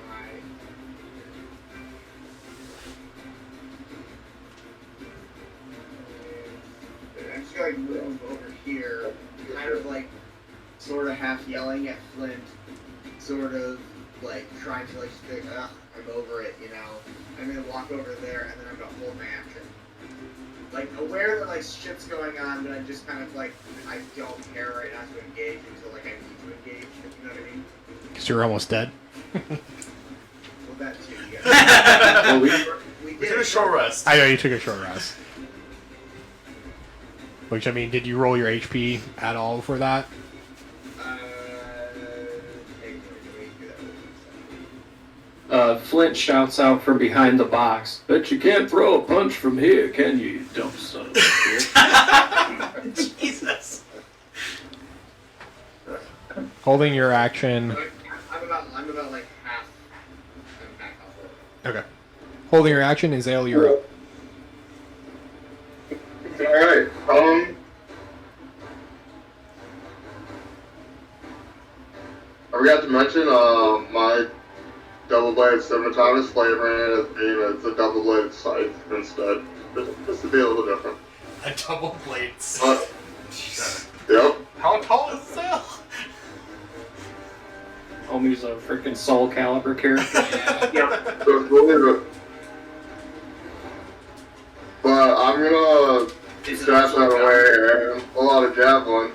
[SPEAKER 8] my I'm just gonna move over here, kind of sort of half yelling at Flint, sort of trying to just think, ugh, I'm over it, you know. I'm gonna walk over there and then I'm gonna hold my action. Aware that shit's going on, but I'm just kind of I don't care right now to engage until I need to engage, if you know what I mean?
[SPEAKER 1] Because you're almost dead.
[SPEAKER 8] Well, that too, yeah.
[SPEAKER 3] Well,
[SPEAKER 8] we
[SPEAKER 5] We did a short rest.
[SPEAKER 1] I know you took a short rest. Which, I mean, did you roll your HP at all for that?
[SPEAKER 2] Flint shouts out from behind the box, "Bet you can't throw a punch from here, can you, you dumb son of a bitch?"
[SPEAKER 6] Jesus.
[SPEAKER 1] Holding your action.
[SPEAKER 8] I'm about half. I'm back off of it.
[SPEAKER 1] Okay. Holding your action, Azale, you're up.
[SPEAKER 7] Alright, I forgot to mention, my double-bladed scimitar is flavoring it as being it's a double-bladed scythe instead. Just to be a little different.
[SPEAKER 5] A double blade.
[SPEAKER 7] Yep.
[SPEAKER 5] How tall is Zell?
[SPEAKER 2] Homie's a freaking Soul Calibur character.
[SPEAKER 7] So it's really good. But I'm gonna dash that away and pull out a javelin.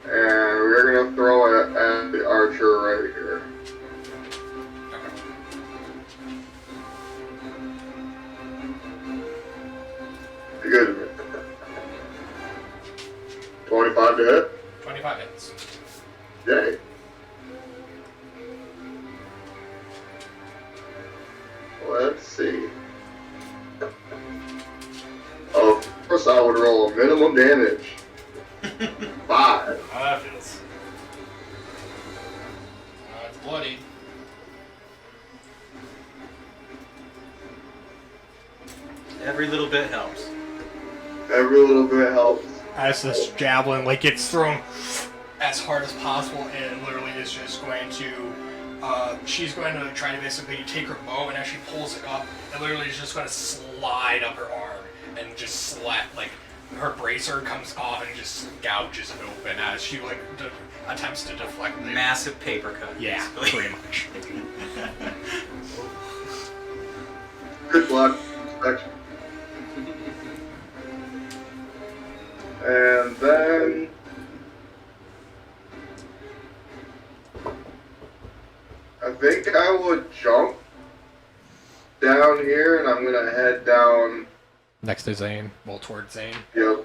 [SPEAKER 7] And we're gonna throw it at the archer right here. Good. 25 to hit.
[SPEAKER 1] 25 hits.
[SPEAKER 7] Yay. Let's see. Oh, of course I would roll a minimum damage. 5.
[SPEAKER 5] How that feels.
[SPEAKER 1] It's bloody.
[SPEAKER 6] Every little bit helps.
[SPEAKER 7] Every little bit helps.
[SPEAKER 1] As this javelin gets thrown as hard as possible, and literally is just going to she's going to try to basically take her bow, and as she pulls it up, it literally is just going to slide up her arm and just slap her bracer comes off and just gouges it open as she attempts to deflect the
[SPEAKER 6] Massive paper cut.
[SPEAKER 1] Yeah,
[SPEAKER 6] basically.
[SPEAKER 1] pretty much.
[SPEAKER 7] Good luck. Respect. And then I think I would jump down here, and I'm gonna head down.
[SPEAKER 1] Next to Zane, well, towards Zane.
[SPEAKER 7] Yep.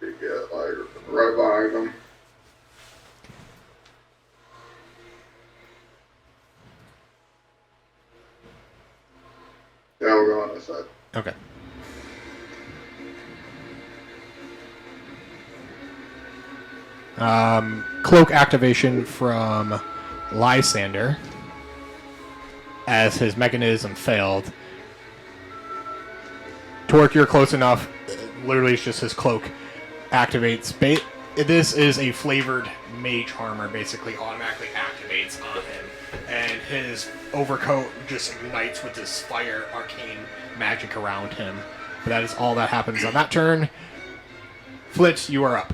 [SPEAKER 7] You get right behind him. Yeah, we're going on this side.
[SPEAKER 1] Okay. Cloak activation from Lysander as his mechanism failed. Torque, you're close enough. Literally, it's just his cloak activates. this is a flavored mage armor, basically automatically activates on him. And his overcoat just ignites with this fire arcane magic around him. But that is all that happens on that turn. Flitz, you are up.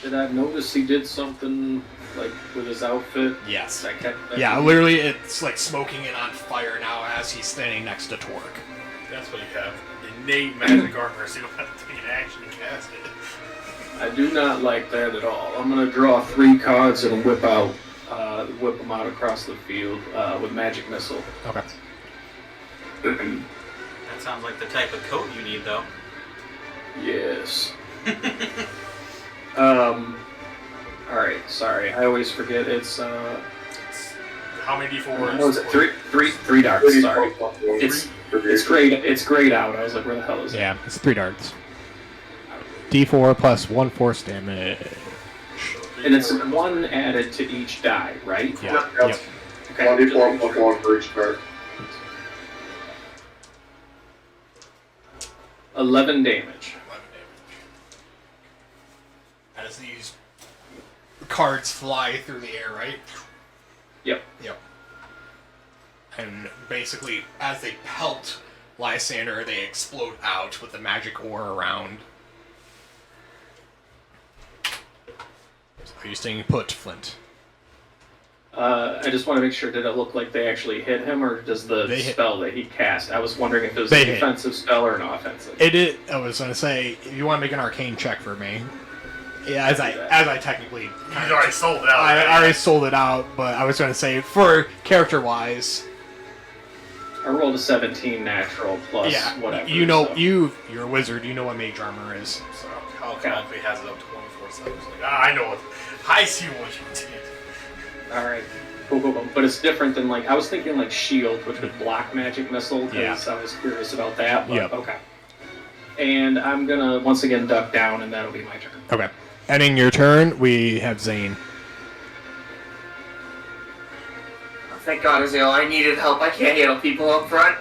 [SPEAKER 2] Did I notice he did something like with his outfit?
[SPEAKER 1] Yes.
[SPEAKER 2] That
[SPEAKER 1] Yeah, literally it's like smoking and on fire now as he's standing next to Torque.
[SPEAKER 5] That's what you have. Innate magic armor, so you don't have to take an action to cast it.
[SPEAKER 2] I do not like that at all. I'm gonna draw 3 cards and whip them out across the field with magic missile.
[SPEAKER 1] Okay.
[SPEAKER 6] That sounds like the type of coat you need, though.
[SPEAKER 2] Yes. Alright, sorry. I always forget it's
[SPEAKER 5] How many D4s?
[SPEAKER 2] what was it? Three darts, sorry. It's grayed out. I was like, where the hell is it?
[SPEAKER 1] Yeah, it's 3 darts. D4 plus 1 force damage.
[SPEAKER 2] And it's 1 added to each die, right?
[SPEAKER 1] Yeah.
[SPEAKER 7] Yep.
[SPEAKER 1] Yep.
[SPEAKER 2] Okay.
[SPEAKER 7] 1d4 plus 1 for each card.
[SPEAKER 2] 11 damage.
[SPEAKER 1] 11 damage. As these cards fly through the air, right?
[SPEAKER 2] Yep.
[SPEAKER 1] Yep. And basically, as they pelt Lysander, they explode out with the magic ore around. So are you staying put, Flint?
[SPEAKER 2] I just want to make sure, did it look like they actually hit him, or does the
[SPEAKER 1] They hit.
[SPEAKER 2] spell that he cast? I was wondering if it was
[SPEAKER 1] They
[SPEAKER 2] a
[SPEAKER 1] hit.
[SPEAKER 2] defensive spell or an offensive.
[SPEAKER 1] It is. I was gonna say, if you want to make an arcane check for me, yeah, as I technically,
[SPEAKER 5] You already sold it out.
[SPEAKER 1] I already sold it out, but I was gonna say for character wise,
[SPEAKER 2] I rolled a 17 natural plus
[SPEAKER 1] yeah,
[SPEAKER 2] whatever.
[SPEAKER 1] you know,
[SPEAKER 2] so.
[SPEAKER 1] you're a wizard, you know what mage armor is.
[SPEAKER 5] So automatically has it up 24/7. It's like, I know what. I see what you did.
[SPEAKER 2] Alright. Cool. But it's different than, like, I was thinking like shield, which would block magic missile, because I was curious about that, but
[SPEAKER 1] Yep.
[SPEAKER 2] okay. And I'm gonna once again duck down, and that'll be my turn.
[SPEAKER 1] Okay. Ending your turn, we have Zane.
[SPEAKER 4] Thank God, Hezilleon. I needed help. I can't handle people up front.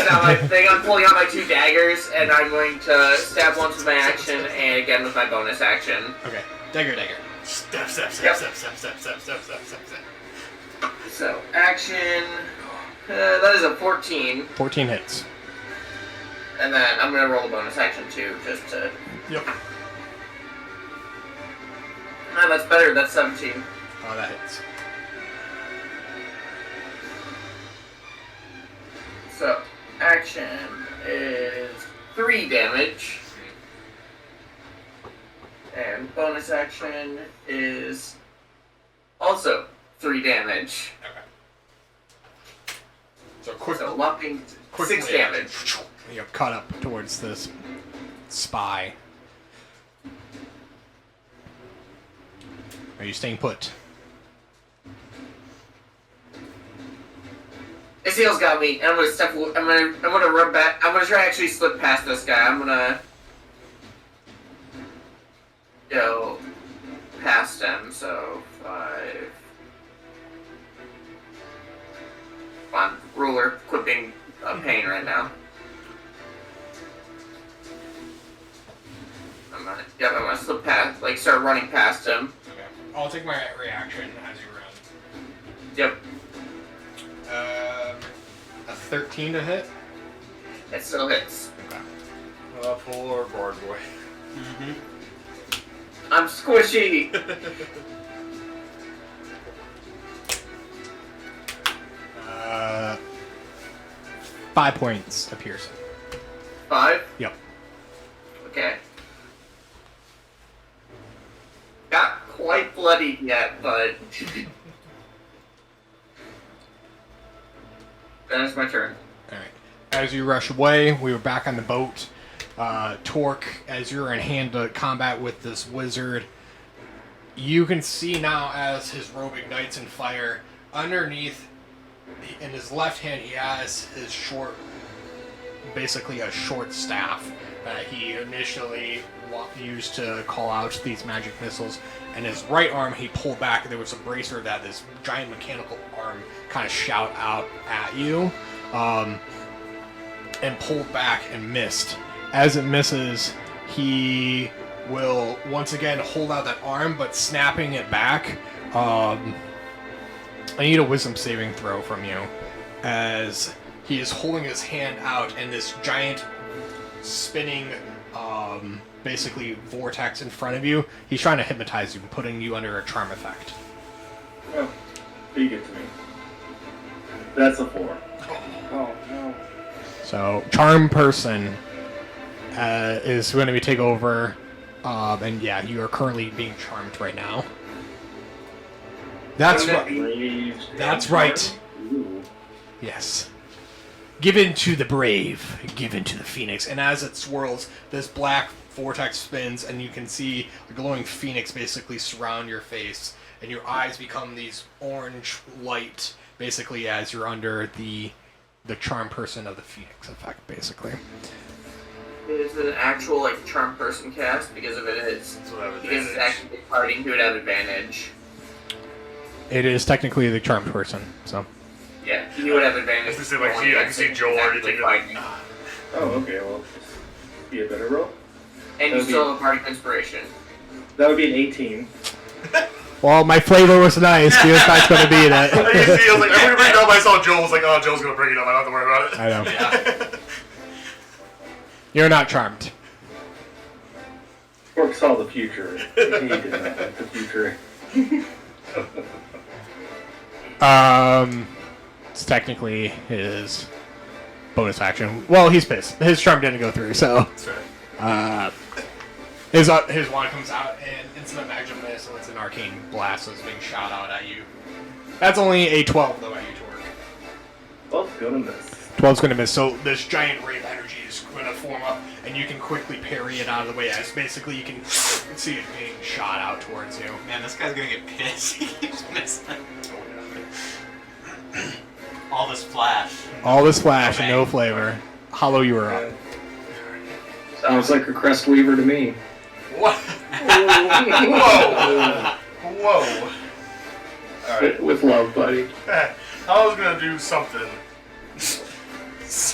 [SPEAKER 4] Now my thing, I'm pulling out my 2 daggers, and I'm going to stab once with my action, and again with my bonus action.
[SPEAKER 1] Okay. Dagger.
[SPEAKER 5] Step.
[SPEAKER 4] Yep.
[SPEAKER 5] Step.
[SPEAKER 4] So, action... that is a 14.
[SPEAKER 1] 14 hits.
[SPEAKER 4] And then I'm going to roll a bonus action, too, just to...
[SPEAKER 1] Yep.
[SPEAKER 4] Ah, that's better. That's 17.
[SPEAKER 1] Oh, that hits.
[SPEAKER 4] So, action is 3 damage. And bonus action is also 3 damage.
[SPEAKER 1] Okay. So quickly,
[SPEAKER 4] So, whopping 6 damage.
[SPEAKER 1] you know, cut up towards this spy. Are you staying put?
[SPEAKER 4] Hezilleon's got me, and I'm gonna step. I'm gonna run back. I'm gonna try to actually slip past this guy. I'm gonna go past him. So 5. Come on, ruler. Quit being a pain right now. I'm gonna slip past. Like start running past him.
[SPEAKER 1] Okay. I'll take my reaction as you run.
[SPEAKER 4] Yep.
[SPEAKER 1] A 13 to hit.
[SPEAKER 4] It still hits.
[SPEAKER 1] Okay.
[SPEAKER 5] Poor board boy.
[SPEAKER 6] Mm-hmm.
[SPEAKER 4] I'm squishy.
[SPEAKER 1] 5 points of piercing.
[SPEAKER 4] 5.
[SPEAKER 1] Yep.
[SPEAKER 4] Okay. Not quite bloodied yet, but that's my turn.
[SPEAKER 1] Alright. As you rush away, we were back on the boat. Torque, as you're in hand-to-combat with this wizard, you can see now as his robe ignites in fire, underneath, in his left hand, he has his short, basically a short staff that he initially used to call out these magic missiles. And his right arm, he pulled back, and there was a bracer that this giant mechanical arm kind of shout out at you, and pulled back and missed. As it misses, he will once again hold out that arm, but snapping it back. I need a wisdom saving throw from you, as he is holding his hand out, and this giant spinning, basically vortex in front of you. He's trying to hypnotize you, putting you under a charm effect.
[SPEAKER 3] Oh, be good to me. That's a 4.
[SPEAKER 8] Oh no.
[SPEAKER 1] So, charm person is going to be take over, and yeah, you are currently being charmed right now. That's right. That's right.
[SPEAKER 3] Ooh.
[SPEAKER 1] Yes. Given to the brave, given to the phoenix. And as it swirls, this black vortex spins, and you can see a glowing phoenix basically surround your face, and your eyes become these orange light, basically as you're under the charm person of the phoenix effect, basically.
[SPEAKER 4] Is it an actual like charm person cast? Because if it is, because it's actually partying, who would have advantage?
[SPEAKER 1] It is technically the charmed person, so.
[SPEAKER 4] Yeah, he would have advantage.
[SPEAKER 5] I can see Joel already taking it.
[SPEAKER 3] Oh, okay, well, be a better roll.
[SPEAKER 4] And you still have a party inspiration.
[SPEAKER 3] That would be an 18.
[SPEAKER 1] Well, my flavor was nice. He was not going to be in it.
[SPEAKER 5] I was like, I'm going to bring it up. I saw Joel was like, oh, Joel's going to bring it up. I don't have to worry about it.
[SPEAKER 1] I know.
[SPEAKER 5] Yeah.
[SPEAKER 1] You're not charmed.
[SPEAKER 3] Orc saw the future. He did not like the future.
[SPEAKER 1] It's technically his bonus action. Well, he's pissed. His charm didn't go through, so.
[SPEAKER 5] That's right.
[SPEAKER 1] His wand comes out, and instant magic miss, so it's an arcane blast that's being shot out at you. That's only a 12, though, at you, Torque.
[SPEAKER 3] Both gonna miss.
[SPEAKER 1] 12's going to miss, so this giant ray of energy is going to form up, and you can quickly parry it out of the way, as basically you can see it being shot out towards you.
[SPEAKER 6] Man, this guy's gonna get pissed. He keeps missing. All this flash.
[SPEAKER 1] All this flash and no flavor. Hollow, you were up.
[SPEAKER 2] Sounds like a crest weaver to me.
[SPEAKER 5] What? Whoa. Whoa. Alright.
[SPEAKER 2] With love, buddy.
[SPEAKER 5] I was going to do something.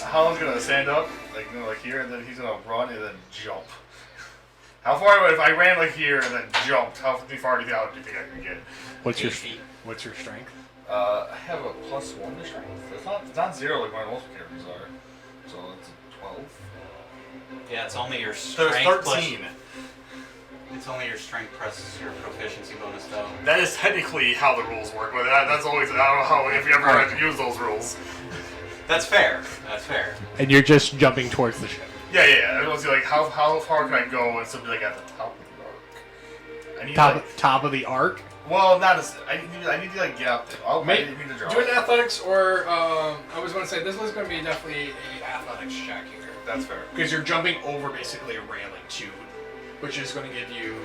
[SPEAKER 5] Holland's going to stand up, like, you know, like here, and then he's going to run and then jump. How far, if I ran like here and then jumped, how far do you think I could get?
[SPEAKER 1] What's your strength?
[SPEAKER 5] I have a +1 to strength. It's not 0 like my most characters are. So it's a 12.
[SPEAKER 6] Yeah, it's only your
[SPEAKER 5] There's
[SPEAKER 6] strength
[SPEAKER 5] 13.
[SPEAKER 6] It's only your strength plus your proficiency bonus, though.
[SPEAKER 5] That is technically how the rules work, but that's always, I don't know how, if you ever had to use those rules.
[SPEAKER 6] That's fair. That's fair.
[SPEAKER 1] And you're just jumping towards the ship.
[SPEAKER 5] Yeah. I was like, how far can I go and still be like at the top of the arc? I need
[SPEAKER 1] Top of the arc?
[SPEAKER 5] Well, not as I need to like get up there. I didn't mean to draw.
[SPEAKER 1] Do an athletics, or I was going to say this was going to be definitely an athletics check here.
[SPEAKER 5] That's fair.
[SPEAKER 1] Because you're jumping over basically a railing too, which is going to give you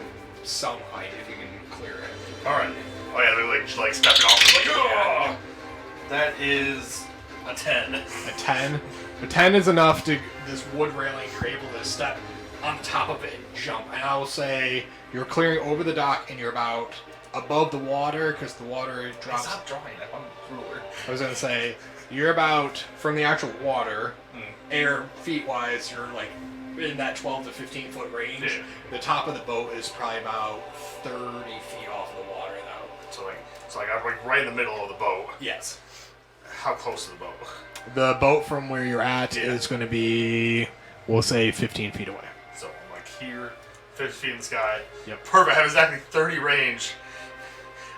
[SPEAKER 1] some height if you can clear it.
[SPEAKER 5] All right. Oh yeah, they're like stepping off. It's like, oh! That is a 10.
[SPEAKER 1] A 10? A 10 is enough to this wood railing. You're able to step on top of it and jump. And I will say you're clearing over the dock, and you're about above the water, because the water drops.
[SPEAKER 5] Stop drawing that on the ruler.
[SPEAKER 1] I was going to say you're about from the actual water, air feet wise, you're like in that 12 to 15 foot range.
[SPEAKER 5] Yeah.
[SPEAKER 1] The top of the boat is probably about 30 feet off the water though.
[SPEAKER 5] So I'm like right in the middle of the boat.
[SPEAKER 1] Yes.
[SPEAKER 5] How close to the boat?
[SPEAKER 1] The boat from where you're at is going to be, we'll say, 15 feet away.
[SPEAKER 5] So I'm like here, 50 feet in the sky.
[SPEAKER 1] Yep.
[SPEAKER 5] Perfect. I have exactly 30 range.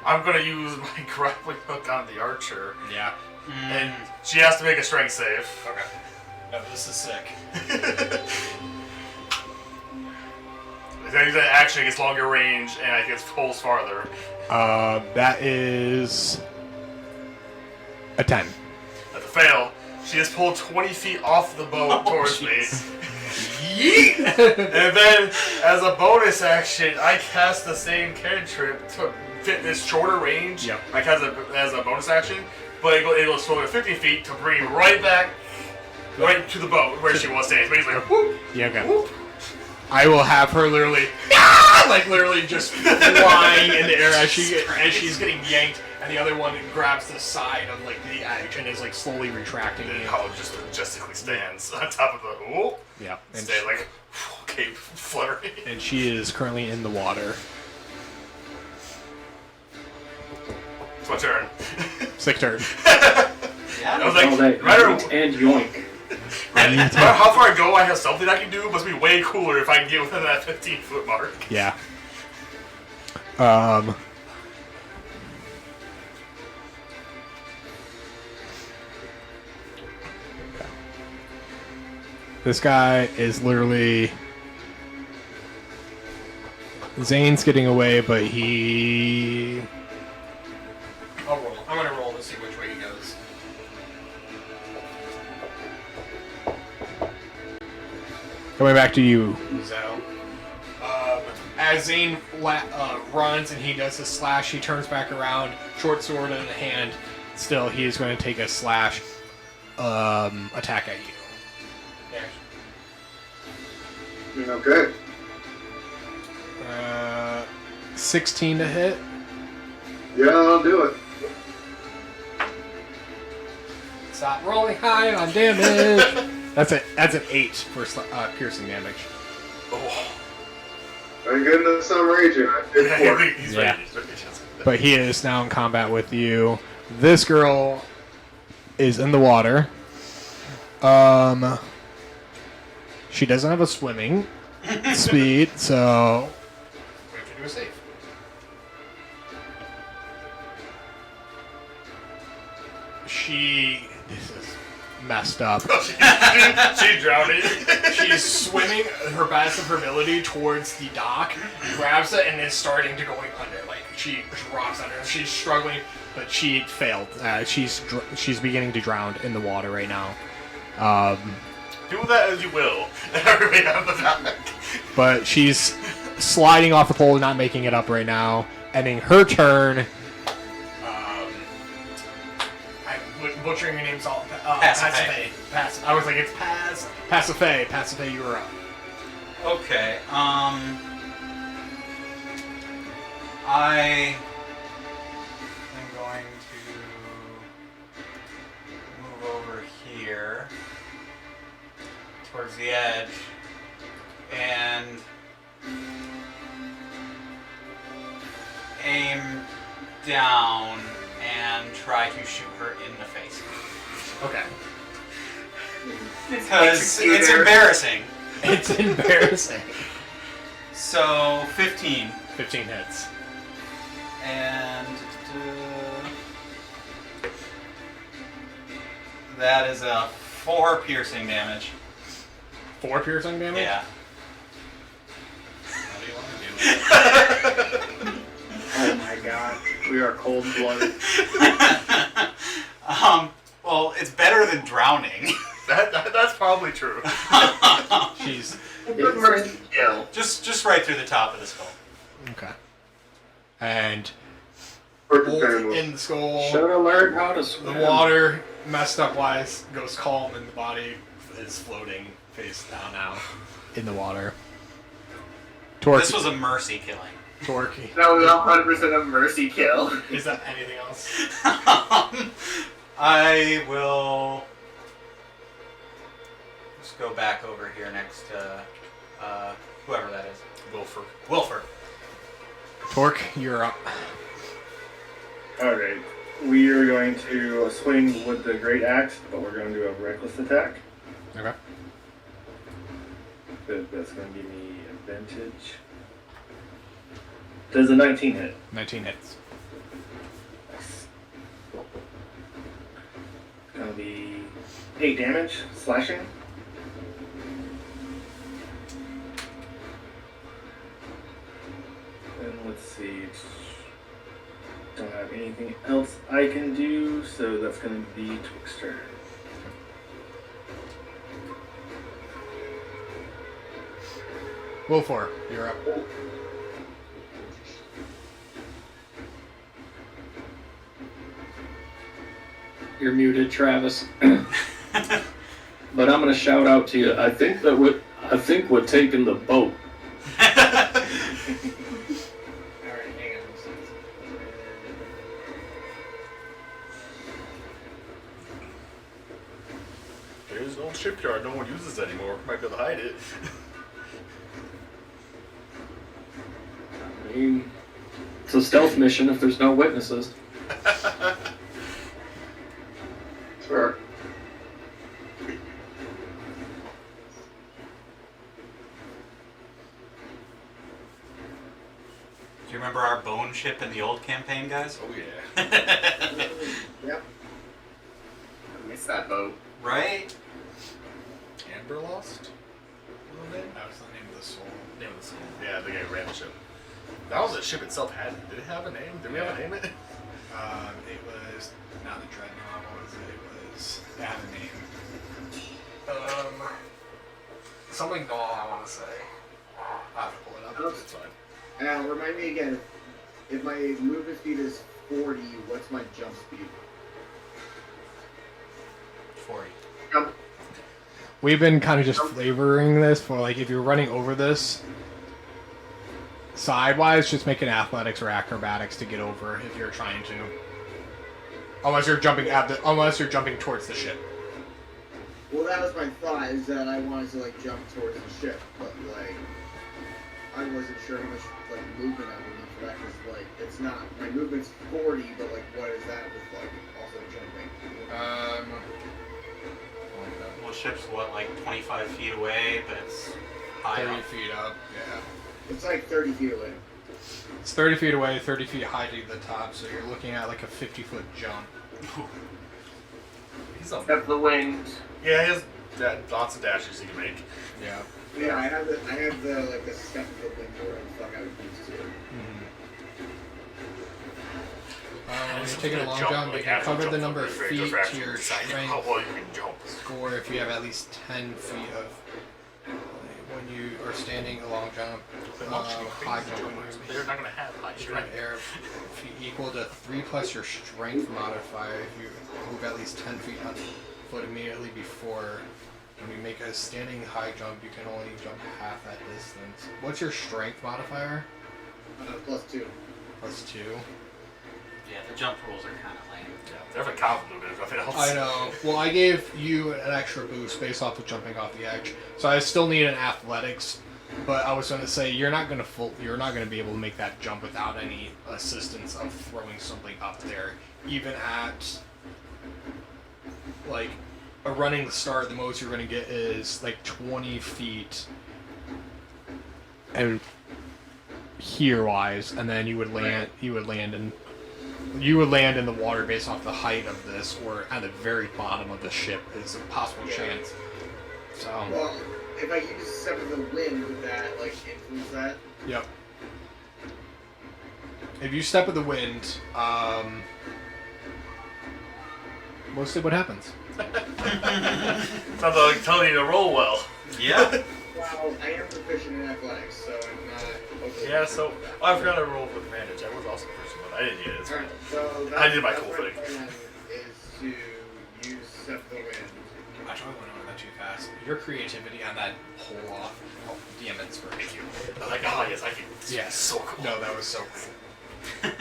[SPEAKER 5] I'm gonna use my grappling hook on the archer.
[SPEAKER 1] Yeah.
[SPEAKER 5] And she has to make a strength save.
[SPEAKER 1] Okay. No, this is sick.
[SPEAKER 5] That actually gets longer range and I guess pulls farther.
[SPEAKER 1] That is a 10.
[SPEAKER 5] At the fail, she has pulled 20 feet off the boat towards me. Yeet! And then, as a bonus action, I cast the same cantrip to fit this shorter range.
[SPEAKER 1] Yep.
[SPEAKER 5] Like as a bonus action, but it goes slower than 50 feet to bring me right back, right to the boat where she was standing. But he's like, whoop,
[SPEAKER 1] Yeah, okay.
[SPEAKER 5] whoop.
[SPEAKER 1] I will have her literally, like literally just flying in the air as she's getting yanked, and the other one grabs the side of like the edge and is like slowly retracting.
[SPEAKER 5] And how it just majestically stands on top of the whoop.
[SPEAKER 1] Yeah. And
[SPEAKER 5] Stay like. Okay, flurry.
[SPEAKER 1] And she is currently in the water.
[SPEAKER 5] It's my turn.
[SPEAKER 1] Sick turn.
[SPEAKER 5] I was like,
[SPEAKER 2] All that
[SPEAKER 5] right or,
[SPEAKER 2] yoink and yoink.
[SPEAKER 5] no matter how far I go, I have something I can do. It must be way cooler if I can get within that 15-foot mark.
[SPEAKER 1] Yeah. This guy is literally... Zane's getting away, but he... I'll roll. I'm gonna roll to see which way he goes. Coming back to you, Zo. As Zane runs and he does a slash, he turns back around, short sword in hand. Still, he is going to take a slash attack at you. There.
[SPEAKER 7] Okay.
[SPEAKER 1] 16 to hit.
[SPEAKER 7] Yeah, I'll do it.
[SPEAKER 1] Stop rolling high on damage. That's an 8 for piercing damage.
[SPEAKER 5] Oh.
[SPEAKER 7] Thank goodness I'm raging. I did 4.
[SPEAKER 5] He's
[SPEAKER 1] Yeah.
[SPEAKER 5] ready. He's ready.
[SPEAKER 1] But he is now in combat with you. This girl is in the water. She doesn't have a swimming speed, so
[SPEAKER 5] We have to do a save.
[SPEAKER 1] this is messed up.
[SPEAKER 5] She's drowning.
[SPEAKER 1] She's swimming her best of her ability towards the dock, grabs it, and is starting to going under. Like she drops under. She's struggling, but she failed. She's beginning to drown in the water right now.
[SPEAKER 5] Do that as you will. Everybody on the dock.
[SPEAKER 1] But she's sliding off the pole, not making it up right now. Ending her turn. I'm butchering your names all.
[SPEAKER 6] Pasiphae.
[SPEAKER 1] I was like, it's Pasiphae. Pasiphae, you were up.
[SPEAKER 6] Okay. I am going to move over here towards the edge and aim down and try to shoot her in the face.
[SPEAKER 1] Okay.
[SPEAKER 6] Because it's embarrassing.
[SPEAKER 1] It's embarrassing.
[SPEAKER 6] So, 15.
[SPEAKER 1] 15 hits.
[SPEAKER 6] And that is a 4 piercing damage.
[SPEAKER 1] 4 piercing damage?
[SPEAKER 6] Yeah.
[SPEAKER 1] How do you want to do it?
[SPEAKER 3] Oh my god. We are cold-blooded.
[SPEAKER 6] Well, it's better than drowning.
[SPEAKER 5] That's probably true.
[SPEAKER 1] She's...
[SPEAKER 4] Mercy kill.
[SPEAKER 6] just right through the top of the skull.
[SPEAKER 1] Okay. And...
[SPEAKER 7] Perfect
[SPEAKER 1] bolt
[SPEAKER 7] family.
[SPEAKER 1] in the skull.
[SPEAKER 2] Should have learned how to
[SPEAKER 1] The
[SPEAKER 2] swim.
[SPEAKER 1] water, messed up wise, goes calm and the body is floating face down now in the water. Torque.
[SPEAKER 6] This was a mercy killing.
[SPEAKER 1] Torque.
[SPEAKER 4] That was 100% a mercy kill.
[SPEAKER 1] Is that anything else?
[SPEAKER 6] I will just go back over here next to whoever that is. Wilford.
[SPEAKER 1] Torque, you're up.
[SPEAKER 3] Alright. We are going to swing with the Great Axe, but we're going to do a reckless attack.
[SPEAKER 1] Okay.
[SPEAKER 3] That's going to give me advantage. Does a 19 hit?
[SPEAKER 1] 19 hits.
[SPEAKER 3] Nice. It's going to be 8 damage, slashing. And let's see. Don't have anything else I can do, so that's going to be Twixter.
[SPEAKER 1] Wilfor, you're up.
[SPEAKER 2] You're muted, Travis. But I'm gonna shout out to you. I think we're taking the boat.
[SPEAKER 4] Alright, hang on.
[SPEAKER 5] There's no shipyard no one uses anymore. Might be able to hide it.
[SPEAKER 2] mean, it's a stealth mission if there's no witnesses.
[SPEAKER 7] Sure.
[SPEAKER 6] Do you remember our bone ship in the old campaign, guys?
[SPEAKER 5] Oh yeah.
[SPEAKER 8] Yep.
[SPEAKER 4] I missed that boat.
[SPEAKER 6] Right?
[SPEAKER 5] Amber Lost? Was the name?
[SPEAKER 1] That was the name of the soul.
[SPEAKER 5] Name of the soul. Yeah, the guy who ran the ship. That was the ship itself had. Did it have a name? Did we have a name it?
[SPEAKER 1] It was not the Dreadnought. What was it? It was it had a name. Something Gaul, I want to say. I'll have to pull it up.
[SPEAKER 5] It's fine.
[SPEAKER 8] Remind me again, if my movement speed is 40, what's my jump speed?
[SPEAKER 6] 40.
[SPEAKER 1] We've been kind of just flavoring this for like if you're running over this sidewise, just make an athletics or acrobatics to get over if you're trying to. Unless you're jumping towards the ship.
[SPEAKER 8] Well, that was my thought, is that I wanted to, like, jump towards the ship, but, like, I wasn't sure how much, like, movement I would need for that, because, like, it's not, my movement's 40, but, like, what is that with, like, also jumping?
[SPEAKER 6] Well, ship's what, like 25 feet away, but it's high
[SPEAKER 1] 30
[SPEAKER 6] up.
[SPEAKER 1] feet up, yeah.
[SPEAKER 8] It's like 30 feet away.
[SPEAKER 1] It's 30 feet away, 30 feet high to the top, so you're looking at like a 50-foot jump.
[SPEAKER 5] He's up.
[SPEAKER 4] Step the wind.
[SPEAKER 5] Yeah, he has lots of dashes he can make.
[SPEAKER 1] Yeah.
[SPEAKER 8] Yeah, I have the like, the step of the wind or whatever the fuck I would use to.
[SPEAKER 1] When you're taking a long jump, you can cover the number of feet to your
[SPEAKER 5] How
[SPEAKER 1] strength
[SPEAKER 5] well you can jump.
[SPEAKER 1] score if you have at least 10 feet of... When you are standing a long jump, high jump, when
[SPEAKER 5] They're not gonna have high
[SPEAKER 1] you're in
[SPEAKER 5] strength.
[SPEAKER 1] air, feet equal to 3 plus your strength modifier if you move at least 10 feet on foot immediately before. When you make a standing high jump, you can only jump half that distance. What's your strength modifier?
[SPEAKER 8] +2.
[SPEAKER 1] +2.
[SPEAKER 6] Yeah, the jump rules are kind of lame.
[SPEAKER 5] Yeah, they're for convoluted. Nothing else.
[SPEAKER 1] I know. Well, I gave you an extra boost based off of jumping off the edge, so I still need an athletics. But I was going to say you're not going to be able to make that jump without any assistance of throwing something up there, even at like a running start. The most you're going to get is like 20 feet, and here wise, and then you would land in the water based off the height of this, or at the very bottom of the ship is a possible chance. So.
[SPEAKER 8] Well, if I use some of the wind, would that, like, influence that?
[SPEAKER 1] Yep. If you step with the wind, mostly what happens?
[SPEAKER 5] Sounds like telling you to roll well.
[SPEAKER 6] Yeah.
[SPEAKER 8] Well, I am proficient in athletics, so I'm not... Okay.
[SPEAKER 5] Yeah, so I forgot to roll with advantage. I was also pushing, but I didn't get it. It's fine.
[SPEAKER 8] Alright, so
[SPEAKER 5] I did my
[SPEAKER 8] that's
[SPEAKER 5] cool
[SPEAKER 8] my
[SPEAKER 5] thing.
[SPEAKER 8] plan is to use Step the Wind.
[SPEAKER 1] I probably went over that too fast. Your creativity on that pull off, DM inspiration.
[SPEAKER 5] I'm like, oh yes, I can.
[SPEAKER 1] Yes.
[SPEAKER 5] So cool.
[SPEAKER 1] No, that was so cool.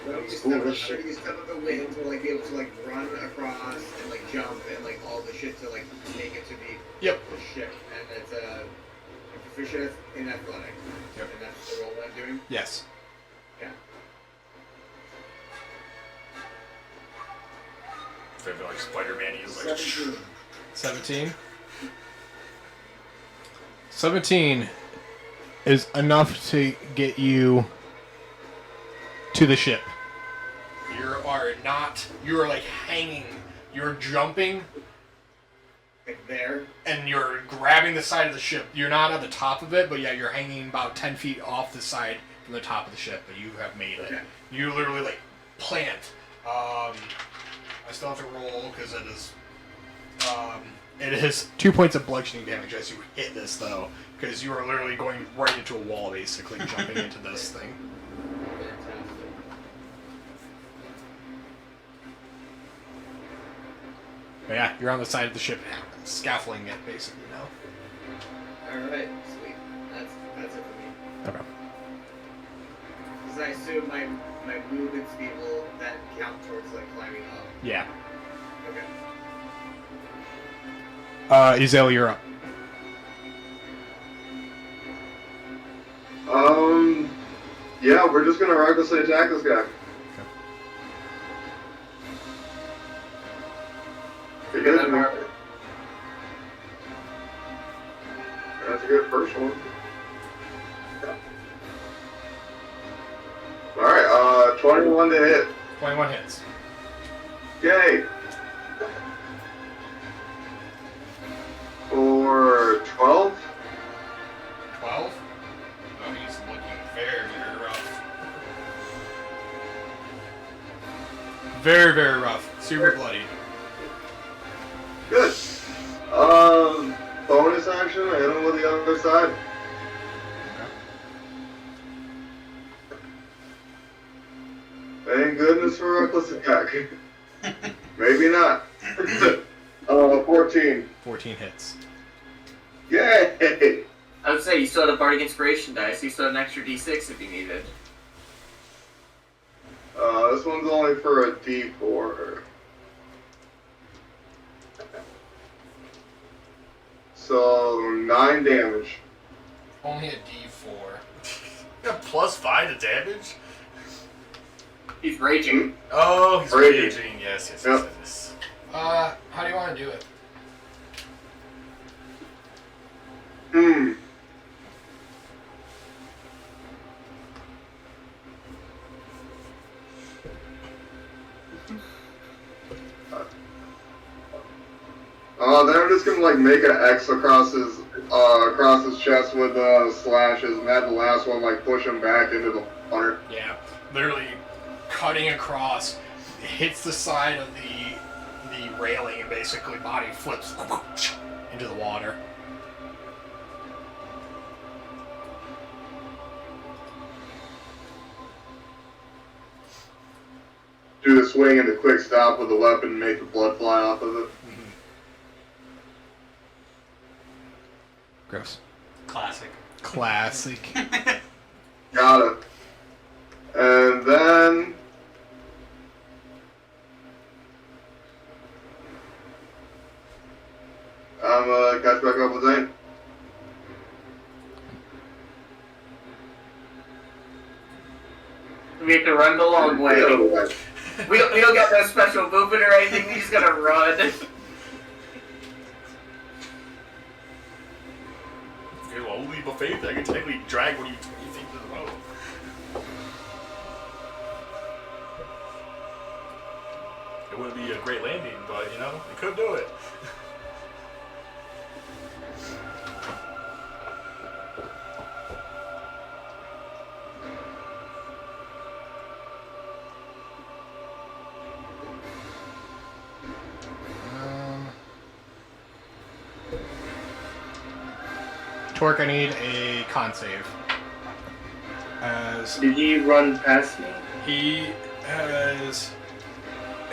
[SPEAKER 8] So I'm use Step of the Wind to, like, be able to, like, run across and, like, jump and, like, all the shit to, like, make it to the ship. And it's, I'm proficient in athletics.
[SPEAKER 1] Yep.
[SPEAKER 8] And that's the role I'm doing?
[SPEAKER 1] Yes.
[SPEAKER 8] Yeah.
[SPEAKER 5] So I feel like Spider-Man, he's like.
[SPEAKER 8] 17.
[SPEAKER 1] 17. 17 is enough to get you to the ship. You are like hanging, you're jumping,
[SPEAKER 8] Like, there?
[SPEAKER 1] and you're grabbing the side of the ship. You're not at the top of it, but yeah, you're hanging about 10 feet off the side from the top of the ship, but you have made it.
[SPEAKER 8] Okay.
[SPEAKER 1] You literally like plant. I still have to roll because it is 2 points of bludgeoning damage as you hit this though, because you are literally going right into a wall basically, jumping into this thing.
[SPEAKER 8] Fantastic.
[SPEAKER 1] But yeah, you're on the side of the ship, scaffolding it basically now.
[SPEAKER 8] Alright, sweet. That's it for me.
[SPEAKER 1] Okay.
[SPEAKER 8] Because I assume my movement speed will then count towards, like, climbing up.
[SPEAKER 1] Yeah.
[SPEAKER 8] Okay.
[SPEAKER 1] Hezilleon, you're up.
[SPEAKER 7] Yeah, we're just gonna recklessly attack this guy. He hits me. That's a good first one. Alright, 21 to hit.
[SPEAKER 1] 21 hits.
[SPEAKER 7] Yay! For 12?
[SPEAKER 1] 12? Oh, he's looking very, very rough. Very, very rough. Super bloody.
[SPEAKER 7] Good. Bonus action, I hit him with the other side. Thank goodness for reckless attack. Maybe not. 14.
[SPEAKER 1] 14 hits.
[SPEAKER 7] Yay!
[SPEAKER 4] I would say you still had a Bardic Inspiration dice, so you still had an extra D6 if you needed.
[SPEAKER 7] This one's only for a D4. So, 9 damage.
[SPEAKER 1] Only a D4.
[SPEAKER 5] You got +5 to damage?
[SPEAKER 4] He's raging.
[SPEAKER 5] Oh, he's
[SPEAKER 7] Raging.
[SPEAKER 5] raging. Yes.
[SPEAKER 7] Yep.
[SPEAKER 1] How do you want to do it?
[SPEAKER 7] Then I'm just gonna like make an X across his chest with slashes, and have the last one like push him back into the water.
[SPEAKER 1] Yeah, literally cutting across, hits the side of the railing, and basically body flips into the water.
[SPEAKER 7] Do the swing and the quick stop with the weapon and make the blood fly off of it.
[SPEAKER 1] Gross.
[SPEAKER 6] Classic.
[SPEAKER 1] Classic.
[SPEAKER 7] Got it. And then I'm gonna catch back up with Zane.
[SPEAKER 4] We have to run the long way. We don't get no special movement or anything, we just gotta run.
[SPEAKER 5] Okay, well, leap of faith. I can technically drag when you think to the boat. It wouldn't be a great landing, but you know, we could do it.
[SPEAKER 1] Torque, I need a con save. As
[SPEAKER 3] Did he run past me?
[SPEAKER 1] he has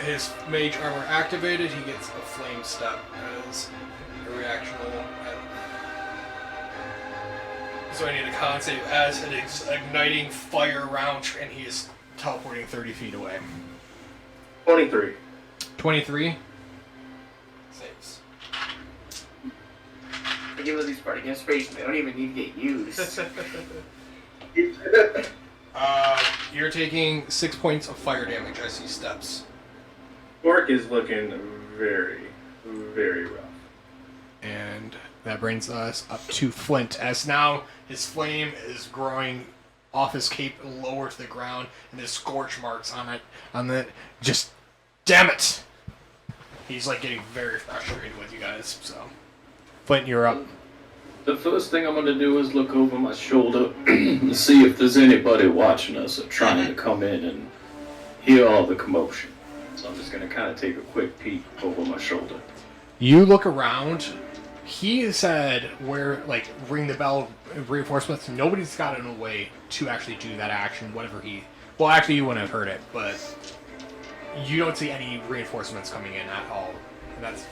[SPEAKER 1] his mage armor activated, he gets a flame step as a reactional. So I need a con save as an igniting fire round, and he is teleporting 30 feet away.
[SPEAKER 3] 23.
[SPEAKER 1] 23 saves.
[SPEAKER 4] I give us these Bardic Inspiration, they don't even need to get used.
[SPEAKER 1] You're taking 6 points of fire damage as he steps.
[SPEAKER 3] Orc is looking very, very rough.
[SPEAKER 1] And that brings us up to Flint, as now his flame is growing off his cape lower to the ground, and there's scorch marks on it. Just, damn it! He's like getting very frustrated with you guys, so. Flint, you're up.
[SPEAKER 2] The first thing I'm gonna do is look over my shoulder to see if there's anybody watching us or trying to come in and hear all the commotion. So I'm just gonna kind of take a quick peek over my shoulder.
[SPEAKER 1] You look around. He said ring the bell reinforcements. Nobody's gotten a way to actually do that action, well, actually you wouldn't have heard it, but you don't see any reinforcements coming in at all. And that's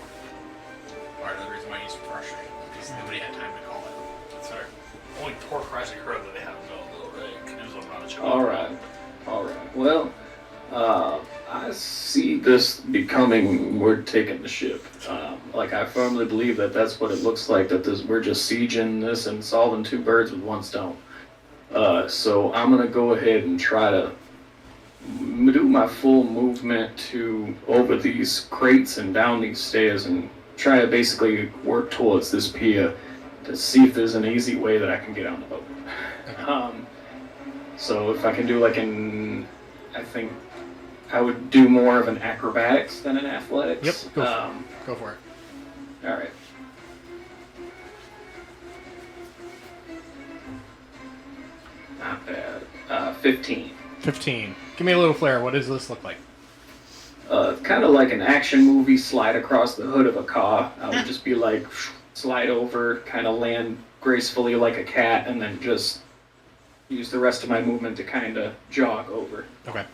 [SPEAKER 1] part of the reason why he's frustrated, because nobody had time to call it.
[SPEAKER 5] That's right. Only Torque actually heard that they have no right? Canoes on around each other.
[SPEAKER 2] Alright. Well, I see this becoming, we're taking the ship. I firmly believe that that's what it looks like, that we're just sieging this and solving two birds with one stone. So I'm gonna go ahead and try to do my full movement to over these crates and down these stairs and try to basically work towards this pier to see if there's an easy way that I can get on the boat. So if I can do like I think I would do more of an acrobatics than an athletics.
[SPEAKER 1] Yep, go for it.
[SPEAKER 2] All right. Not bad. 15.
[SPEAKER 1] 15. Give me a little flair. What does this look like?
[SPEAKER 2] Kind of like an action movie slide across the hood of a car. I would just be like, slide over, kind of land gracefully like a cat, and then just use the rest of my movement to kind of jog over.
[SPEAKER 1] Okay.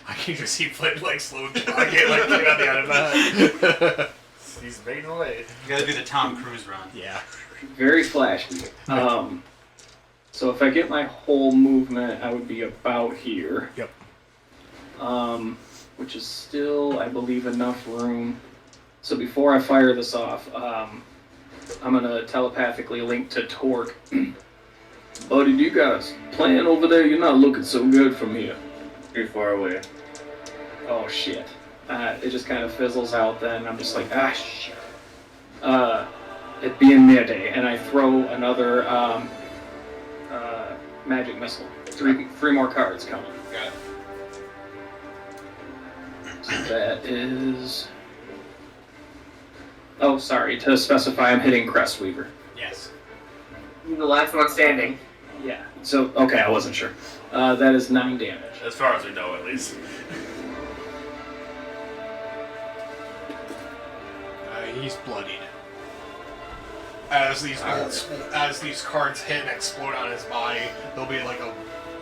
[SPEAKER 5] I can just see Flint like slow jogging, like get on the other side. He's making away.
[SPEAKER 6] You gotta do the Tom Cruise run.
[SPEAKER 1] Yeah.
[SPEAKER 2] Very flashy. So if I get my whole movement, I would be about here.
[SPEAKER 1] Yep.
[SPEAKER 2] Which is still, I believe, enough room. So before I fire this off, I'm gonna telepathically link to Torque. Buddy, do you got a plan over there? You're not looking so good from here.
[SPEAKER 3] Too far away.
[SPEAKER 2] Oh shit. It just kind of fizzles out then. I'm just like, shit. It being midday, and I throw another magic missile. Three more cards coming.
[SPEAKER 1] Got it.
[SPEAKER 2] So that is... Oh, sorry. To specify, I'm hitting Crestweaver.
[SPEAKER 1] Yes.
[SPEAKER 4] The last one standing.
[SPEAKER 2] Yeah. So, okay, I wasn't sure. That is 9 damage.
[SPEAKER 5] As far as we know, at least.
[SPEAKER 1] He's bloodied. As these cards hit and explode on his body, there'll be like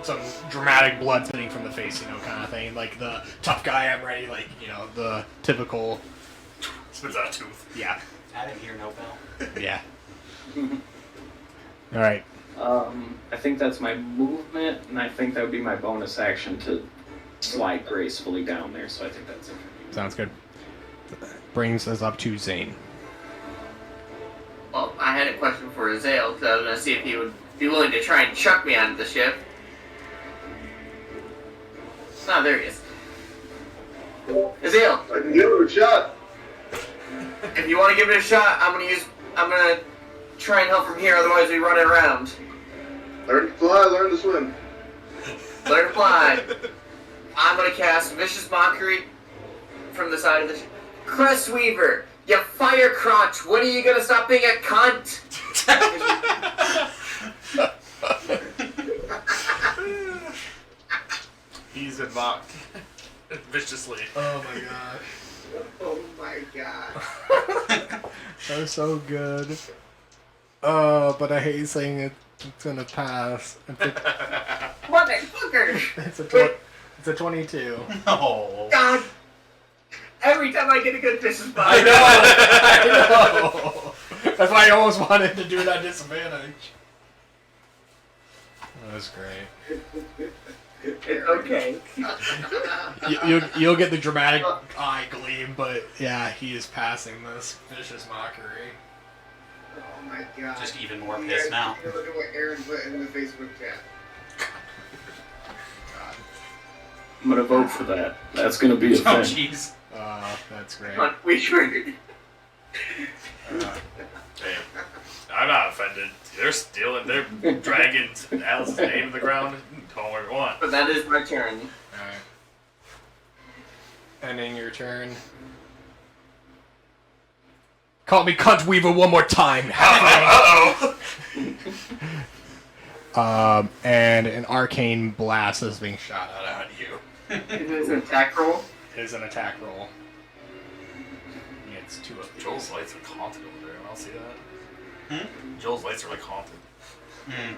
[SPEAKER 1] some dramatic blood spitting from the face, kind of thing. Like the tough guy, I'm ready, like, the typical.
[SPEAKER 5] Spits out a tooth.
[SPEAKER 1] Yeah.
[SPEAKER 6] I didn't hear no bell.
[SPEAKER 1] Yeah. All right.
[SPEAKER 2] I think that's my movement, and I think that would be my bonus action to slide gracefully down there, so I think that's it for me.
[SPEAKER 1] Sounds good. Brings us up to Zane.
[SPEAKER 4] Well, I had a question for Hezilleon, because I was going to see if he would be willing to try and chuck me onto the ship. Oh, there he is. Hezilleon,
[SPEAKER 7] I can give it a shot.
[SPEAKER 4] if you want to give it a shot, I'm gonna try and help from here, otherwise we run it around.
[SPEAKER 7] Learn to fly, learn to swim.
[SPEAKER 4] Learn to fly. I'm gonna cast Vicious Mockery from the side of the ship. Crestweaver, you fire crotch, when are you gonna stop being a cunt?
[SPEAKER 5] He's been mocked viciously.
[SPEAKER 1] Oh my god.
[SPEAKER 8] Oh my god.
[SPEAKER 1] That was so good. Oh, but I hate saying it's gonna pass.
[SPEAKER 4] Motherfucker!
[SPEAKER 1] It's a 22.
[SPEAKER 6] No.
[SPEAKER 4] God! Every time I get a good Vicious
[SPEAKER 1] I
[SPEAKER 4] Mockery.
[SPEAKER 1] know. That's why I almost wanted to do that disadvantage. That was great.
[SPEAKER 4] It's okay.
[SPEAKER 1] You'll get the dramatic eye gleam, but yeah, he is passing this Vicious Mockery.
[SPEAKER 8] Oh my god.
[SPEAKER 6] Just even more
[SPEAKER 8] You
[SPEAKER 6] pissed
[SPEAKER 8] guys
[SPEAKER 6] now.
[SPEAKER 8] can Look at what Aaron put in the Facebook chat.
[SPEAKER 1] God.
[SPEAKER 2] I'm gonna vote for that. That's gonna be a
[SPEAKER 6] Oh,
[SPEAKER 2] thing.
[SPEAKER 6] jeez.
[SPEAKER 1] That's great.
[SPEAKER 4] Come on, we triggered.
[SPEAKER 5] Damn. I'm not offended. They're stealing, they're dragging Alice's name in the ground. Call whatever you want.
[SPEAKER 4] But that is my turn.
[SPEAKER 1] Alright. Ending your turn. Call me Cunt Weaver one more time.
[SPEAKER 5] Uh-oh.
[SPEAKER 1] And an arcane blast is being shot out at you.
[SPEAKER 4] Is this an attack roll?
[SPEAKER 1] It is an attack roll. Yeah, it's 2 of these.
[SPEAKER 5] Joel's lights are haunted over there. I'll see that.
[SPEAKER 6] Hmm?
[SPEAKER 5] Joel's lights are like haunted.
[SPEAKER 6] Hmm.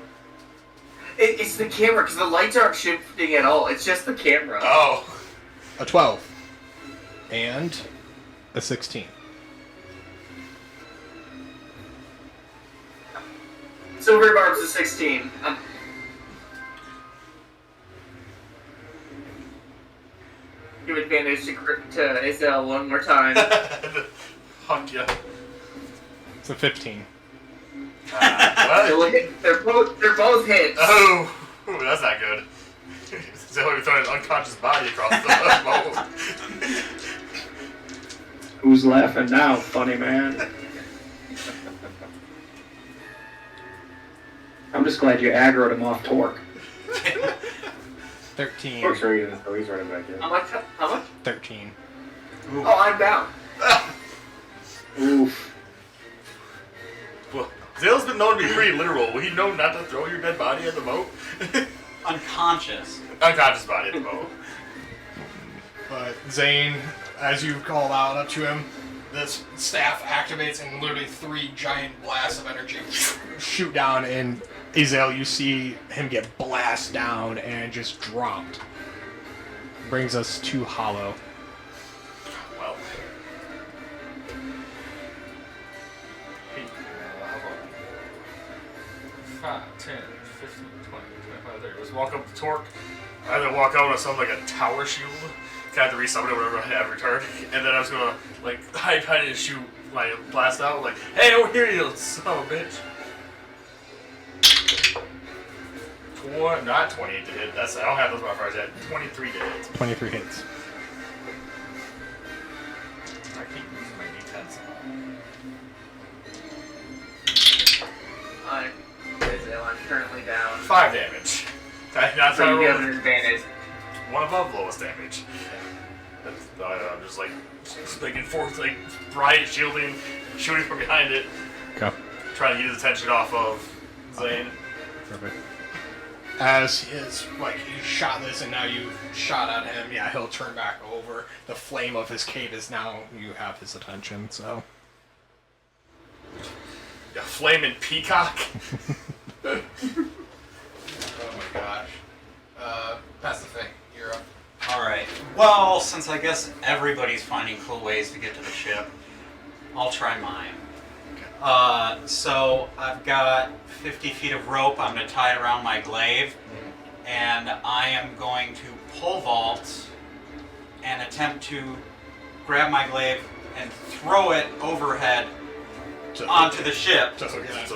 [SPEAKER 4] It's the camera, because the lights aren't shifting at all. It's just the camera.
[SPEAKER 5] Oh.
[SPEAKER 1] A 12. And a 16.
[SPEAKER 4] Silver Barb's a 16. Give advantage to Hezilleon one more time.
[SPEAKER 5] Hunt ya.
[SPEAKER 1] It's a 15.
[SPEAKER 5] What?
[SPEAKER 4] They're both hits.
[SPEAKER 5] Oh, ooh, that's not good. So we're throwing an unconscious body across the boat.
[SPEAKER 2] Who's laughing now, funny man? I'm just glad you aggroed him off Torque.
[SPEAKER 1] 13.
[SPEAKER 3] Torque's ready, so he's running back in.
[SPEAKER 4] How much?
[SPEAKER 1] 13.
[SPEAKER 4] Oh, I'm down.
[SPEAKER 2] Oof.
[SPEAKER 5] Well, Zale's been known to be pretty literal. Will he know not to throw your dead body at the boat?
[SPEAKER 6] Unconscious.
[SPEAKER 5] Unconscious body at the boat.
[SPEAKER 1] But Zane, as you call out up to him, this staff activates and literally 3 giant blasts of energy shoot down, and Azael, you see him get blasted down and just dropped. Brings us to Hollow.
[SPEAKER 5] Well. 5, 10, 15, 20, 25, 30. Let's walk up to Torque. I then walk out with something like a tower shield. Kind of resummon it whatever I have returned. And then I was gonna like hide behind it and shoot my blast out like, hey, over here, you son of a bitch. Not 28 to hit. I don't have those modifiers yet. 23 to hit.
[SPEAKER 1] 23 hits.
[SPEAKER 5] I keep using my D10s.
[SPEAKER 4] I'm currently down.
[SPEAKER 5] 5 damage. Not
[SPEAKER 4] So
[SPEAKER 5] trying
[SPEAKER 4] you
[SPEAKER 5] to
[SPEAKER 4] have
[SPEAKER 5] roll.
[SPEAKER 4] an advantage.
[SPEAKER 5] One above lowest damage. I'm just like making forth, like riot shielding, shooting from behind it,
[SPEAKER 1] Go.
[SPEAKER 5] trying to get his attention off of Zane.
[SPEAKER 1] Perfect. As his, he shot this and now you shot at him, yeah, he'll turn back over. The flame of his cape is now, you have his attention, so.
[SPEAKER 5] Yeah, flaming peacock.
[SPEAKER 1] Oh my gosh. That's the thing. You're up.
[SPEAKER 6] Alright. Well, since I guess everybody's finding cool ways to get to the ship, I'll try mine. So I've got 50 feet of rope. I'm going to tie it around my glaive. And I am going to pole vault and attempt to grab my glaive and throw it overhead onto the ship.
[SPEAKER 5] So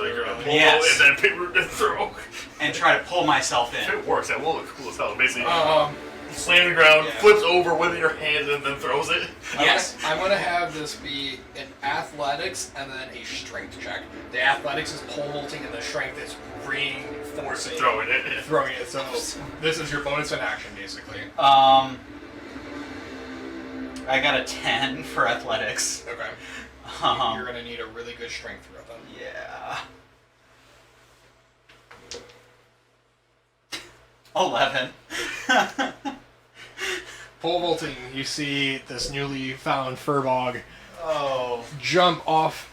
[SPEAKER 5] you're gonna pull
[SPEAKER 6] Yes.
[SPEAKER 5] and then pick and throw.
[SPEAKER 6] And try to pull myself
[SPEAKER 5] If
[SPEAKER 6] in.
[SPEAKER 5] it works, that will look cool as hell. Basically,
[SPEAKER 1] Um,
[SPEAKER 5] slam the ground,
[SPEAKER 1] yeah.
[SPEAKER 5] flips over with your hands, and then throws it.
[SPEAKER 6] Yes.
[SPEAKER 1] I'm gonna have this be an athletics and then a strength check. The athletics is pole vaulting and the strength is reinforcing
[SPEAKER 5] Throwing it.
[SPEAKER 1] throwing it. So this is your bonus in action, basically.
[SPEAKER 6] I got a 10 for athletics.
[SPEAKER 1] Okay. You're gonna need a really good strength throw then.
[SPEAKER 6] Yeah. 11.
[SPEAKER 1] Pole vaulting, you see this newly found furbog
[SPEAKER 6] Oh.
[SPEAKER 1] jump off,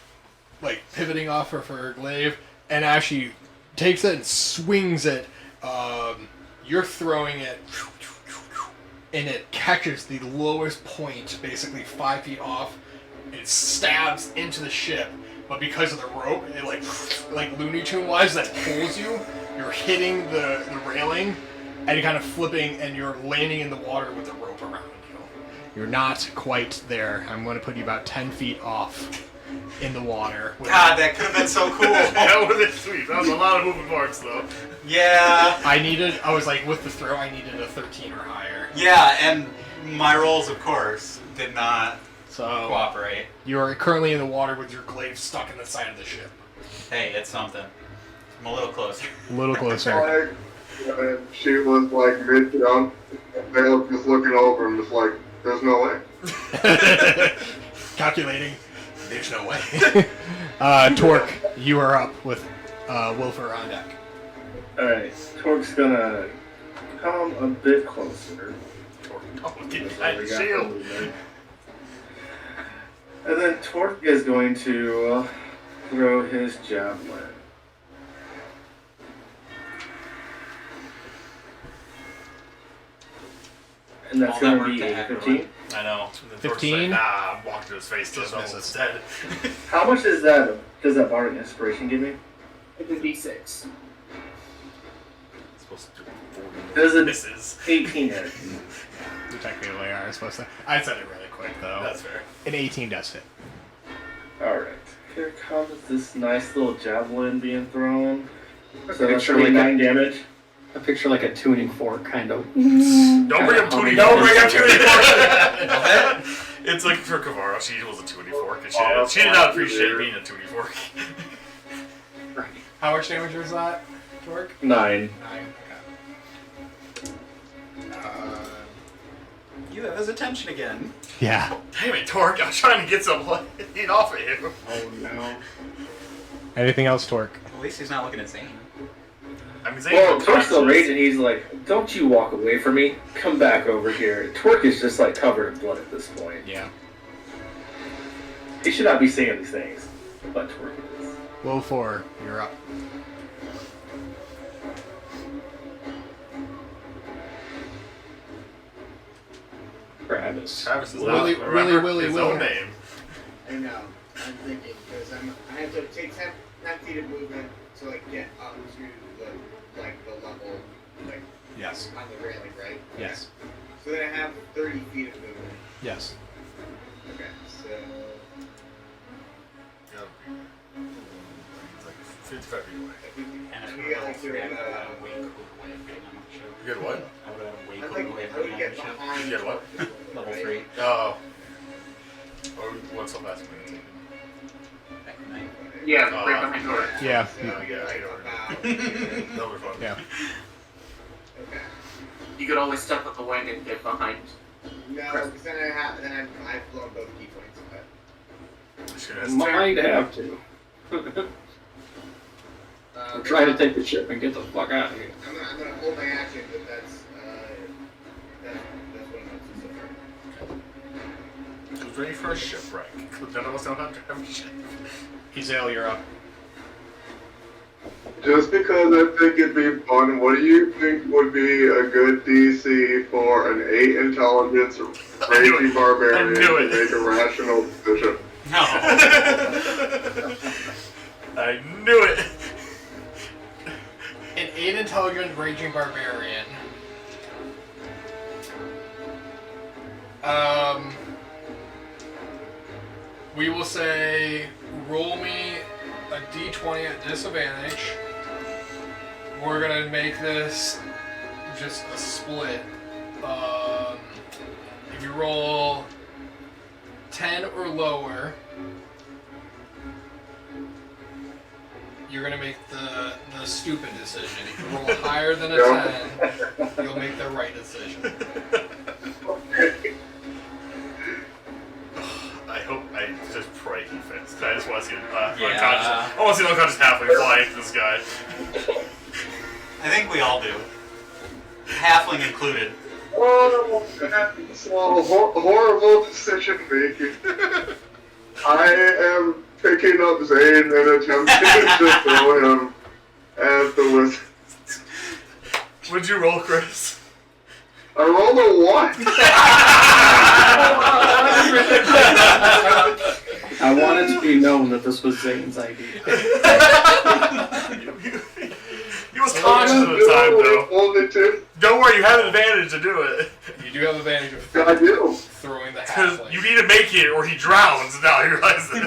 [SPEAKER 1] pivoting off of her glaive, and as she takes it and swings it, you're throwing it, and it catches the lowest point, basically 5 feet off. It stabs into the ship, but because of the rope, it like Looney Tune wise, that pulls you. You're hitting the railing, and you're kind of flipping, and you're landing in the water with the rope around you. You're not quite there. I'm going to put you about 10 feet off in the water.
[SPEAKER 6] God, that could have been so cool.
[SPEAKER 5] That would have been sweet. That was a lot of moving parts, though.
[SPEAKER 6] Yeah.
[SPEAKER 1] I was like, with the throw, I needed a 13 or higher.
[SPEAKER 6] Yeah, and my rolls, of course, did not
[SPEAKER 1] So
[SPEAKER 6] cooperate.
[SPEAKER 1] you are currently in the water with your glaive stuck in the side of the ship.
[SPEAKER 6] Hey, it's something. I'm a little closer.
[SPEAKER 1] A little closer.
[SPEAKER 7] She was like mid down, Vale just looking over and just like, there's no way.
[SPEAKER 1] Calculating. There's no way. Torque, you are up with Wilfer on deck.
[SPEAKER 3] Alright, Torque's gonna come a bit closer.
[SPEAKER 5] Oh, get
[SPEAKER 3] That's all
[SPEAKER 5] that
[SPEAKER 3] we got
[SPEAKER 5] shield.
[SPEAKER 3] for movement. And then Torque is going to throw his javelin. And that's
[SPEAKER 6] All
[SPEAKER 3] going
[SPEAKER 6] that
[SPEAKER 3] to be
[SPEAKER 6] work to
[SPEAKER 3] a
[SPEAKER 6] act
[SPEAKER 3] 15.
[SPEAKER 5] I know. And then Torch's
[SPEAKER 1] 15?
[SPEAKER 5] Like, nah, I'm walking to his face till
[SPEAKER 1] Just
[SPEAKER 5] no
[SPEAKER 1] misses.
[SPEAKER 5] one's dead.
[SPEAKER 3] How much is that? Does that bardic inspiration give me?
[SPEAKER 8] It's a D6.
[SPEAKER 5] It's supposed to do 40
[SPEAKER 3] Does it-
[SPEAKER 5] misses.
[SPEAKER 3] 18 hit.
[SPEAKER 1] You technically are supposed to. I said it really quick though.
[SPEAKER 5] That's fair.
[SPEAKER 1] An 18 does hit.
[SPEAKER 3] Alright. Here comes this nice little javelin being thrown. So that's
[SPEAKER 1] picture
[SPEAKER 3] really
[SPEAKER 1] like
[SPEAKER 3] 9 damage.
[SPEAKER 1] I picture like a tuning fork, kind of.
[SPEAKER 5] Don't bring up tuning. Don't bring up tuning fork.
[SPEAKER 6] What?
[SPEAKER 5] It's like for Kavara, she was a tuning fork, and she did not appreciate being a tuning fork.
[SPEAKER 1] How much damage was that, Torque?
[SPEAKER 3] 9.
[SPEAKER 1] 9. Okay.
[SPEAKER 6] You have his attention again.
[SPEAKER 1] Yeah.
[SPEAKER 5] Damn it, Torque! I was trying to get some heat off of him.
[SPEAKER 1] Oh no. Anything else, Torque?
[SPEAKER 6] At least he's not looking at Zane.
[SPEAKER 5] I mean, Zane
[SPEAKER 3] Well,
[SPEAKER 5] was
[SPEAKER 3] Torque's still
[SPEAKER 5] conscious.
[SPEAKER 3] raging. He's like, "Don't you walk away from me. Come back over here." Torque is just like covered in blood at this point.
[SPEAKER 1] Yeah.
[SPEAKER 3] He should not be saying these things, but Torque is.
[SPEAKER 1] Low 4, you're up. Travis.
[SPEAKER 5] Travis is
[SPEAKER 1] Willy-
[SPEAKER 5] not remember
[SPEAKER 1] Willy,
[SPEAKER 5] his
[SPEAKER 1] Willy.
[SPEAKER 5] own name.
[SPEAKER 8] I know. I'm thinking because I have to take 10 feet of movement to like get up to the level like
[SPEAKER 1] Yes.
[SPEAKER 8] on the railing, right?
[SPEAKER 1] Yes.
[SPEAKER 8] So then I have 30 feet of movement.
[SPEAKER 1] Yes.
[SPEAKER 8] Okay, so
[SPEAKER 5] Yeah. It's like 55 feet away.
[SPEAKER 6] And if
[SPEAKER 8] we
[SPEAKER 6] we
[SPEAKER 8] got
[SPEAKER 6] got
[SPEAKER 8] like
[SPEAKER 6] three, I would
[SPEAKER 8] doing,
[SPEAKER 6] have had a way cooler way of getting on the ship.
[SPEAKER 5] You get what?
[SPEAKER 6] I would have had a way
[SPEAKER 8] I
[SPEAKER 6] cooler
[SPEAKER 8] like
[SPEAKER 6] way of
[SPEAKER 8] I would
[SPEAKER 6] getting on
[SPEAKER 8] get
[SPEAKER 6] the ship.
[SPEAKER 8] behind.
[SPEAKER 5] You get what?
[SPEAKER 6] Level
[SPEAKER 8] right?
[SPEAKER 6] 3.
[SPEAKER 5] Oh. Or what's so fast?
[SPEAKER 6] Back in night.
[SPEAKER 4] Yeah,
[SPEAKER 5] Oh,
[SPEAKER 4] right behind her.
[SPEAKER 1] Yeah.
[SPEAKER 8] So
[SPEAKER 5] Yeah, yeah,
[SPEAKER 8] like
[SPEAKER 5] I
[SPEAKER 8] about.
[SPEAKER 5] That'll be fun.
[SPEAKER 1] Yeah.
[SPEAKER 8] Okay.
[SPEAKER 4] You could always step up the wind and get behind.
[SPEAKER 8] No, because then I've blown both key points. But,
[SPEAKER 5] Just gonna
[SPEAKER 3] Might have to. I'm trying to take the ship and get the fuck out of here.
[SPEAKER 8] I'm gonna hold my action, but that's what I'm up to so far.
[SPEAKER 5] Who's ready for a shipwreck? None of us know how to drive a ship.
[SPEAKER 1] Hezilleon, you're up.
[SPEAKER 7] Just because I think it'd be fun, what do you think would be a good DC for an 8 intelligence raging barbarian
[SPEAKER 5] I knew
[SPEAKER 7] to
[SPEAKER 5] it.
[SPEAKER 7] make a rational decision?
[SPEAKER 6] No.
[SPEAKER 5] I knew it.
[SPEAKER 1] An 8 intelligent raging barbarian. We will say, roll me a d20 at disadvantage. We're gonna make this just a split. If you roll 10 or lower, you're gonna make the stupid decision. If you roll higher than a 10, you'll make the right decision.
[SPEAKER 5] I just pray he fits. I just want to see him unconscious.
[SPEAKER 6] Yeah.
[SPEAKER 5] I want to see an unconscious halfling fly into this guy.
[SPEAKER 6] I think we all do. Halfling included.
[SPEAKER 7] Oh, that's a horrible decision making. I am picking up Zane and attempting to throw him at the wizard.
[SPEAKER 5] What'd you roll, Chris?
[SPEAKER 7] I rolled a 1.
[SPEAKER 3] I want it to be known that this was Zane's idea.
[SPEAKER 5] He was conscious at the time, though.
[SPEAKER 7] Only 2.
[SPEAKER 5] Don't worry, you have an advantage to do it.
[SPEAKER 1] You do have advantage of
[SPEAKER 7] I do.
[SPEAKER 1] throwing the
[SPEAKER 5] Because
[SPEAKER 1] halfling.
[SPEAKER 5] you need to make it or he drowns. Now you realize this.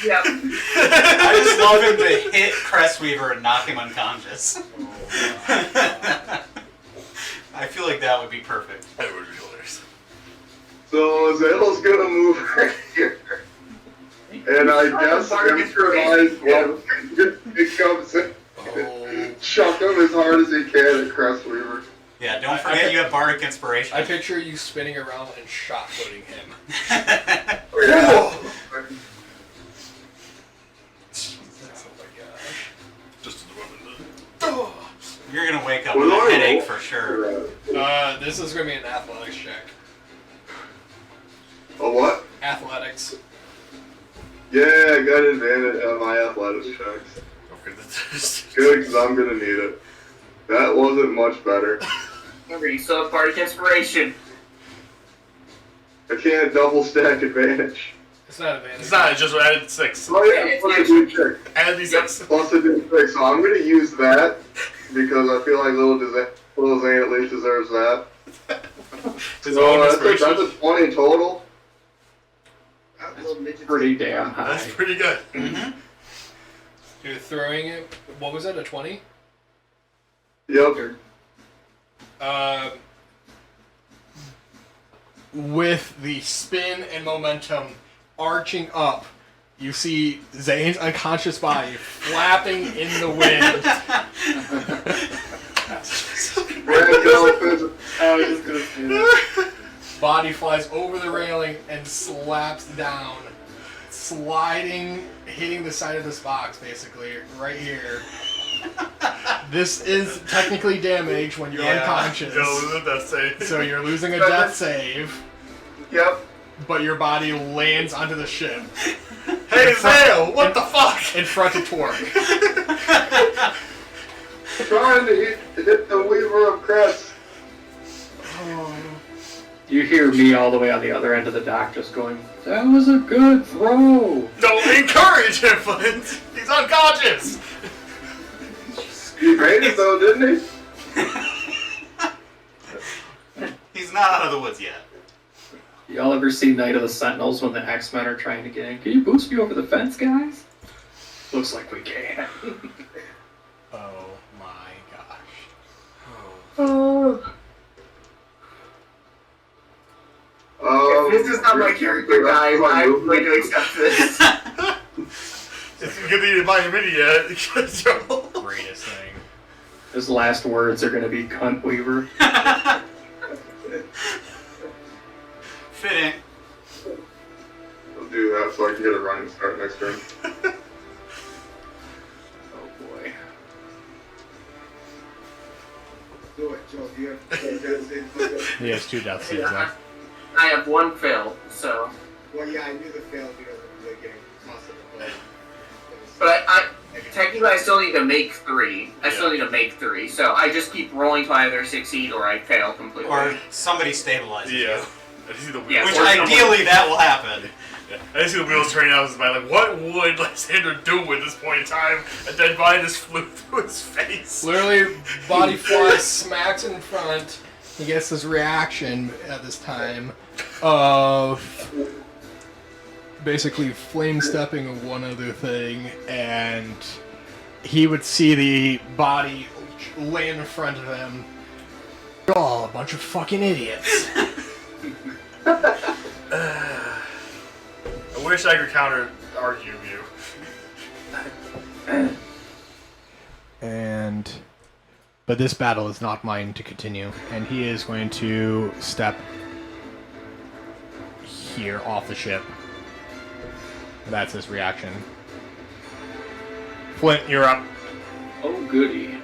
[SPEAKER 4] Yep.
[SPEAKER 6] I just love him to hit Crestweaver and knock him unconscious. I feel like that would be perfect.
[SPEAKER 5] That would be hilarious.
[SPEAKER 7] So Zale's gonna move right here. And I guess improvise while he comes in.
[SPEAKER 1] Oh.
[SPEAKER 7] Chuck him as hard as he can at Crestweaver.
[SPEAKER 6] Yeah, don't forget you have Bardic Inspiration.
[SPEAKER 1] I picture you spinning around and shot-putting him.
[SPEAKER 7] Yeah.
[SPEAKER 1] Oh my gosh.
[SPEAKER 5] Just to the women.
[SPEAKER 6] You're gonna wake up with a headache for sure.
[SPEAKER 1] This is gonna be an athletics check.
[SPEAKER 7] A what?
[SPEAKER 1] Athletics.
[SPEAKER 7] Yeah, I got advantage on my athletics checks.
[SPEAKER 5] Okay, that's
[SPEAKER 7] Good, because I'm gonna need it. That wasn't much better.
[SPEAKER 4] Remember, you still have Bardic Inspiration.
[SPEAKER 7] I can't double stack advantage.
[SPEAKER 1] It's not advantage.
[SPEAKER 5] It's not, it just added 6.
[SPEAKER 7] Oh yeah, plus a D6.
[SPEAKER 5] Add these 6.
[SPEAKER 7] Plus a D6, so I'm gonna use that because I feel like little Zane at least deserves that.
[SPEAKER 5] His
[SPEAKER 7] So
[SPEAKER 5] own
[SPEAKER 7] that's
[SPEAKER 5] inspiration.
[SPEAKER 7] a 20 total.
[SPEAKER 8] little midget.
[SPEAKER 2] Pretty damn high.
[SPEAKER 5] That's pretty good.
[SPEAKER 1] You're throwing it. What was it? A 20?
[SPEAKER 7] Yep.
[SPEAKER 1] With the spin and momentum arching up, you see Zane's unconscious body flapping in the wind.
[SPEAKER 7] Red elephant.
[SPEAKER 3] I was just gonna say that.
[SPEAKER 1] Body flies over the railing and slaps down, sliding, hitting the side of this box, basically, right here. This is technically damage when you're unconscious.
[SPEAKER 5] Go, that's it.
[SPEAKER 1] So you're losing a death save,
[SPEAKER 7] Yep.
[SPEAKER 1] but your body lands onto the ship
[SPEAKER 5] Hey, Zale, what the fuck?
[SPEAKER 1] in front of Torque.
[SPEAKER 7] Trying to hit the Weaver of Crest.
[SPEAKER 2] You hear me all the way on the other end of the dock just going, that was a good throw.
[SPEAKER 5] Don't encourage him, Flint. He's unconscious.
[SPEAKER 7] He made it though, didn't he?
[SPEAKER 6] He's not out of the woods yet.
[SPEAKER 2] Y'all ever see Night of the Sentinels when the X-Men are trying to get in? Can you boost me over the fence, guys? Looks like we can.
[SPEAKER 1] Oh my gosh.
[SPEAKER 8] If this is not my character, guys, I'm going to accept this.
[SPEAKER 5] It's good that you didn't buy him in yet. Joe.
[SPEAKER 1] Greatest thing.
[SPEAKER 2] His last words are gonna be cunt Weaver.
[SPEAKER 6] Fitting.
[SPEAKER 7] I'll do that so I can get a running start next turn.
[SPEAKER 2] Oh boy.
[SPEAKER 8] Do it, Joel. Do you have
[SPEAKER 1] He has 2 death saves left.
[SPEAKER 4] I have one fail, so.
[SPEAKER 8] Well, yeah, I knew the fail because of the getting tossed in the boat.
[SPEAKER 4] But I technically I still need to make 3. I still need to make 3, so I just keep rolling to either succeed or I fail completely.
[SPEAKER 6] Or somebody stabilizes you.
[SPEAKER 5] Yeah. I just see the wheels.
[SPEAKER 4] Yeah,
[SPEAKER 6] Which
[SPEAKER 4] or someone-
[SPEAKER 6] ideally that will happen.
[SPEAKER 5] Yeah. I just see the wheels turning out of his mind. Like, what would Lysander do at this point in time? A dead body just flew through his face.
[SPEAKER 1] Literally, body flies, smacks in front. He gets this reaction at this time of basically flame stepping one other thing, and he would see the body land in front of him. You're all a bunch of fucking idiots.
[SPEAKER 5] I wish I could counter argue you.
[SPEAKER 1] But this battle is not mine to continue, and he is going to step here off the ship. That's his reaction. Flint, you're up.
[SPEAKER 2] Oh goody.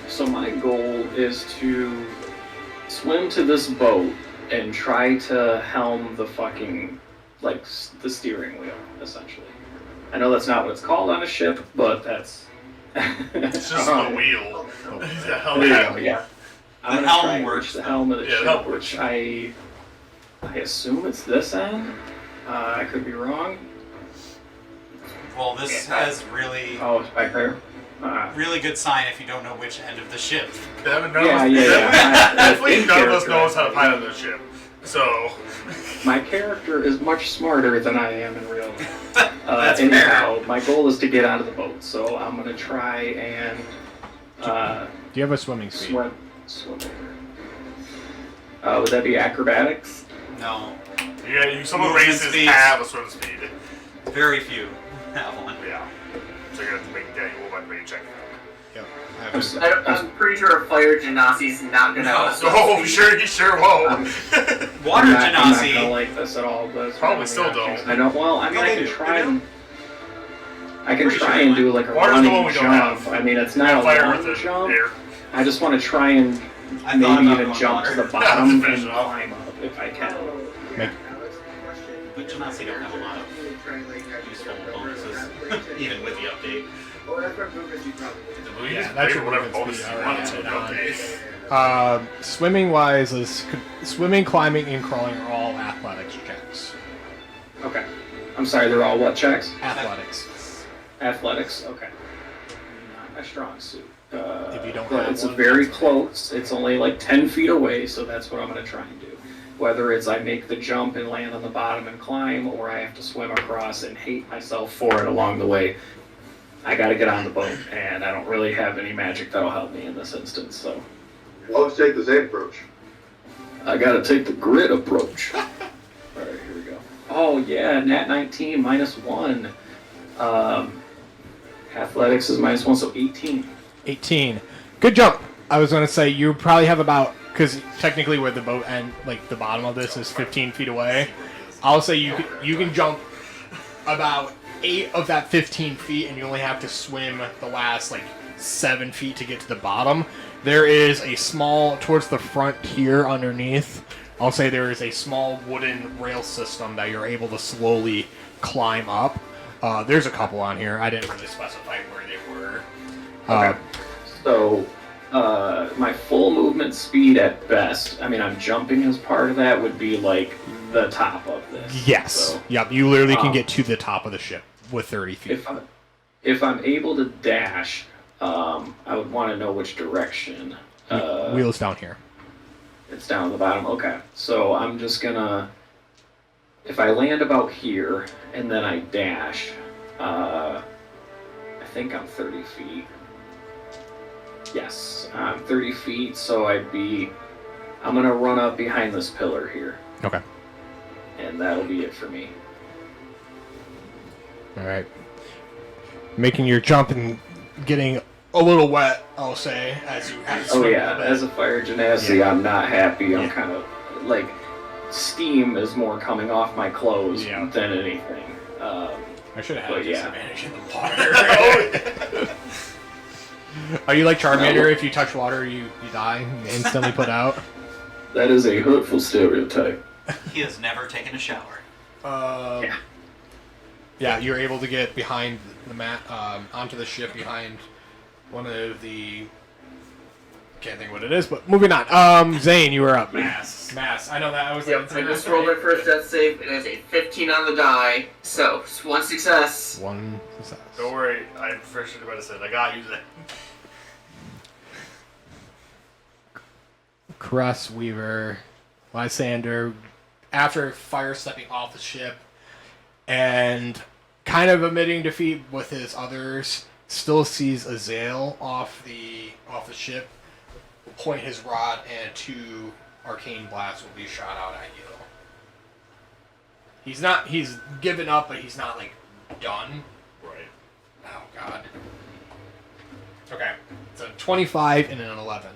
[SPEAKER 2] So my goal is to swim to this boat and try to helm the fucking, like, the steering wheel, essentially. I know that's not what it's called on a ship, but that's...
[SPEAKER 5] It's just the wheel. The hell
[SPEAKER 2] There you
[SPEAKER 5] yeah.
[SPEAKER 2] go, yeah. I'm
[SPEAKER 6] The
[SPEAKER 2] gonna
[SPEAKER 6] helm
[SPEAKER 2] try and
[SPEAKER 6] works,
[SPEAKER 2] reach the helm of the
[SPEAKER 5] Yeah, the
[SPEAKER 2] ship,
[SPEAKER 5] helm
[SPEAKER 2] which I assume it's this end. I could be wrong.
[SPEAKER 6] Well, this has really,
[SPEAKER 2] Oh, it's back there.
[SPEAKER 6] really good sign if you don't know which end of the ship.
[SPEAKER 5] None
[SPEAKER 2] Yeah,
[SPEAKER 5] of us,
[SPEAKER 2] yeah.
[SPEAKER 5] Definitely none of us
[SPEAKER 2] In
[SPEAKER 5] knows how to
[SPEAKER 2] character.
[SPEAKER 5] pilot this ship. So,
[SPEAKER 2] My character is much smarter than I am in real life.
[SPEAKER 6] That's
[SPEAKER 2] Anyhow, my goal is to get onto the boat, so I'm gonna try and
[SPEAKER 1] Do you have a swimming speed?
[SPEAKER 2] swim over. Would that be acrobatics?
[SPEAKER 6] No,
[SPEAKER 5] yeah, some of the
[SPEAKER 6] Movement
[SPEAKER 5] races
[SPEAKER 6] speeds.
[SPEAKER 5] have a swim speed.
[SPEAKER 6] very few have one.
[SPEAKER 5] Yeah. So you're going to have to make a check.
[SPEAKER 1] Yep.
[SPEAKER 4] I'm pretty sure a fire genasi's not gonna have a swim
[SPEAKER 5] Oh,
[SPEAKER 4] speed.
[SPEAKER 5] sure, he sure won't.
[SPEAKER 6] Water
[SPEAKER 2] I'm not gonna
[SPEAKER 6] genasi.
[SPEAKER 2] like this at all, but it's
[SPEAKER 5] Probably
[SPEAKER 2] one of the
[SPEAKER 5] still don't.
[SPEAKER 2] options. I don't. Well, I mean,
[SPEAKER 6] No,
[SPEAKER 2] I
[SPEAKER 6] they
[SPEAKER 2] can
[SPEAKER 6] do.
[SPEAKER 2] try
[SPEAKER 6] They do.
[SPEAKER 2] and I can
[SPEAKER 6] Pretty
[SPEAKER 2] try
[SPEAKER 6] sure
[SPEAKER 2] and
[SPEAKER 6] they
[SPEAKER 2] do like a
[SPEAKER 5] Water's the one
[SPEAKER 2] running
[SPEAKER 5] we don't
[SPEAKER 2] jump.
[SPEAKER 5] have.
[SPEAKER 2] I mean, it's not a
[SPEAKER 5] Fire
[SPEAKER 2] long
[SPEAKER 5] with the
[SPEAKER 2] jump.
[SPEAKER 5] air.
[SPEAKER 2] I just want to try and
[SPEAKER 6] I thought
[SPEAKER 2] maybe
[SPEAKER 6] about
[SPEAKER 2] even
[SPEAKER 6] going
[SPEAKER 2] jump to
[SPEAKER 6] water.
[SPEAKER 2] the bottom and
[SPEAKER 5] finish it off.
[SPEAKER 2] climb up if I can.
[SPEAKER 1] Make-
[SPEAKER 6] But genasi don't have a lot of useful bonuses, even with the update.
[SPEAKER 8] Well, that's what movements you probably would.
[SPEAKER 5] Well, you
[SPEAKER 1] Yeah,
[SPEAKER 5] just
[SPEAKER 1] that's
[SPEAKER 5] pay
[SPEAKER 1] your
[SPEAKER 5] whatever
[SPEAKER 1] movement
[SPEAKER 5] bonus
[SPEAKER 1] speed
[SPEAKER 5] you
[SPEAKER 1] already
[SPEAKER 5] want to
[SPEAKER 1] added
[SPEAKER 5] update.
[SPEAKER 1] Swimming wise is swimming, climbing, and crawling are all athletics checks.
[SPEAKER 2] Okay. I'm sorry. They're all what checks?
[SPEAKER 1] Athletics.
[SPEAKER 2] Athletics. Okay. Not my strong suit.
[SPEAKER 1] If you don't
[SPEAKER 2] but
[SPEAKER 1] have
[SPEAKER 2] it's
[SPEAKER 1] one,
[SPEAKER 2] very
[SPEAKER 1] that's fine.
[SPEAKER 2] close. It's only like 10 feet away, so that's what I'm gonna try and do. whether it's I make the jump and land on the bottom and climb, or I have to swim across and hate myself for it along the way, I gotta get on the boat, and I don't really have any magic that'll help me in this instance, so.
[SPEAKER 7] Always take the safe approach.
[SPEAKER 2] I gotta take the grit approach. Alright, here we go. Oh yeah, nat 19, -1. Athletics is -1, so 18.
[SPEAKER 1] 18. Good jump. I was going to say you probably have about, because technically where the boat and like the bottom of this is 15 feet away. I'll say you can jump about 8 of that 15 feet, and you only have to swim the last like 7 feet to get to the bottom. There is a small, towards the front here underneath, I'll say there is a small wooden rail system that you're able to slowly climb up. There's a couple on here. I didn't really specify where they were.
[SPEAKER 2] Okay. So, my full movement speed at best, I mean, I'm jumping as part of that, would be like the top of this.
[SPEAKER 1] Yes.
[SPEAKER 2] So,
[SPEAKER 1] Yep. You literally can get to the top of the ship with 30 feet.
[SPEAKER 2] if I'm able to dash, I would want to know which direction.
[SPEAKER 1] Wheels down here.
[SPEAKER 2] It's down at the bottom. Okay. So I'm just gonna, if I land about here and then I dash, I think I'm 30 feet. Yes, I'm 30 feet, so I'm gonna run up behind this pillar here.
[SPEAKER 1] Okay.
[SPEAKER 2] And that'll be it for me.
[SPEAKER 1] All right. Making your jump and getting a little wet, I'll say, as you
[SPEAKER 2] Oh yeah, as a fire genasi,
[SPEAKER 1] Yeah.
[SPEAKER 2] I'm not happy. I'm
[SPEAKER 1] Yeah.
[SPEAKER 2] kind of, like, steam is more coming off my clothes
[SPEAKER 1] Yeah.
[SPEAKER 2] than anything.
[SPEAKER 1] I should have had
[SPEAKER 2] But
[SPEAKER 1] a
[SPEAKER 2] yeah.
[SPEAKER 1] disadvantage in the water. Are you like Charmander? If you touch water, you die, instantly put out?
[SPEAKER 2] That is a hurtful stereotype.
[SPEAKER 6] He has never taken a shower.
[SPEAKER 2] Yeah.
[SPEAKER 1] Yeah, you're able to get behind the mat, onto the ship behind one of the... Can't think what it is, but moving on. Zane, you were up.
[SPEAKER 5] Mass.
[SPEAKER 1] Mass. I know that. I was
[SPEAKER 4] Yep, I just rolled my first death save. It is a 15 on the die, so it's one success.
[SPEAKER 1] One success.
[SPEAKER 5] Don't worry, I'm proficient in medicine. I got you then.
[SPEAKER 1] Crust, Weaver, Lysander, after fire stepping off the ship and kind of admitting defeat with his others, still sees Azael off the ship, point his rod, and 2 arcane blasts will be shot out at you. He's given up, but he's not like done.
[SPEAKER 5] Right.
[SPEAKER 1] Oh god. Okay. So 25 and an 11.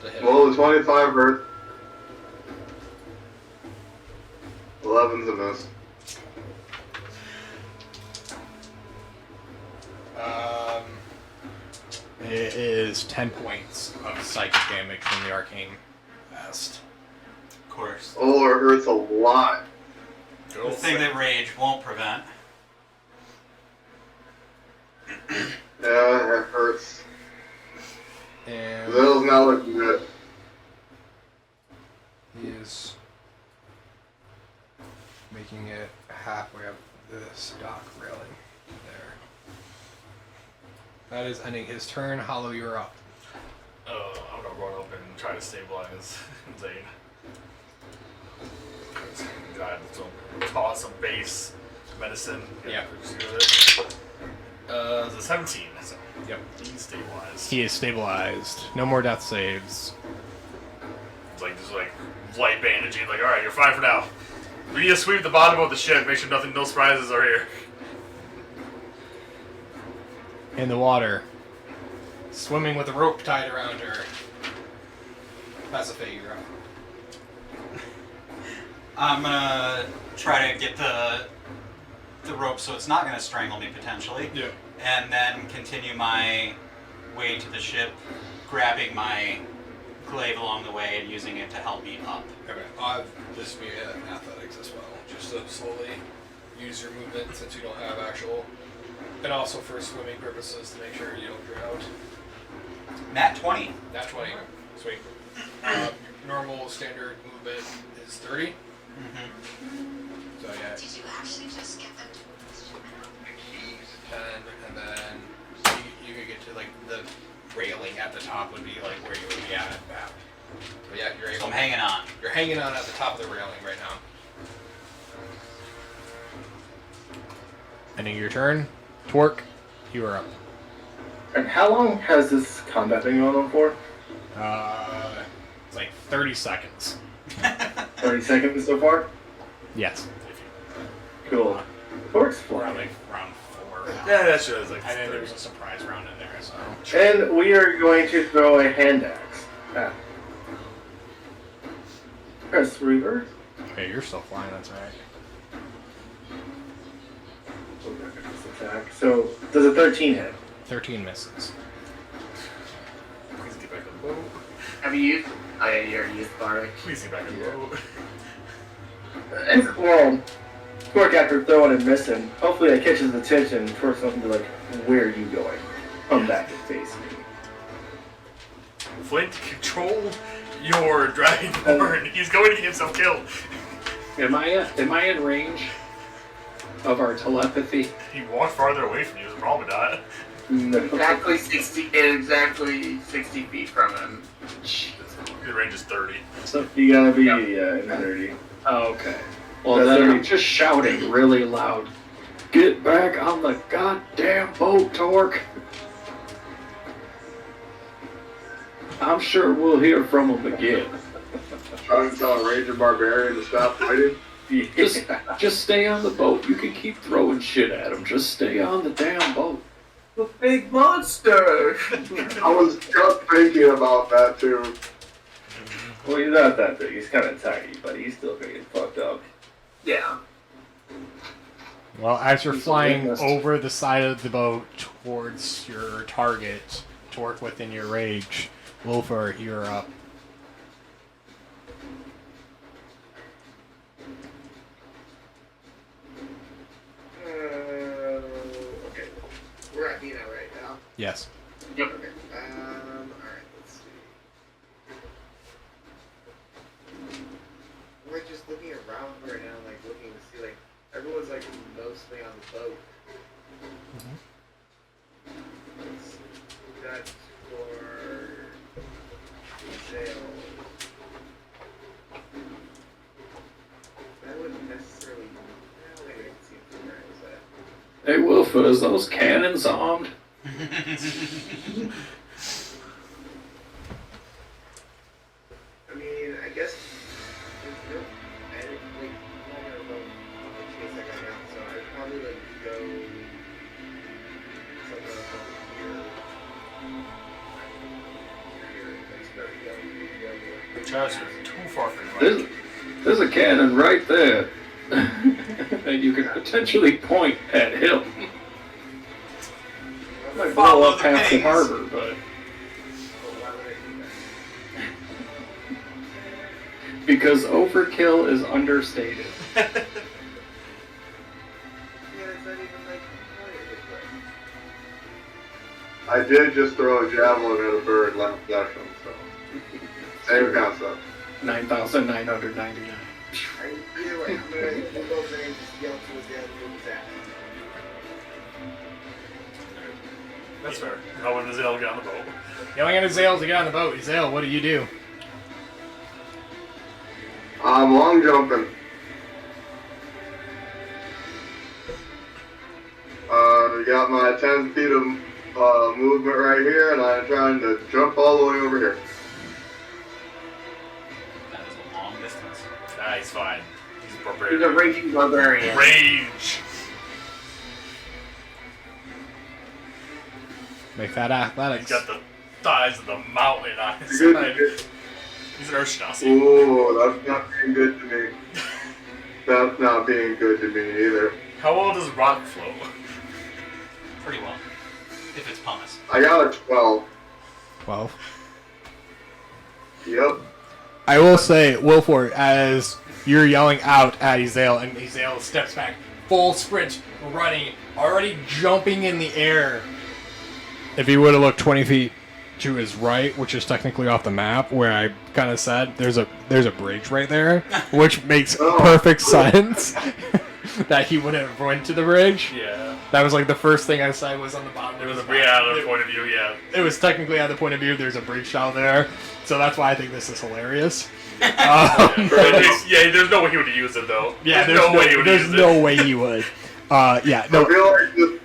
[SPEAKER 1] To hit.
[SPEAKER 7] Well, the 25 hurt. 11's a miss.
[SPEAKER 1] It is 10 points of psychic damage from the arcane blast.
[SPEAKER 6] Of course.
[SPEAKER 7] Oh, it hurts a lot.
[SPEAKER 6] The thing that rage won't prevent.
[SPEAKER 7] Yeah, it hurts.
[SPEAKER 1] And
[SPEAKER 7] Zill's not looking good.
[SPEAKER 1] he is making it halfway up this dock railing there. That is ending his turn. Hollow, you're up.
[SPEAKER 5] I'm gonna run up and try to stabilize Zane. God, so toss some base medicine.
[SPEAKER 1] Yeah.
[SPEAKER 5] It's a 17. So
[SPEAKER 1] Yep.
[SPEAKER 5] he's stabilized.
[SPEAKER 1] He is stabilized. No more death saves.
[SPEAKER 5] It's like just like light bandaging. Like, all right, you're fine for now. We need to sweep the bottom of the ship. Make sure no surprises are here.
[SPEAKER 1] In the water. Swimming with a rope tied around her. Pacific, you're up.
[SPEAKER 6] I'm gonna try to get the rope so it's not gonna strangle me potentially.
[SPEAKER 1] Yeah.
[SPEAKER 6] And then continue my way to the ship, grabbing my glaive along the way and using it to help me up.
[SPEAKER 1] Okay, I'll have this be athletics as well, just to slowly use your movement since you don't have actual, and also for swimming purposes to make sure you don't drown.
[SPEAKER 6] Nat 20.
[SPEAKER 1] Nat 20, sweet. Your normal standard movement is 30. So yeah,
[SPEAKER 9] Did you actually just get them?
[SPEAKER 1] 10, and then you could get to like the railing at the top would be like where you would be at back. But yeah, you're able.
[SPEAKER 6] So I'm hanging on.
[SPEAKER 1] You're hanging on at the top of the railing right now. Ending your turn. Torque, you are up.
[SPEAKER 3] And how long has this combat been going on for?
[SPEAKER 1] It's like 30 seconds.
[SPEAKER 3] 30 seconds so far?
[SPEAKER 1] Yes.
[SPEAKER 3] Cool. Torque's
[SPEAKER 1] We're
[SPEAKER 3] flying.
[SPEAKER 1] like round 4.
[SPEAKER 5] Yeah, that shit is like.
[SPEAKER 1] And then there was a surprise round in there, so.
[SPEAKER 3] And we are going to throw a hand axe. Press reverse.
[SPEAKER 1] Okay, you're still flying, that's right.
[SPEAKER 3] Attack. So, does a 13 hit?
[SPEAKER 1] 13 misses.
[SPEAKER 5] Please get back in the boat.
[SPEAKER 4] Have you used? Oh yeah, you already used Bardic.
[SPEAKER 5] Please get back in the boat.
[SPEAKER 3] And well, Torque after throwing and missing, hopefully that catches the attention towards something to like, where are you going? Come back and face me.
[SPEAKER 5] Flint, control your dragonborn. He's going to get himself killed.
[SPEAKER 2] Am I in range of our telepathy?
[SPEAKER 5] He walked farther away from you. Is the problem with that?
[SPEAKER 3] No.
[SPEAKER 4] Exactly 60 feet from him.
[SPEAKER 5] His range is 30.
[SPEAKER 2] So,
[SPEAKER 3] You gotta be in 30.
[SPEAKER 2] oh, okay. Well,
[SPEAKER 3] That's
[SPEAKER 2] then I'm
[SPEAKER 3] 30.
[SPEAKER 2] just shouting really loud. Get back on the goddamn boat, Torque. I'm sure we'll hear from him again.
[SPEAKER 7] Trying to tell a Ranger Barbarian to stop fighting.
[SPEAKER 2] Just stay on the boat. You can keep throwing shit at him. Just stay on the damn boat.
[SPEAKER 4] The big monster!
[SPEAKER 7] I was just thinking about that too.
[SPEAKER 3] Well, he's not that big. He's kind of tiny, but he's still gonna get fucked up.
[SPEAKER 4] Yeah.
[SPEAKER 1] Well, as you're
[SPEAKER 3] He's
[SPEAKER 1] flying
[SPEAKER 3] witnessed.
[SPEAKER 1] over the side of the boat towards your target, Torque within your rage, Wolfer, you're up.
[SPEAKER 8] Okay. We're at Nina right now.
[SPEAKER 1] Yes.
[SPEAKER 4] Yep.
[SPEAKER 8] Okay. Alright, let's see. We're just looking around right now, like looking to see, like, everyone's like mostly on the boat. Let's see. That's for sale. That wouldn't necessarily. Well, maybe I can see from where is that.
[SPEAKER 2] Hey, Wilfer, is those cannons armed?
[SPEAKER 8] I mean, I guess there's no edit, like, longer of a chase I got now, so I'd probably like go somewhere up here. Here, like start going, go.
[SPEAKER 5] Chaz, you're too far from
[SPEAKER 2] There's,
[SPEAKER 5] him.
[SPEAKER 2] there's a cannon right there. And you could potentially point at him. Might blow
[SPEAKER 6] Follow
[SPEAKER 2] up
[SPEAKER 6] the
[SPEAKER 2] half the
[SPEAKER 6] pigs.
[SPEAKER 2] harbor, but
[SPEAKER 8] But why would I do that?
[SPEAKER 2] because overkill is understated.
[SPEAKER 8] Yeah, it's not even like pointed right.
[SPEAKER 7] I did just throw a javelin at a bird last session, so same concept.
[SPEAKER 2] 9,999.
[SPEAKER 8] I mean, either way, I'm gonna move over and just yell to his dad who was at.
[SPEAKER 5] That's fair. How when does Zale get on the boat?
[SPEAKER 1] Yelling at Azale to get on the boat. Azale, what do you do?
[SPEAKER 7] I'm long jumping. Got my 10 feet of movement right here, and I'm trying to jump all the way over here.
[SPEAKER 6] That is a long distance.
[SPEAKER 5] Nah, he's fine. He's a
[SPEAKER 4] He's a
[SPEAKER 5] barbarian.
[SPEAKER 4] raging barbarian.
[SPEAKER 5] Rage!
[SPEAKER 1] Make that
[SPEAKER 5] He's
[SPEAKER 1] athletics.
[SPEAKER 5] got the thighs of the mountain on his
[SPEAKER 7] Good.
[SPEAKER 5] side. He's an Urshnazi.
[SPEAKER 7] Ooh, that's not being good to me. That's not being good to me either.
[SPEAKER 5] How well does rock flow?
[SPEAKER 6] Pretty well. If it's pumice.
[SPEAKER 7] I got a 12.
[SPEAKER 1] 12.
[SPEAKER 7] Yep.
[SPEAKER 1] I will say, Wilford, as you're yelling out at Azale, and Azale steps back, full sprint, running, already jumping in the air. If he would have looked 20 feet to his right, which is technically off the map, where I kind of said there's a bridge right there, which makes
[SPEAKER 7] Oh.
[SPEAKER 1] perfect sense that he wouldn't have run to the bridge.
[SPEAKER 5] Yeah.
[SPEAKER 1] That was like the first thing I said was on the bottom.
[SPEAKER 5] It was a
[SPEAKER 1] of his map.
[SPEAKER 5] out of the point of view, yeah.
[SPEAKER 1] It was technically out of the point of view. There's a breach out there, so that's why I think this is hilarious.
[SPEAKER 5] Yeah, there's no way he would use it though.
[SPEAKER 1] Yeah,
[SPEAKER 5] there's no way he would use
[SPEAKER 1] there's
[SPEAKER 5] it.
[SPEAKER 1] no way he would. Yeah, no.
[SPEAKER 7] I feel like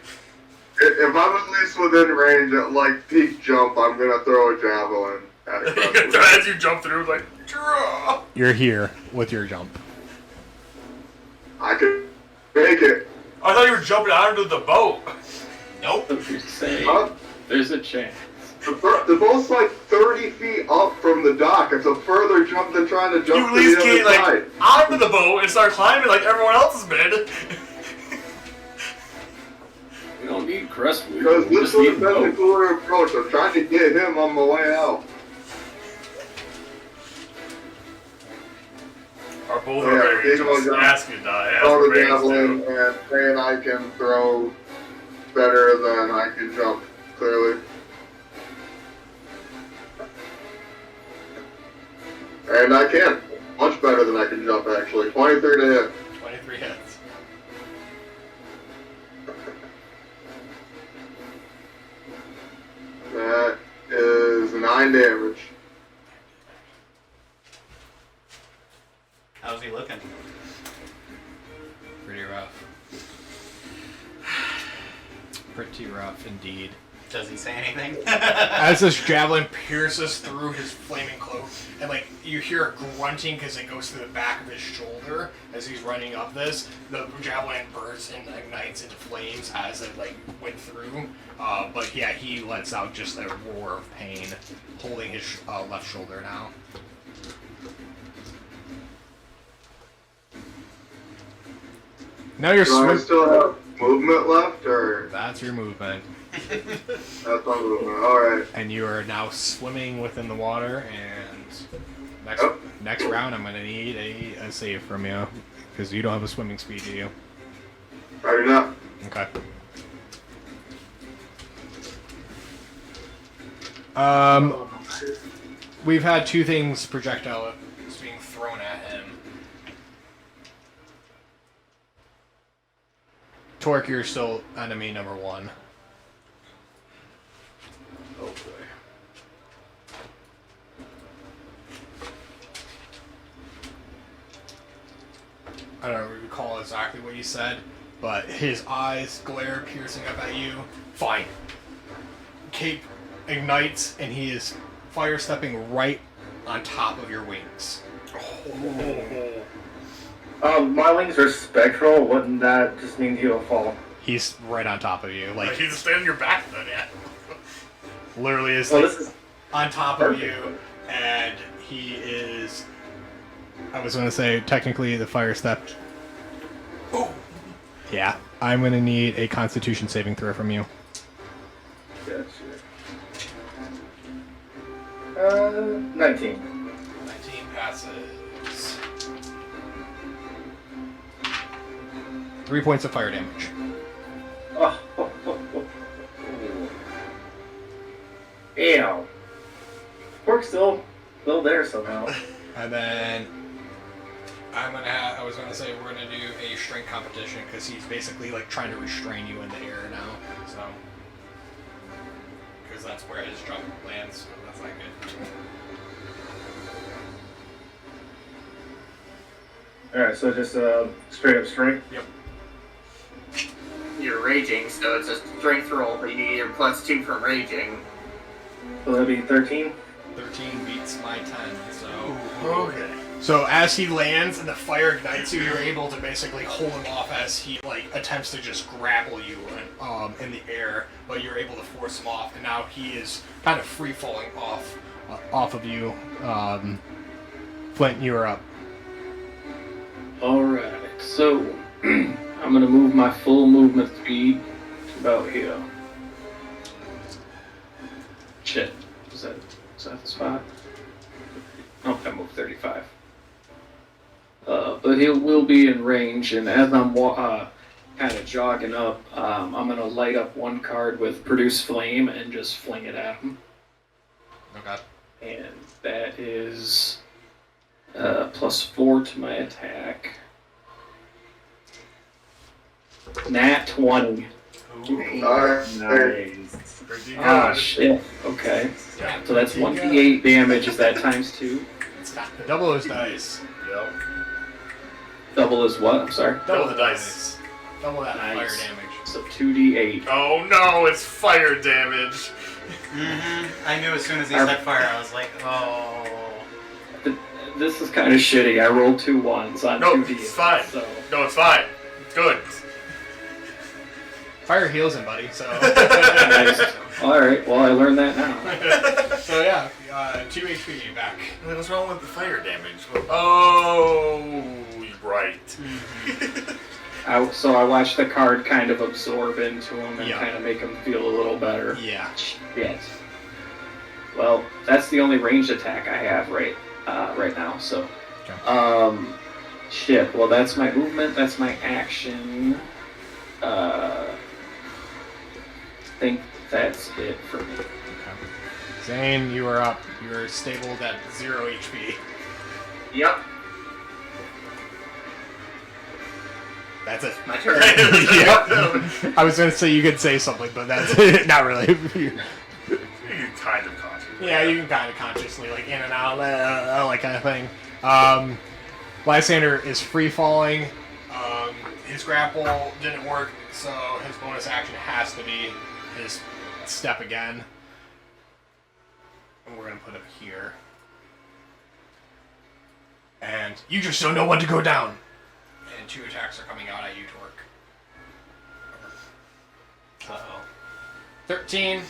[SPEAKER 7] if I'm at least within range at like peak jump, I'm gonna throw a javelin at it.
[SPEAKER 5] As you jump through, like, draw.
[SPEAKER 1] You're here with your jump.
[SPEAKER 7] I can make it.
[SPEAKER 5] I thought you were jumping out into the boat.
[SPEAKER 6] Nope.
[SPEAKER 2] You're saying
[SPEAKER 7] Huh?
[SPEAKER 2] there's a chance.
[SPEAKER 7] The boat's like 30 feet up from the dock. It's a further jump than trying to jump
[SPEAKER 5] You at
[SPEAKER 7] to
[SPEAKER 5] least
[SPEAKER 7] the
[SPEAKER 5] can't,
[SPEAKER 7] other
[SPEAKER 5] like,
[SPEAKER 7] side.
[SPEAKER 5] onto the boat and start climbing like everyone else has been.
[SPEAKER 2] We don't need crestwood.
[SPEAKER 7] Because
[SPEAKER 2] We
[SPEAKER 7] this
[SPEAKER 2] just
[SPEAKER 7] would
[SPEAKER 2] need
[SPEAKER 7] have been the
[SPEAKER 2] boat.
[SPEAKER 7] cooler approach. I'm trying to get him on my way out.
[SPEAKER 5] Our both
[SPEAKER 7] Yeah,
[SPEAKER 5] are very
[SPEAKER 7] big one
[SPEAKER 5] just
[SPEAKER 7] jump.
[SPEAKER 5] ask you to die. Ask
[SPEAKER 7] Throw
[SPEAKER 5] for
[SPEAKER 7] the
[SPEAKER 5] rings,
[SPEAKER 7] javelin
[SPEAKER 5] too.
[SPEAKER 7] and saying I can throw better than I can jump, clearly. And I can. Much better than I can jump, actually. 23 to hit.
[SPEAKER 1] 23 hits.
[SPEAKER 7] That is 9 damage.
[SPEAKER 6] How's he looking?
[SPEAKER 1] Pretty rough. Pretty rough indeed.
[SPEAKER 6] Does he say anything?
[SPEAKER 1] As this javelin pierces through his flaming cloak, and like you hear a grunting because it goes through the back of his shoulder as he's running up this. The javelin bursts and ignites into flames as it like went through. But yeah, he lets out just a roar of pain, holding his left shoulder now. Now you're
[SPEAKER 7] Do I
[SPEAKER 1] swim.
[SPEAKER 7] still have movement left, or
[SPEAKER 1] That's your movement.
[SPEAKER 7] that's my movement? Alright.
[SPEAKER 1] And you are now swimming within the water, and next
[SPEAKER 7] Yep.
[SPEAKER 1] next round I'm gonna need a save from you because you don't have a swimming speed, do you?
[SPEAKER 7] I do not.
[SPEAKER 1] Okay. We've had two things projectiles being thrown at him. Torque, you're still enemy number one. Oh boy. I don't recall exactly what you said, but his eyes glare piercing up at you. Fine. Cape ignites and he is fire stepping right on top of your wings.
[SPEAKER 3] My wings are spectral. Wouldn't that just mean he'll fall?
[SPEAKER 1] He's right on top of you. Like,
[SPEAKER 5] He's standing your back then, yeah.
[SPEAKER 1] literally is
[SPEAKER 3] Well,
[SPEAKER 1] like
[SPEAKER 3] this is
[SPEAKER 1] on top of
[SPEAKER 3] perfect.
[SPEAKER 1] you, and he is. I was gonna say technically the fire step. Oh. Yeah, I'm gonna need a Constitution saving throw from you.
[SPEAKER 3] Gotcha. 19.
[SPEAKER 1] 19 passes. 3 points of fire damage.
[SPEAKER 3] Oh. Ew. Pork's still there somehow.
[SPEAKER 1] And then I was gonna say we're gonna do a strength competition because he's basically like trying to restrain you in the air now. So, because that's where his jump lands. So that's not good.
[SPEAKER 3] Alright, so just straight up strength.
[SPEAKER 1] Yep.
[SPEAKER 4] You're raging, so it's a strength roll, but you need your +2 from raging.
[SPEAKER 3] So that'd be 13.
[SPEAKER 1] 13 beats my 10. So.
[SPEAKER 5] Okay.
[SPEAKER 1] So as he lands and the fire ignites you, you're able to basically hold him off as he like attempts to just grapple you in the air, but you're able to force him off, and now he is kind of free falling off of you. Flint, you are up.
[SPEAKER 2] Alright, so I'm gonna move my full movement speed to about here. Shit. Is that the spot? Oh, I moved 35. But he will be in range, and as I'm kind of jogging up, I'm gonna light up one card with Produce Flame and just fling it at him.
[SPEAKER 1] Okay.
[SPEAKER 2] And that is +4 to my attack. Nat 20.
[SPEAKER 5] Ooh.
[SPEAKER 7] Alright.
[SPEAKER 3] Nice.
[SPEAKER 5] Pretty
[SPEAKER 2] Oh
[SPEAKER 5] good.
[SPEAKER 2] shit. Okay.
[SPEAKER 1] Yeah,
[SPEAKER 2] So that's
[SPEAKER 1] pretty good.
[SPEAKER 2] 1d8 damage. Is that times 2?
[SPEAKER 1] It's not double those dice.
[SPEAKER 5] Yep.
[SPEAKER 2] Double is what? I'm sorry.
[SPEAKER 5] Double the dice.
[SPEAKER 1] Double that
[SPEAKER 2] Nice.
[SPEAKER 1] fire damage.
[SPEAKER 2] So 2d8.
[SPEAKER 5] Oh no, it's fire damage.
[SPEAKER 6] I knew as soon as he said fire, I was like, oh.
[SPEAKER 2] This is kind of shitty. I rolled 2 1s on
[SPEAKER 5] No,
[SPEAKER 2] 2d8.
[SPEAKER 5] it's fine.
[SPEAKER 2] So.
[SPEAKER 5] No, it's fine. It's good.
[SPEAKER 1] Fire heals him, buddy. So.
[SPEAKER 2] Nice. Alright, well, I learned that now.
[SPEAKER 1] So yeah, 2 HP back.
[SPEAKER 5] What's wrong with the fire damage? Oh, you're right.
[SPEAKER 2] So I watched the card kind of absorb into him and
[SPEAKER 1] Yeah.
[SPEAKER 2] kind of make him feel a little better.
[SPEAKER 1] Yeah.
[SPEAKER 2] Shit. Well, that's the only ranged attack I have right now. So,
[SPEAKER 1] Okay.
[SPEAKER 2] shit. Well, that's my movement. That's my action. I think that's it for me.
[SPEAKER 1] Okay. Zane, you are up. You are stabled at 0 HP.
[SPEAKER 4] Yep.
[SPEAKER 1] That's it.
[SPEAKER 4] My turn.
[SPEAKER 1] Yeah. I was gonna say you could say something, but that's it. Not really.
[SPEAKER 5] You kind of conscious.
[SPEAKER 1] Yeah, you can kind of consciously, like, in and out, like kind of thing. Lysander is free falling. His grapple didn't work, so his bonus action has to be his step again. And we're gonna put him here. And you just don't know when to go down. And 2 attacks are coming out at you, Torque. Uh-oh. 13.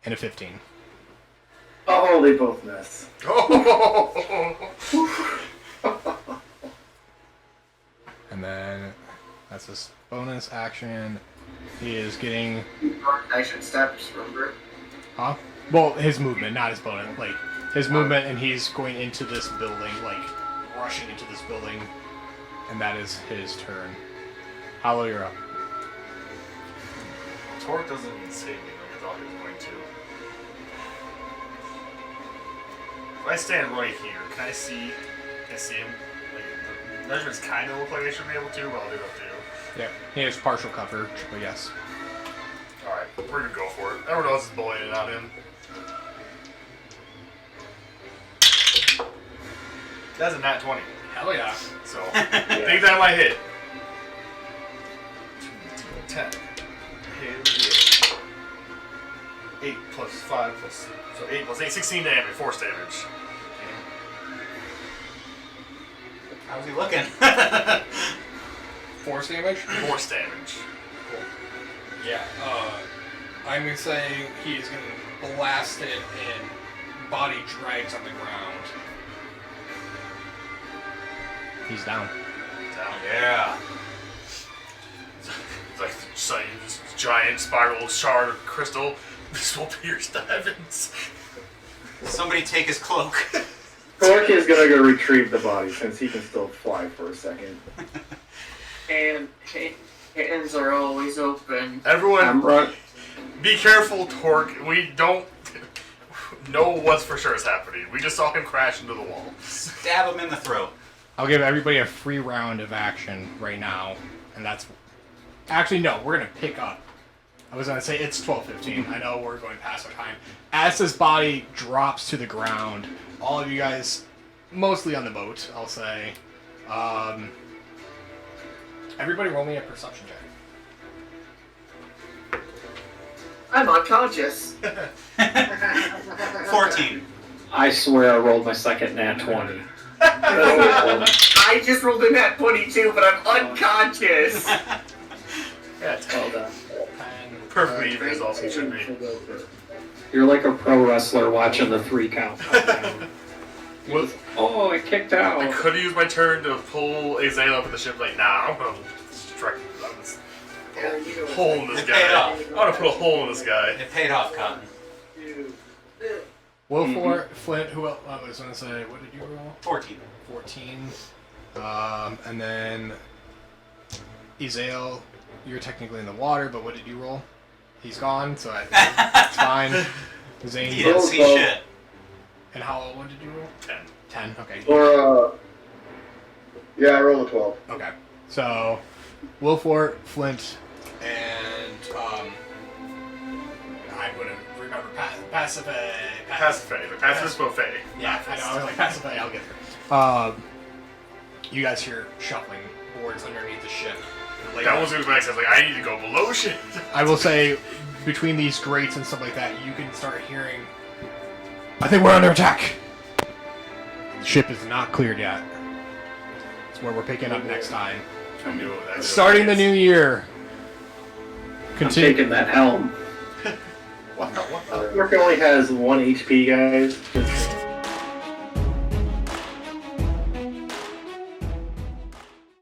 [SPEAKER 1] And a 15.
[SPEAKER 3] Oh, they both miss.
[SPEAKER 1] And then that's his bonus action. He is getting...
[SPEAKER 4] Action steps, remember?
[SPEAKER 1] Huh? Well, his movement, not his bonus. Like, his movement, and he's going into this building, like, rushing into this building. And that is his turn. Hollow, you're up.
[SPEAKER 5] Torque doesn't even save me like I thought he was going to. If I stand right here, can I see him? Like, the measurements kind of look like I should be able to, but I'll leave it up to you.
[SPEAKER 1] Yeah, he has partial coverage, but yes.
[SPEAKER 5] Alright, we're gonna go for it. Everyone else is bullying it on him. That's a nat 20.
[SPEAKER 1] Hell yeah.
[SPEAKER 5] So, think that might hit. 10. Hit 8 plus 5 plus... So 8 plus 8, 16 damage, force damage.
[SPEAKER 6] How's he looking?
[SPEAKER 1] Force damage?
[SPEAKER 5] Force damage.
[SPEAKER 1] Yeah, I'm gonna say he is gonna blast it and body drags on the ground. He's down.
[SPEAKER 5] Down.
[SPEAKER 6] Yeah.
[SPEAKER 5] It's like this giant spiral shard of crystal. This will pierce the heavens.
[SPEAKER 6] Somebody take his cloak.
[SPEAKER 3] Torque is gonna go retrieve the body since he can still fly for a second.
[SPEAKER 4] And hands are always open.
[SPEAKER 5] Everyone, be careful, Torque. We don't know what's for sure is happening. We just saw him crash into the wall.
[SPEAKER 6] Stab him in the throat.
[SPEAKER 1] I'll give everybody a free round of action right now, and that's... Actually, no, we're gonna pick up. I was gonna say it's 12:15. I know we're going past our time. As this body drops to the ground, all of you guys, mostly on the boat, I'll say, everybody roll me a perception check.
[SPEAKER 4] I'm unconscious.
[SPEAKER 6] 14.
[SPEAKER 2] I swear I rolled my second nat 20.
[SPEAKER 4] I just rolled a nat 22, but I'm unconscious.
[SPEAKER 5] Yeah,
[SPEAKER 2] Well done.
[SPEAKER 5] perfectly even as also should be.
[SPEAKER 2] You're like a pro wrestler watching the 3 count.
[SPEAKER 5] Well,
[SPEAKER 2] Oh, it kicked out.
[SPEAKER 5] I could have used my turn to pull Hezilleon up in the ship. Like, nah, I'm gonna strike this hole in this
[SPEAKER 6] It paid
[SPEAKER 5] guy.
[SPEAKER 6] off.
[SPEAKER 5] I'm gonna put a hole in this guy.
[SPEAKER 6] It paid off, Cotton.
[SPEAKER 1] Wilfor, Flint, who else? I was gonna say, what did you roll?
[SPEAKER 6] 14.
[SPEAKER 1] 14. And then Ezael, you're technically in the water, but what did you roll? He's gone, so it's fine. Zane,
[SPEAKER 6] He didn't see
[SPEAKER 7] Roll
[SPEAKER 6] shit.
[SPEAKER 1] and how? What did you roll?
[SPEAKER 5] 10.
[SPEAKER 1] 10. Okay.
[SPEAKER 7] Or, yeah, I rolled a 12.
[SPEAKER 1] Okay. So Wilfort, Flint, and I'm gonna remember Pacific.
[SPEAKER 5] The pacifist buffet.
[SPEAKER 1] Yeah, I know. I was like Pacific. I'll get there. You guys hear shuffling boards underneath the ship.
[SPEAKER 5] That was what I said. Like, I need to go below shit.
[SPEAKER 1] I will say, between these grates and stuff like that, you can start hearing. I think we're under attack. The ship is not cleared yet. It's where we're picking up next time.
[SPEAKER 5] I knew it.
[SPEAKER 1] Starting the new year.
[SPEAKER 2] I'm taking that helm.
[SPEAKER 3] Work only has 1 HP, guys. Just